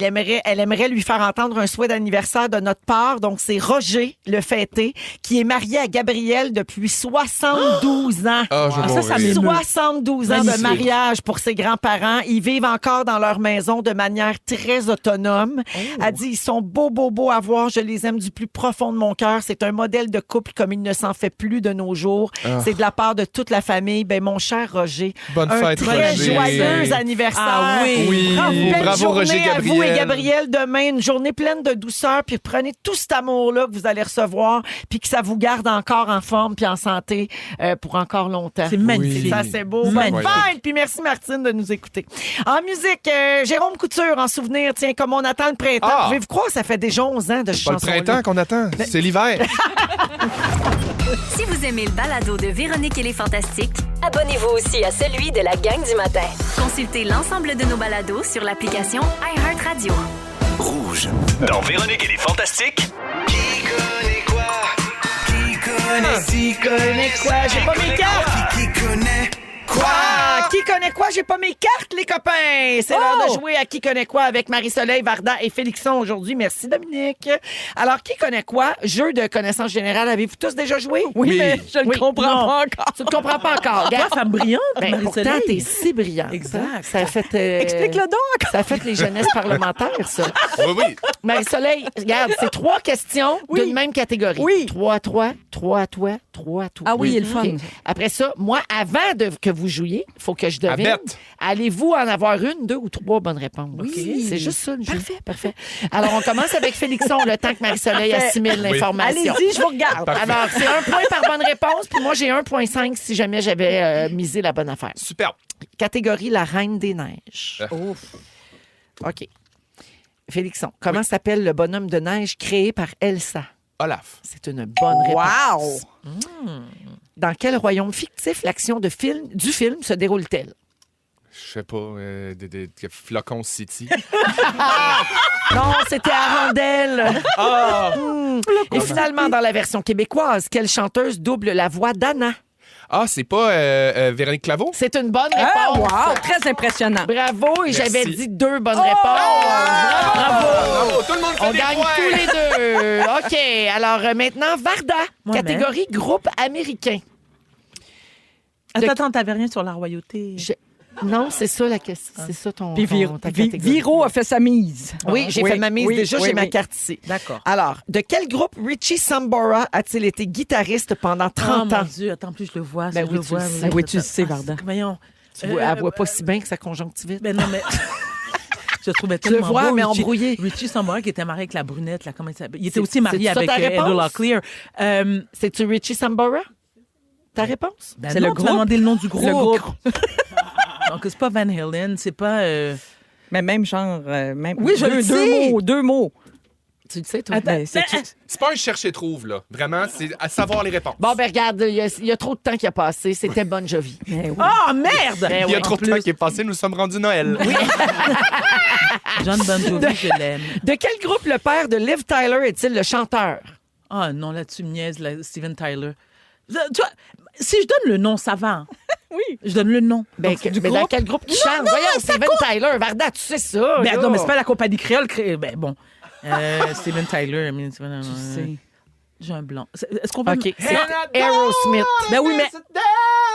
Speaker 3: Elle aimerait lui faire entendre un souhait d'anniversaire de notre part. Donc, c'est Roger, le fêté, qui est marié à Gabrielle depuis 72 ans.
Speaker 5: Ah, je vais
Speaker 8: ça
Speaker 5: mourir.
Speaker 8: m'émeut.
Speaker 3: 72 ans de
Speaker 8: Magnifique.
Speaker 3: mariage pour ses grands-parents. Ils vivent encore dans leur maison de manière très autonome. Elle dit, ils sont beaux à voir. Je les aime du plus profond de mon cœur. C'est un modèle de couple comme il ne s'en fait plus de nos jours. C'est de la part de toute la famille. Ben, mon cher Roger,
Speaker 5: Bonne
Speaker 3: un
Speaker 5: fête,
Speaker 3: très
Speaker 5: Roger.
Speaker 3: joyeux anniversaire.
Speaker 8: Ah oui.
Speaker 5: Oui,
Speaker 3: Belle
Speaker 5: bravo
Speaker 3: journée
Speaker 5: Roger
Speaker 3: à vous et
Speaker 5: Gabriel.
Speaker 3: Gabriel. Demain, une journée pleine de douceur. Puis prenez tout cet amour-là que vous allez recevoir puis que ça vous garde encore en forme puis en santé pour encore longtemps.
Speaker 8: C'est magnifique.
Speaker 3: Ça, c'est beau.
Speaker 8: Magnifique.
Speaker 3: Bonne fête, puis merci Martine de nous écouter. En musique, Jérôme Couture, en souvenir, tiens, comme on attend le printemps.
Speaker 5: Ah!
Speaker 3: Pouvez-vous croire que ça fait déjà 11 ans de ce
Speaker 5: Pas le
Speaker 3: chanson-là?
Speaker 5: printemps qu'on attend, c'est l'hiver.
Speaker 1: Si vous aimez le balado de Véronique et les Fantastiques,
Speaker 10: Abonnez-vous aussi à celui de la gang du matin.
Speaker 1: consultez l'ensemble de nos balados sur l'application iHeartRadio.
Speaker 13: Rouge. Dans Véronique et les Fantastiques. Qui connaît quoi? Qui connaît
Speaker 3: Qui connaît quoi? J'ai pas mes cartes!
Speaker 13: Qui connaît
Speaker 3: Quoi? Qui connaît quoi? J'ai pas mes cartes, les copains! C'est l'heure de jouer à Qui connaît quoi avec Marie-Soleil, Varda et Félixon aujourd'hui. Merci, Dominique. Alors, Qui connaît quoi? Jeu de connaissances générales. Avez-vous tous déjà joué?
Speaker 4: Oui, mais je ne
Speaker 3: Oui,
Speaker 4: comprends
Speaker 3: non.
Speaker 4: pas encore.
Speaker 3: Tu ne comprends pas encore.
Speaker 8: Toi, femme brillante,
Speaker 3: Ben,
Speaker 8: Marie-Soleil.
Speaker 3: pourtant, t'es si brillante.
Speaker 8: Exact.
Speaker 3: Ça a fait...
Speaker 4: Explique-le donc.
Speaker 3: Ça a fait les jeunesses parlementaires, ça.
Speaker 5: Oui, oui.
Speaker 3: Marie-Soleil, regarde, c'est 3 questions
Speaker 4: Oui.
Speaker 3: d'une même catégorie.
Speaker 4: Oui.
Speaker 3: 3 à toi, 3 à toi, 3 à toi.
Speaker 4: Ah oui, il est le fun.
Speaker 3: OK. Après ça, moi, avant que vous jouiez, il faut que je devine.
Speaker 5: À bête.
Speaker 3: Allez-vous en avoir 1, 2 ou 3 bonnes réponses?
Speaker 8: Oui.
Speaker 3: C'est juste ça, le jeu. Parfait. Alors, on commence avec Félixon, le temps que Marie-Soleil assimile l'information.
Speaker 4: Allez-y, je vous regarde.
Speaker 3: Alors, c'est 1 point par bonne réponse, puis moi, j'ai 1,5 si jamais j'avais misé la bonne affaire.
Speaker 5: Superbe.
Speaker 3: Catégorie La Reine des Neiges. OK. Félixon, comment s'appelle le bonhomme de neige créé par Elsa?
Speaker 5: Olaf.
Speaker 3: C'est une bonne réponse.
Speaker 4: Wow!
Speaker 3: Dans quel royaume fictif l'action du film se déroule-t-elle?
Speaker 5: Je sais pas, des Flocons City.
Speaker 3: Non, c'était Arendelle. Et finalement, dans la version québécoise, quelle chanteuse double la voix d'Anna?
Speaker 5: Ah, c'est pas Véronique Claveau?
Speaker 3: C'est une bonne
Speaker 4: Ah,
Speaker 3: réponse.
Speaker 4: wow! Très impressionnant.
Speaker 3: Bravo, et
Speaker 5: Merci.
Speaker 3: j'avais dit 2 bonnes réponses. Bravo.
Speaker 5: Bravo, tout le monde fait
Speaker 3: On
Speaker 5: des
Speaker 3: gagne
Speaker 5: points.
Speaker 3: tous les 2. OK, alors maintenant, Varda,
Speaker 8: Moi-même.
Speaker 3: catégorie groupe américain.
Speaker 8: Attends, t'avais rien sur la royauté.
Speaker 3: Non, c'est ça la question. C'est ça ton,
Speaker 4: Puis
Speaker 3: ta catégorie.
Speaker 4: Viro a fait sa mise.
Speaker 3: Oui, j'ai fait ma mise déjà, j'ai ma carte ici.
Speaker 8: D'accord.
Speaker 3: Alors, de quel groupe Richie Sambora a-t-il été guitariste pendant 30
Speaker 8: Oh
Speaker 3: ans?
Speaker 8: mon Dieu, attends, plus je le vois.
Speaker 3: Ben
Speaker 8: je
Speaker 3: oui,
Speaker 8: le
Speaker 3: tu
Speaker 8: vois.
Speaker 3: le sais.
Speaker 8: mais-
Speaker 4: Oui, tu le sais, Varda.
Speaker 8: Voyons.
Speaker 3: Tu vois, elle voit pas si bien que sa conjonctivite.
Speaker 8: Ben non, mais... Je trouvais
Speaker 3: Tu le
Speaker 8: tellement
Speaker 3: vois,
Speaker 8: beau,
Speaker 3: mais
Speaker 8: Richie-
Speaker 3: embrouillé.
Speaker 8: Richie Sambora qui était marié avec la brunette, là, comment il s'appelle? Il était
Speaker 3: C'est-
Speaker 8: aussi marié
Speaker 3: c'est ça
Speaker 8: avec
Speaker 3: ta réponse?
Speaker 8: Angela Clear.
Speaker 3: C'est-tu Richie Sambora? Ta réponse?
Speaker 8: Ben
Speaker 4: C'est
Speaker 8: non,
Speaker 4: le
Speaker 8: tu m'as
Speaker 4: groupe.
Speaker 8: demandé le nom du groupe.
Speaker 4: Le groupe.
Speaker 8: Donc, c'est pas Van Halen, c'est pas...
Speaker 4: Mais même genre, même
Speaker 8: Oui, je le sais.
Speaker 4: deux mots.
Speaker 3: Tu le sais, toi?
Speaker 8: Attends,
Speaker 4: Ben, c'est-
Speaker 5: C'est pas un chercher-trouve, là. Vraiment, c'est à savoir les réponses.
Speaker 3: Bon, ben regarde, il y a trop de temps qui a passé. C'était Bon Jovi.
Speaker 4: Ben oui.
Speaker 8: Oh, merde!
Speaker 3: Ben
Speaker 5: Il y a
Speaker 3: oui.
Speaker 5: trop de temps qui est passé, nous sommes rendus Noël. Oui.
Speaker 8: John Bon Jovi, je l'aime.
Speaker 3: De quel groupe le père de Liv Tyler est-il le chanteur?
Speaker 8: Ah non, là, tu me niaises, là, Steven Tyler. Tu vois, si je donne le nom, ça va. hein?
Speaker 4: Oui.
Speaker 8: Je donne le nom.
Speaker 3: Ben,
Speaker 8: Donc,
Speaker 3: mais dans quel groupe qui chante? Voyons, Steven Tyler. Varda, tu sais ça.
Speaker 8: Ben,
Speaker 3: là.
Speaker 8: non, mais c'est pas la compagnie créole. Ben bon. Steven Tyler.
Speaker 4: Tu sais.
Speaker 8: J'ai un blanc. Est-ce qu'on peut...
Speaker 3: OK, c'est Aerosmith.
Speaker 8: Ben oui, mais...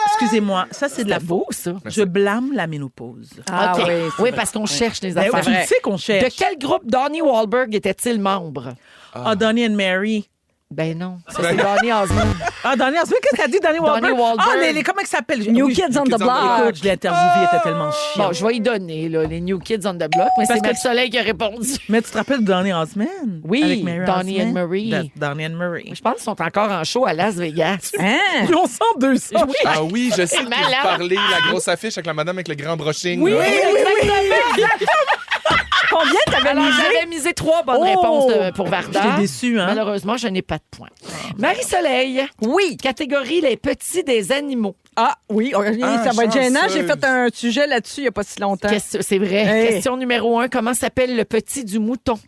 Speaker 8: Excusez-moi, ça, c'est de la
Speaker 3: C'était beau, ça.
Speaker 8: Je blâme la ménopause.
Speaker 4: Ah
Speaker 3: OK.
Speaker 4: oui, c'est
Speaker 3: Oui,
Speaker 4: vrai.
Speaker 3: parce qu'on cherche les
Speaker 8: Ben oui,
Speaker 3: affaires.
Speaker 8: tu le sais qu'on
Speaker 3: De
Speaker 8: cherche.
Speaker 3: quel groupe Donnie Wahlberg était-il membre?
Speaker 8: Ah, Donnie and Mary.
Speaker 3: Ben non, ça c'est Donnie Osmond.
Speaker 8: Ah, Donnie, qu'est-ce que t'as dit, Donnie Wahlberg?
Speaker 3: Wahlberg.
Speaker 8: Ah, comment il s'appelle?
Speaker 4: New
Speaker 8: Oui,
Speaker 4: Kids on the Block.
Speaker 8: Écoute, je l'ai interviewé, il était tellement chiant.
Speaker 3: Bon, je vais y donner, là, les New Kids on the Block, mais
Speaker 8: Parce
Speaker 3: c'est
Speaker 8: que-
Speaker 3: Marie-Soleil qui a répondu.
Speaker 8: Mais tu te rappelles de Donnie Osmond?
Speaker 3: Oui,
Speaker 8: Avec Mary
Speaker 3: Donnie
Speaker 8: Osmond?
Speaker 3: and Marie.
Speaker 8: Donnie and Marie.
Speaker 3: Je pense qu'ils sont encore en show à Las Vegas.
Speaker 4: Hein?
Speaker 8: Ils ont 200.
Speaker 5: Ah oui, je sais de qui
Speaker 3: malade.
Speaker 5: vous parlez, la grosse affiche avec la madame avec le grand brushing.
Speaker 3: Oui,
Speaker 5: là.
Speaker 3: exactement.
Speaker 4: Combien t'avais
Speaker 3: Alors,
Speaker 4: misé?
Speaker 3: j'avais misé 3 bonnes
Speaker 4: Oh!
Speaker 3: réponses pour Varda.
Speaker 8: J'étais déçue, hein?
Speaker 3: Malheureusement, je n'ai pas de points. Marie-Soleil. Oui. Catégorie les petits des animaux.
Speaker 4: Ah oui, ça va être gênant. J'ai fait un sujet là-dessus il n'y a pas si longtemps.
Speaker 3: C'est vrai.
Speaker 4: Hey.
Speaker 3: Question numéro 1. Comment s'appelle le petit du mouton?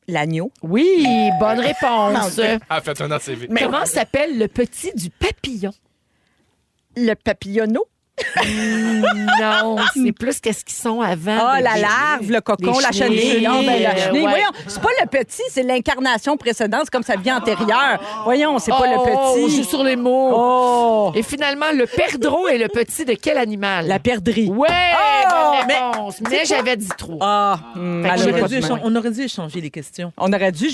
Speaker 4: L'agneau.
Speaker 3: Oui, bonne réponse.
Speaker 5: Ah, faites un ACV.
Speaker 3: Comment s'appelle le petit du papillon?
Speaker 4: Le papillonneau.
Speaker 3: Non, c'est plus qu'est-ce qu'ils sont avant.
Speaker 4: Ah,
Speaker 3: de
Speaker 4: la
Speaker 3: les-
Speaker 4: larve, le cocon,
Speaker 3: les
Speaker 4: la chenille.
Speaker 3: chenilles,
Speaker 4: Ah, ben, la chenille.
Speaker 3: ouais.
Speaker 4: Voyons, c'est pas le petit, c'est l'incarnation précédente, c'est comme sa vie antérieure. Voyons, c'est pas le
Speaker 3: On
Speaker 4: petit.
Speaker 3: joue sur les mots.
Speaker 4: Oh!
Speaker 3: Et finalement, le perdreau est le petit de quel animal?
Speaker 4: La perdrix.
Speaker 3: Ouais,
Speaker 4: Oh!
Speaker 3: bonne réponse. Mais j'avais dit 3.
Speaker 4: Ah,
Speaker 8: On aurait dû échanger les questions.
Speaker 4: On aurait dû,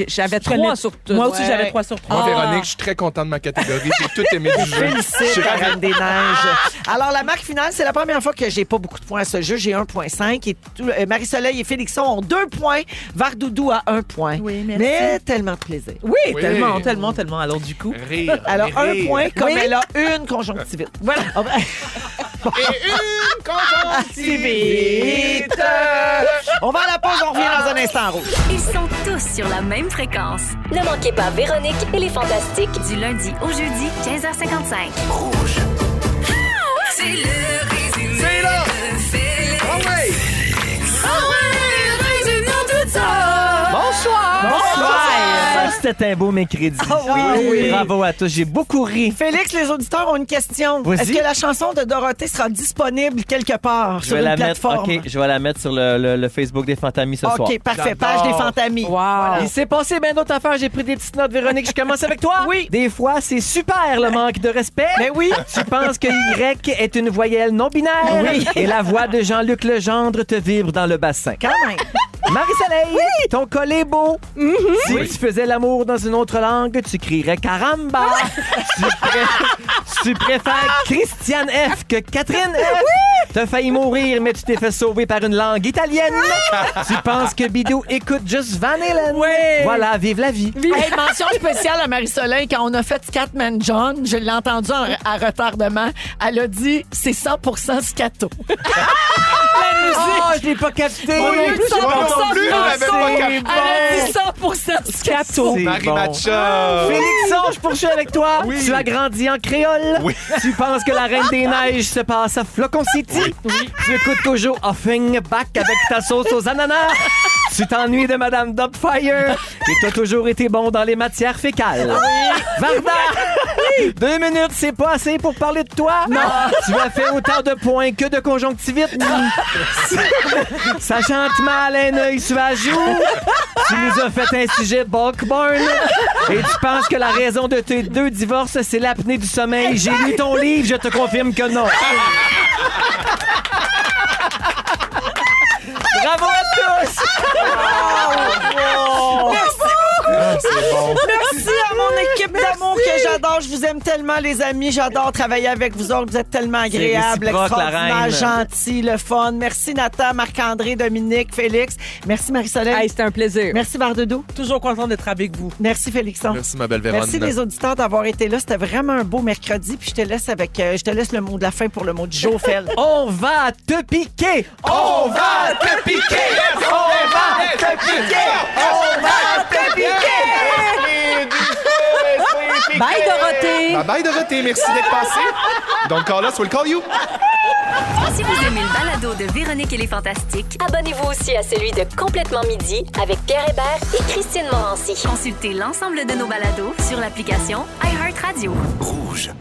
Speaker 4: j'avais 3 sur tout.
Speaker 8: Moi aussi, j'avais 3 sur 3.
Speaker 5: Moi, Véronique, je suis très content de ma catégorie. J'ai tout aimé du jeu. Je
Speaker 3: Félicite
Speaker 5: suis
Speaker 3: la
Speaker 5: ravi.
Speaker 3: Reine des Neiges. Alors, la marque finale, c'est la première fois que j'ai pas beaucoup de points à ce jeu. J'ai 1,5. Et Marie-Soleil et Félixon ont 2 points. Vardoudou a 1 point.
Speaker 8: Oui, merci.
Speaker 3: Mais tellement de plaisir.
Speaker 8: Oui, tellement. Alors, du coup...
Speaker 5: Rire.
Speaker 3: Alors, un
Speaker 5: rire.
Speaker 3: point comme elle a une conjonctivite. Voilà.
Speaker 5: Et une conjonctivite.
Speaker 3: On va à la pause, on revient dans un instant, Rouge.
Speaker 1: Ils sont tous sur la même fréquence.
Speaker 10: Ne manquez pas Véronique et les Fantastiques.
Speaker 1: Du lundi au jeudi, 15h55.
Speaker 13: Rouge.
Speaker 1: C'est le résumé.
Speaker 5: C'est là. Ah ouais.
Speaker 14: Bonsoir! Ça, c'était un beau mercredi.
Speaker 3: Ah oui.
Speaker 14: Bravo à tous, j'ai beaucoup ri.
Speaker 3: Félix, les auditeurs ont une question.
Speaker 14: Vas-y.
Speaker 3: Est-ce que la chanson de Dorothée sera disponible quelque part sur une plateforme?
Speaker 14: OK, je vais la mettre sur le Facebook des Fantamis ce soir.
Speaker 3: OK, parfait. Page des Fantamis.
Speaker 4: Wow.
Speaker 14: Il s'est passé bien d'autres affaires. J'ai pris des petites notes, Véronique. Je commence avec toi.
Speaker 3: Oui.
Speaker 14: Des fois, c'est super le manque de respect.
Speaker 3: Mais oui.
Speaker 14: Tu penses que Y est une voyelle non binaire.
Speaker 3: Oui.
Speaker 14: Et la voix de Jean-Luc Legendre te vibre dans le bassin.
Speaker 3: Quand même.
Speaker 14: Marie-Soleil, ton col est beau. Si tu faisais l'amour dans une autre langue, tu crierais caramba. tu préfères Christiane F que Catherine F. T'as failli mourir, mais tu t'es fait sauver par une langue italienne. Tu penses que Bidou écoute juste Van Halen. Voilà, vive la vie.
Speaker 3: Hey, mention spéciale à Marie-Soleil, quand on a fait Scatman John, je l'ai entendu à retardement, elle a dit c'est 100% scato. La musique.
Speaker 14: Oh, je l'ai pas capté.
Speaker 3: Au lieu de 100%
Speaker 5: non plus, on l'avait pas capté.
Speaker 3: elle a dit 100% scato.
Speaker 14: C'est
Speaker 5: Marie
Speaker 14: bon.
Speaker 5: Macha.
Speaker 14: Félixon, je poursuis avec toi.
Speaker 5: Oui.
Speaker 14: Tu as grandi en créole.
Speaker 5: Oui.
Speaker 14: Tu penses que la Reine des Neiges se passe à Flocon City. Oui. Tu écoutes toujours Offenbach avec ta sauce aux ananas. Tu t'ennuies de Madame Dubfire. Et tu as toujours été bon dans les matières fécales. Oui. Varda, 2 minutes, c'est pas assez pour parler de toi. Non. Tu as fait autant de points que de conjonctivite. Ça chante mal un œil sur la joue. Tu nous as fait un sujet Buckburn. Et tu penses que la raison de tes 2 divorces, c'est l'apnée du sommeil. J'ai lu ton livre, je te confirme que non. Bravo à tous!
Speaker 5: C'est bon.
Speaker 3: Merci à mon équipe d'amour que j'adore. Je vous aime tellement, les amis. J'adore travailler avec vous autres. Vous êtes tellement agréables,
Speaker 14: réciproque, la
Speaker 3: extraordinaires,
Speaker 14: reine.
Speaker 3: gentils, le fun. Merci Nathan, Marc-André, Dominique, Félix. Merci Marie-Soleil.
Speaker 4: Hey, c'était un plaisir.
Speaker 3: Merci Vardoudou.
Speaker 8: Toujours content d'être avec vous.
Speaker 3: Merci Félixon.
Speaker 5: Merci, ma belle Véronique.
Speaker 3: Merci les auditeurs d'avoir été là. C'était vraiment un beau mercredi. Puis je te laisse le mot de la fin pour le mot du jour, Fel.
Speaker 14: On va te piquer!
Speaker 5: On va te piquer!
Speaker 14: On va te piquer! On va te piquer!
Speaker 4: Bye, Dorothée.
Speaker 5: Bye Dorothée, merci d'être passée. Don't call us, we'll call you.
Speaker 1: Si vous aimez le balado de Véronique et les Fantastiques,
Speaker 10: Abonnez-vous aussi à celui de Complètement Midi avec Pierre Hébert et Christine Morancy.
Speaker 1: consultez l'ensemble de nos balados sur l'application iHeartRadio.
Speaker 13: Rouge.